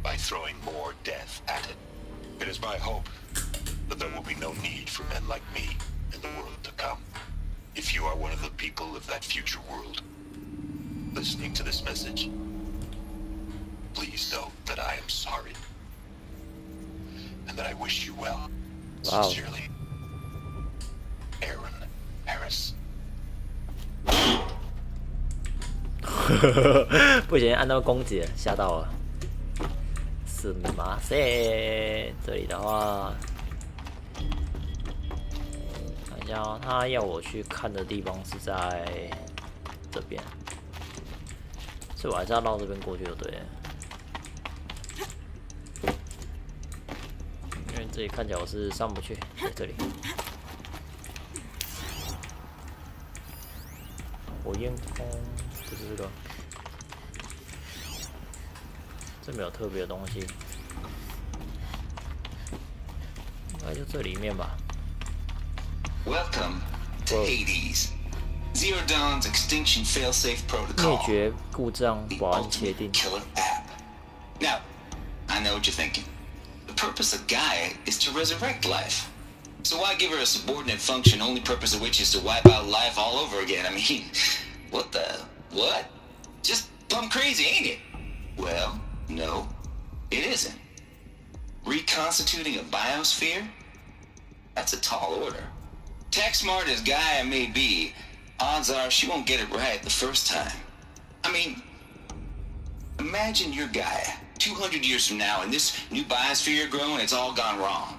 by throwing more death at it. It is my hope that there will be no need for men like me in the world to come. If you are one of the people of that future world listening to this message, please know that I am sorry and that I wish you well. Sincerely, Aaron Harris. 不小心按到攻击了，吓到了。是吗？这里的话，看一下哦，他要我去看的地方是在这边。所以我还是要绕这边过去就对了。因为这里看起来我是上不去，在这里。火焰空不是这个，这没有特别的东西，应该就这里面吧。Welcome to Hades. Zero Dawn's extinction failsafe protocol. 灭绝故障保安协定。 Killer app. Now, I know what you're thinking. The purpose of Gaia is to resurrect life. So why give her a subordinate function, only purpose of which is to wipe out life all over again? I mean, what the... what? Just plumb crazy, ain't it? Well, no, it isn't. Reconstituting a biosphere? That's a tall order. Tech smart as Gaia may be, odds are she won't get it right the first time. I mean, imagine you're Gaia, 200 years from now, and this new biosphere you're growing, it's all gone wrong.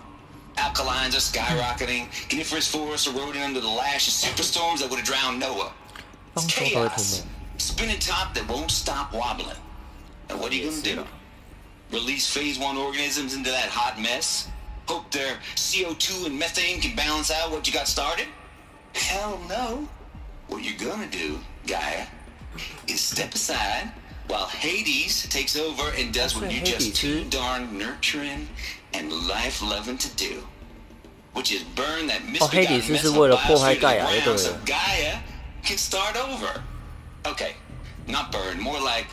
Alkalines are skyrocketing, coniferous forests eroding under the lash of superstorms that would have drowned Noah. It's chaos. Spinning top that won't stop wobbling. And what are you gonna do? Release phase 1 organisms into that hot mess? Hope their CO2 and methane can balance out what you got started? Hell no. What you're gonna do, Gaia, is step aside while Hades takes over and does what you're just too darn nurturing and life-loving to do, which is burn that misbegotten mess of biosphere so Gaia can start over. Okay, not burn, more like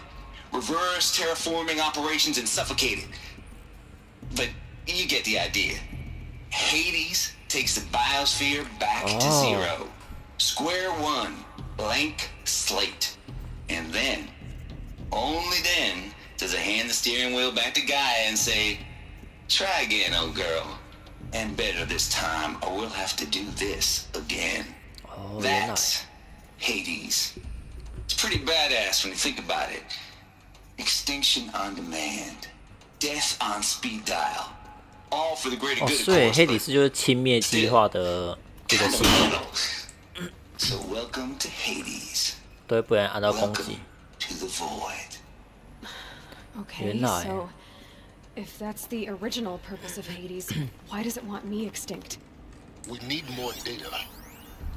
reverse terraforming operations and suffocate it. But you get the idea. Hades takes the biosphere back to zero. Square one, blank slate. And then, only then, does it hand the steering wheel back to Gaia and say, try again, old girl. And better this time, or we'll have to do this again. That's Hades. It's pretty badass when you think about it. Extinction on demand. Death on speed dial. All for the greater good, of course. 所以黑帝斯就是轻灭计划的这个系统。So welcome to Hades. 对，不然按照攻击。 To the void. Okay, so if that's the original purpose of Hades, why does it want me extinct? We need more data.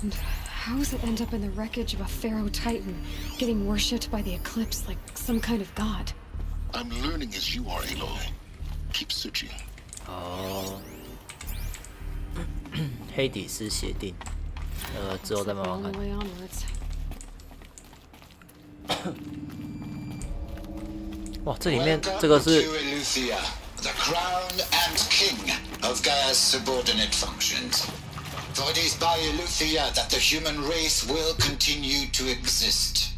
And how does it end up in the wreckage of a pharaoh titan, getting worshipped by the eclipse like some kind of god? I'm learning as you are, Aloy. Keep searching. 哦，黑帝斯协定，之后再慢慢看。哇，这里面这个是。 The crown and king of Gaia's subordinate functions. For it is by Eleuthia that the human race will continue to exist.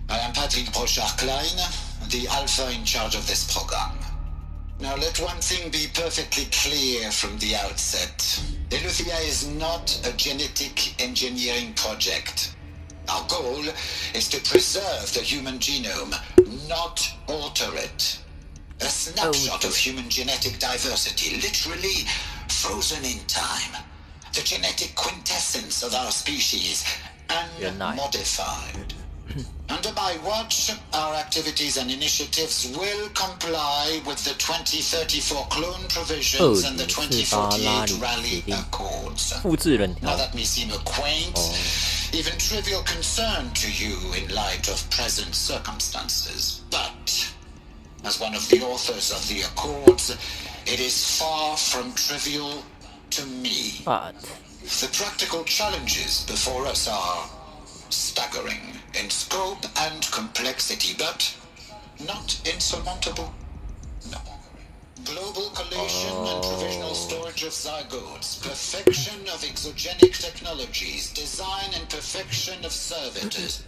I am Patrick Brochard-Klein, the alpha in charge of this program. Now let one thing be perfectly clear from the outset. Eleuthia is not a genetic engineering project. Our goal is to preserve the human genome, not alter it. A snapshot of human genetic diversity, literally frozen in time. The genetic quintessence of our species, unmodified. Under my watch, our activities and initiatives will comply with the 2034 clone provisions and the 2048 rally accords. Now that may seem a quaint, even trivial concern to you in light of present circumstances, but as one of the authors of the Accords, it is far from trivial to me. The practical challenges before us are staggering in scope and complexity, but not insurmountable. No. Global collation and provisional storage of zygotes, perfection of exogenic technologies, design and perfection of servitors,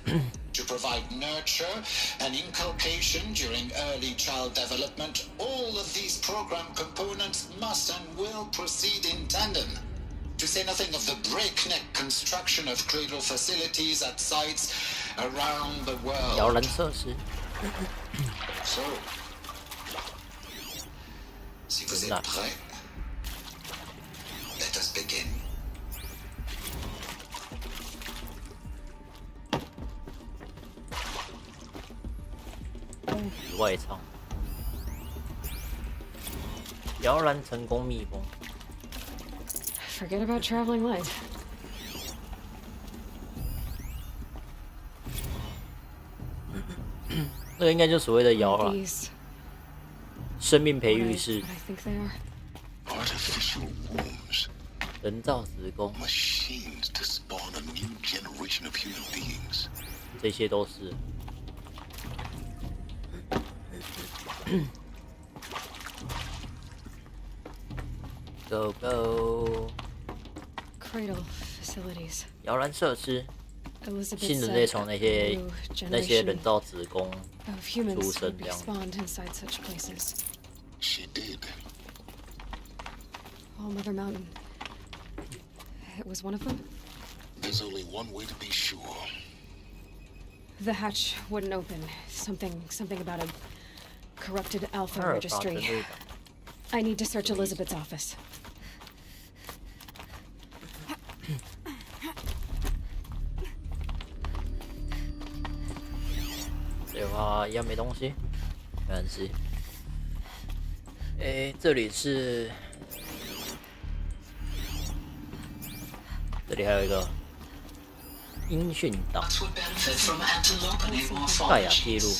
to provide nurture and inculcation during early child development. All of these program components must and will proceed in tandem. To say nothing of the breakneck construction of cradle facilities at sites around the world. So, si vous êtes prêts, let us begin. 外唱，摇篮成功密封。Forget about traveling light. 那个应该就所谓的摇篮，生命培育室，人造子宫，这些都是。Go go. Cradle facilities. 摇篮设施。新人类从那些人造子宫出生这样。She did. Oh, Mother Mountain. It was one of them? There's only one way to be sure. The hatch wouldn't open. Something about a corrupted alpha registry. I need to search Elizabeth's office. 这话一样没东西，没关系。这里是，这里还有一个音讯档，盖亚记录。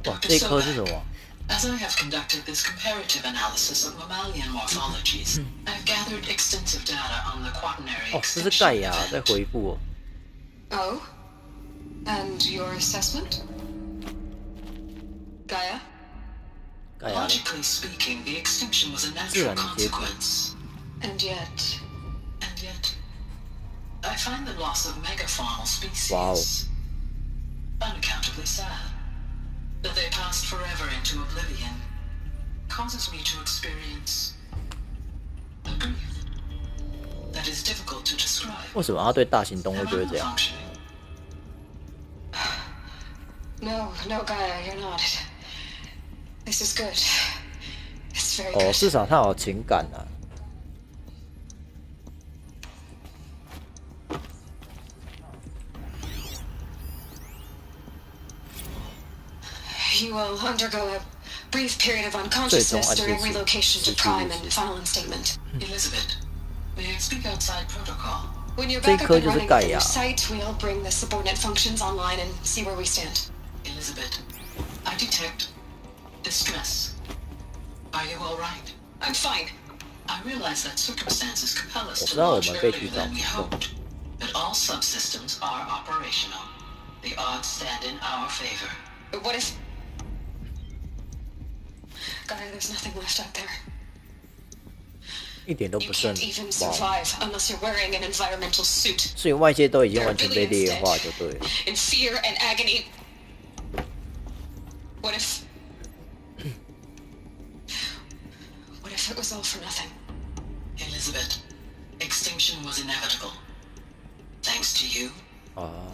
哇，这一颗是什么？ As I have conducted this comparative analysis of mammalian morphologies, I've gathered extensive data on the quaternary 这是盖亚在回顾哦。Oh, and your assessment, Gaia? Logically speaking, the extinction was a natural consequence. And yet, I find the loss of megafaunal species unaccountably sad. That they passed forever into oblivion causes me to experience a grief that is difficult to describe. 为什么他对大型动物就会这样 No, Gaia, you're not. This is good. It's very good. 至少他有情感啊。 You will undergo a brief period of unconsciousness during relocation to Prime and final instatement. Elizabeth, may I speak outside protocol? When you're back up and running on your site, we'll bring the subordinate functions online and see where we stand. Elizabeth, I detect distress. Are you all right? I'm fine. I realize that circumstances compel us to launch earlier than we hoped, but all subsystems are operational. The odds stand in our favor. But what if... Gaia, there's nothing left out there. 一点都不剩。 You can't even survive unless you're wearing an environmental suit. 所以外界都已经完全被劣化，就对了。 In fear and agony. What if... What if it was all for nothing? Elizabeth, extinction was inevitable. Thanks to you,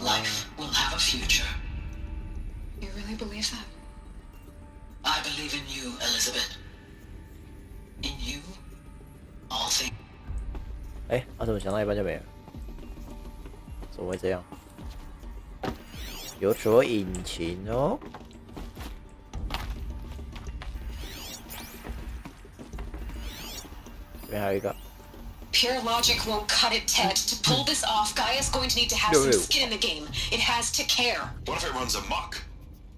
life will have a future. You really believe that? I believe in you, Elizabeth. In you, all things. 怎么想到一半就没了？怎么会这样？有所引擎哦。这边还有一个。 Pure logic won't cut it, Ted. To pull this off, Gaia's going to need to have some skin in the game. It has to care. What if it runs amok?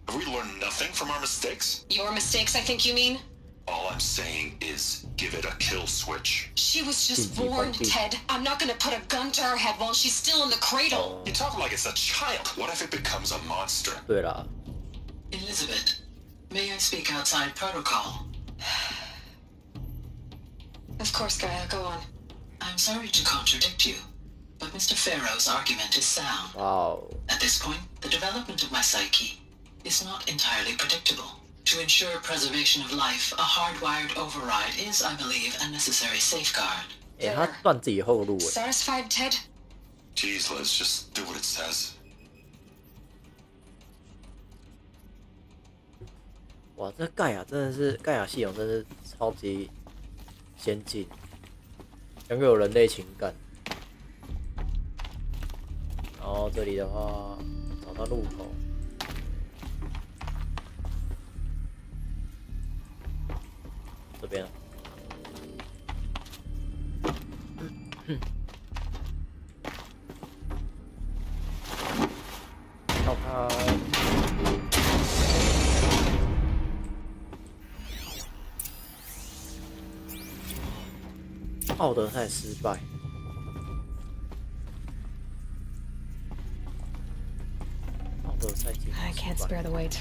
Have we learned nothing from our mistakes? Your mistakes, I think you mean? All I'm saying is give it a kill switch. She was just born, Ted. I'm not gonna put a gun to her head while she's still in the cradle. You talk like it's a child. What if it becomes a monster? 对啦。 Elizabeth, may I speak outside protocol? Of course, Gaia, go on. I'm sorry to contradict you, but Mr. Farrow's argument is sound. Wow. At this point, the development of my psyche is not entirely predictable. To ensure preservation of life, a hardwired override is, I believe, a necessary safeguard. 他断自己后路。 Satisfied, Ted? Jeez, Liz, just do what it says. 哇，这盖亚真的是盖亚系统，真是超级先进，拥有人类情感，然后后这里的话，找到路口。这边。跳开。奥德赛失败。奥德赛进行 I can't spare the wait.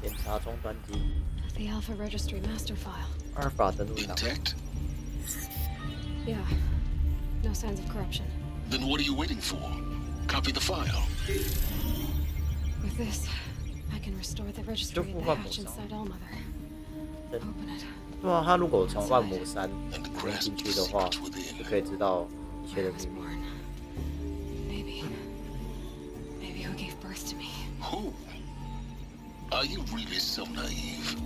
检查终端机。The Alpha Registry master file. 阿尔法登录档。Intact? Yeah. No signs of corruption. Then what are you waiting for? Copy the file. With this, I can restore the registry and the hatch inside Allmother. Open it. 对啊，他如果从万亩山进去的话，就可以知道一切的秘密。Maybe who gave birth to me? Who? Are you really so naive?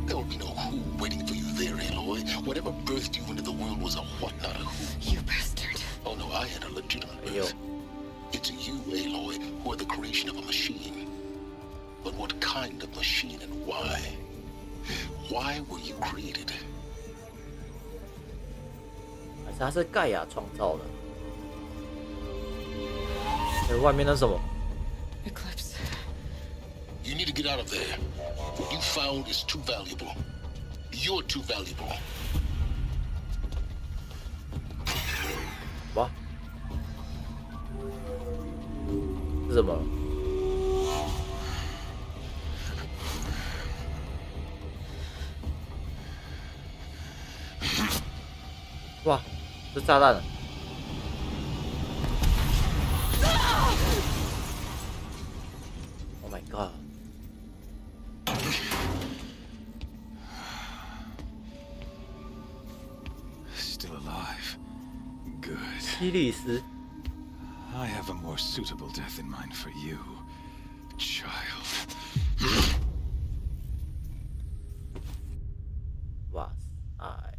There will be no who waiting for you there, Aloy. Whatever birthed you into the world was a what, not a who. You bastard. Oh no, I had a legitimate birth. It's you, Aloy, who are the creation of a machine. But what kind of machine and why? Why were you created? 还是他是盖亚创造的？外面那是什么 ？Eclipse. You need to get out of there. What you found is too valuable. You're too valuable. 哇，是什么？哇，这炸弹了！ Oh my god！ Still alive. Good. 西里斯。I have a more suitable death in mind for you, child. 哇塞！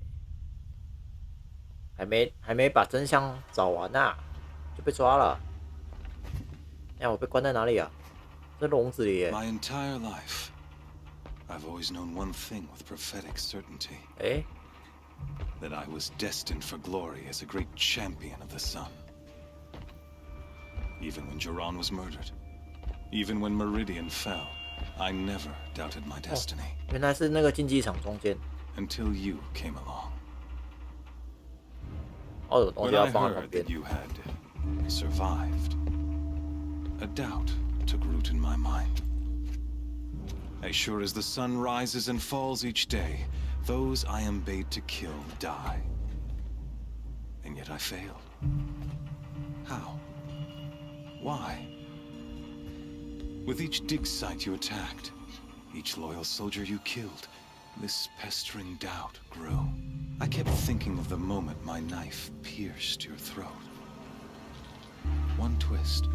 还没把真相找完呐、啊，就被抓了。哎，我被关在哪里啊？在笼子里耶。My entire life, I've always known one thing with prophetic certainty. 哎。 That I was destined for glory as a great champion of the sun. Even when Jiran was murdered, even when Meridian fell, I never doubted my destiny. 原来是那个竞技场中间。 Until you came along. 哦，有东西要 When I 放在旁 heard 边。 that you had survived, a doubt took root in my mind. As sure as the sun rises and falls each day, those I am bade to kill die. And yet I failed. How? Why? With each dig site you attacked, each loyal soldier you killed, this pestering doubt grew. I kept thinking of the moment my knife pierced your throat. One twist,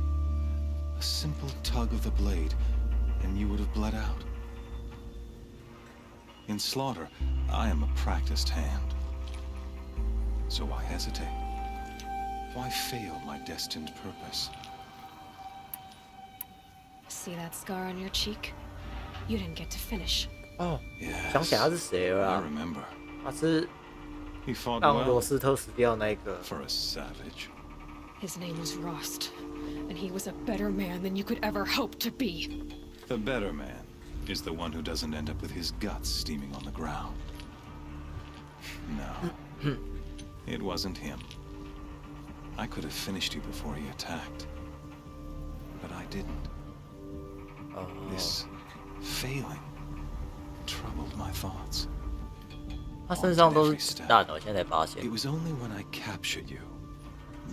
a simple tug of the blade, and you would have bled out. In slaughter, I am a practiced hand. So why hesitate? Why fail my destined purpose? See that scar on your cheek? You didn't get to finish. 哦，想起来他是谁了啊？ I remember. 他是 He fought 让 well 罗斯特死掉那个。 for a savage. His name was Rost, and he was a better man than you could ever hope to be. The better man is the one who doesn't end up with his guts steaming on the ground. No, it wasn't him. I could have finished you before he attacked, but I didn't. This failing troubled my thoughts. 他身上都是子弹的，我现在才发现。 It was only when I captured you,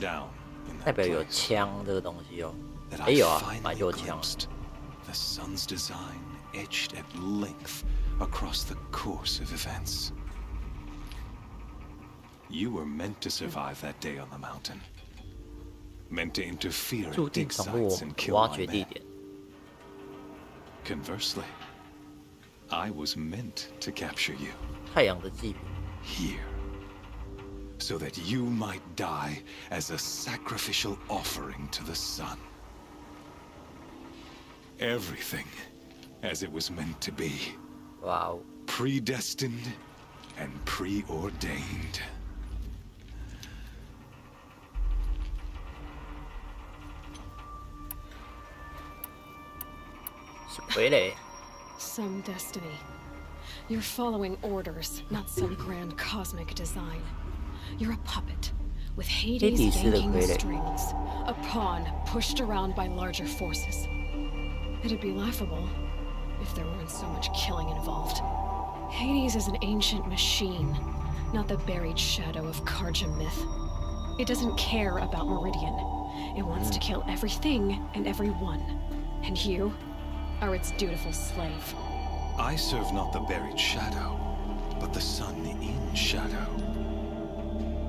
down in 代 that 表有 place, 枪这个东西哦。 that 哎 I 有啊， finally 买就枪。 glimpsed the sun's design etched at length across the course of events. You were meant to survive that day on the mountain. Meant to interfere 注 at 定 dig 掌握 sites and kill 挖 my 掘地 men. 点。 Conversely, I was meant to capture you. 太阳的祭品。 Here, so that you might die as a sacrificial offering to the sun. Everything as it was meant to be. Wow. Predestined and preordained. Some destiny. You're following orders, not some grand cosmic design. You're a puppet, with Hades yanking the strings, a pawn pushed around by larger forces. It'd be laughable if there weren't so much killing involved. Hades is an ancient machine, not the buried shadow of Karja myth. It doesn't care about Meridian. It wants to kill everything and everyone. And you are its dutiful slave. I serve not the buried shadow, but the sun in shadow.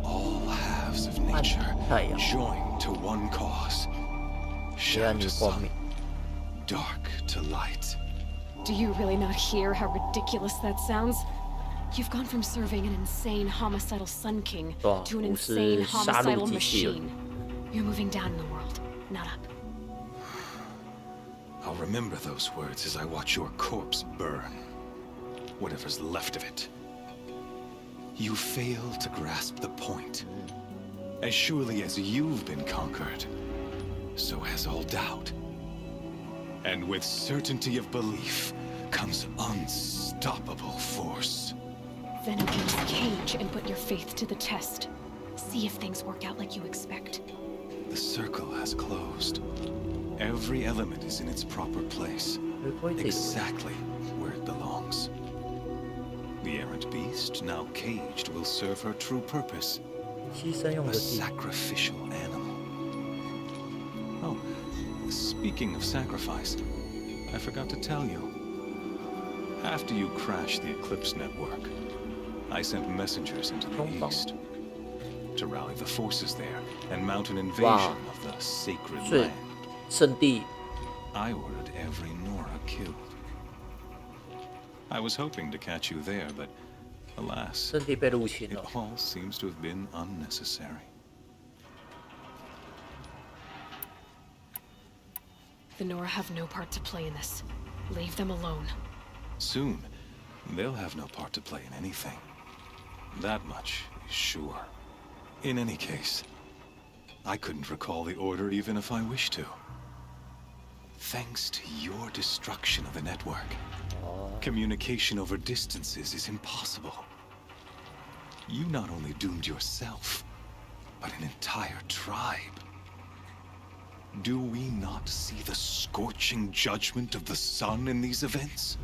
All halves of nature joined to one cause. Shadow to sun, dark to light. Do you really not hear how ridiculous that sounds? You've gone from serving an insane homicidal Sun King to an insane homicidal machine. You're moving down in the world, not up. I'll remember those words as I watch your corpse burn. Whatever's left of it. You fail to grasp the point. As surely as you've been conquered, so has all doubt. And with certainty of belief comes unstoppable force. Then open this cage and put your faith to the test. See if things work out like you expect. The circle has closed. Every element is in its proper place, exactly where it belongs. The errant beast, now caged, will serve her true purpose. A sacrificial animal. Oh, speaking of sacrifice, I forgot to tell you. After you crashed the Eclipse network, I sent messengers into the east to rally the forces there and mount an invasion of the sacred land. I ordered every Nora killed. I was hoping to catch you there, but alas, it all seems to have been unnecessary. The Nora have no part to play in this. Leave them alone. Soon, they'll have no part to play in anything. That much is sure. In any case, I couldn't recall the order even if I wished to. Thanks to your destruction of the network, communication over distances is impossible. You not only doomed yourself, but an entire tribe. Do we not see the scorching judgment of the sun in these events?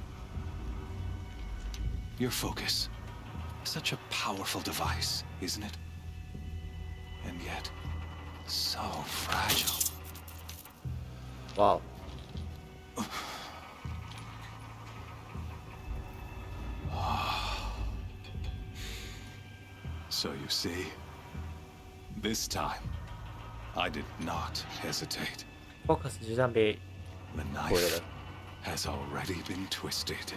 Your focus, such a powerful device, isn't it? And yet, so fragile. Wow. So you see, this time, I did not hesitate. Focus 就这样被 The knife has already been twisted.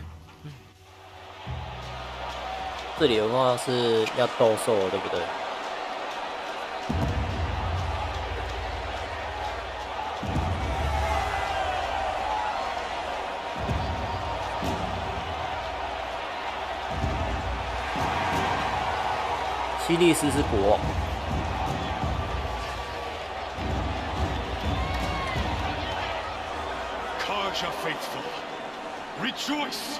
这里的话是要斗兽，对不对？希利斯是国王。Karja faithful, rejoice!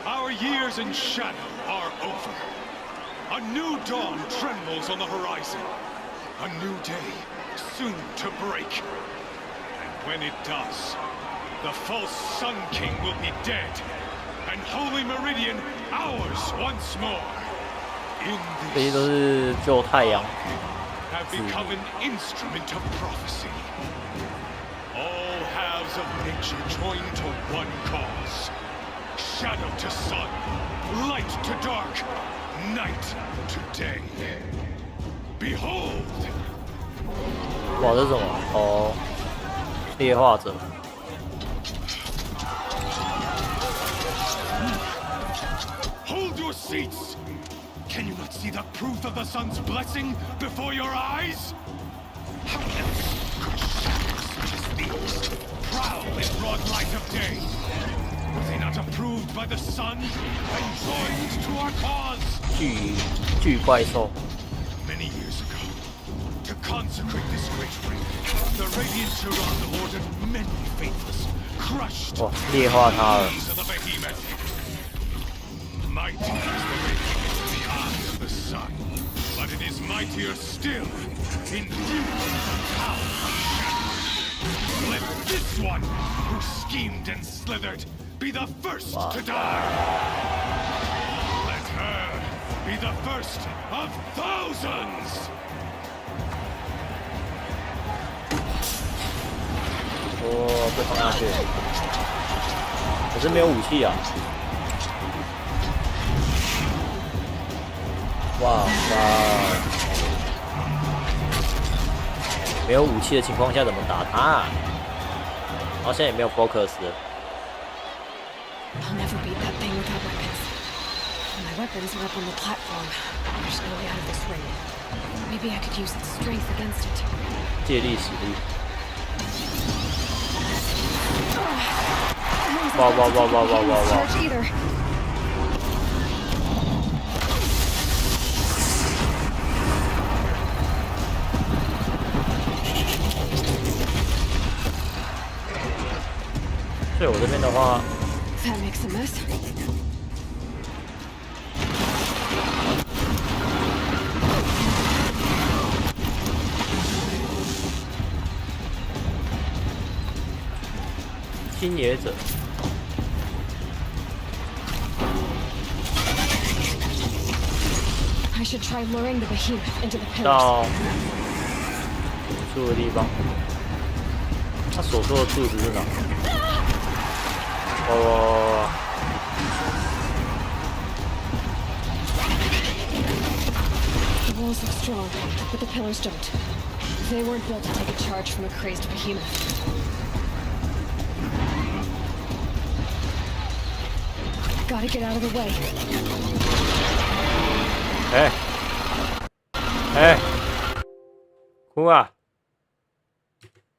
Our years in shadow are over. A new dawn trembles on the horizon. A new day soon to break. And when it does, the false Sun King will be dead, and Holy Meridian ours once more. In this have become an instrument of prophecy. All halves of nature joined to one cause. Shadow to sun, light to dark, night to day. Behold! 哇，这是什么？哦，猎化者。Hold your seats! Can you not see the proof of the sun's blessing before your eyes? How else could shadows such as these prowl in broad light of day? Were they not approved by the sun and joined to our cause? 巨怪兽。 Many years ago, to consecrate this great ring, the Radiant Tyrann ordered many faithless, crushed the knees of the behemoth. Mighty is the ring in the eye of the sun, but it is mightier still in the power of shadow. Let this one, who schemed and slithered, be the first to die. Let her be the first of thousands. 被放下去，可是没有武器啊！哇！没有武器的情况下怎么打他？好像也没有 focus。 I'll never beat that thing without weapons. My weapons are up on the platform. There's no way out of this ring. Maybe I could use its strength against it. 借力使力。哇！ 所以我这边的话， That makes a mess. 侵野者。 I should try luring the behemoth into the pillars. 到住的地方，他所说的柱子是哪？哦。 The walls look strong, but the pillars don't. They weren't built to take a charge from a crazed behemoth. Gotta get out of the way. 哎，哭啊！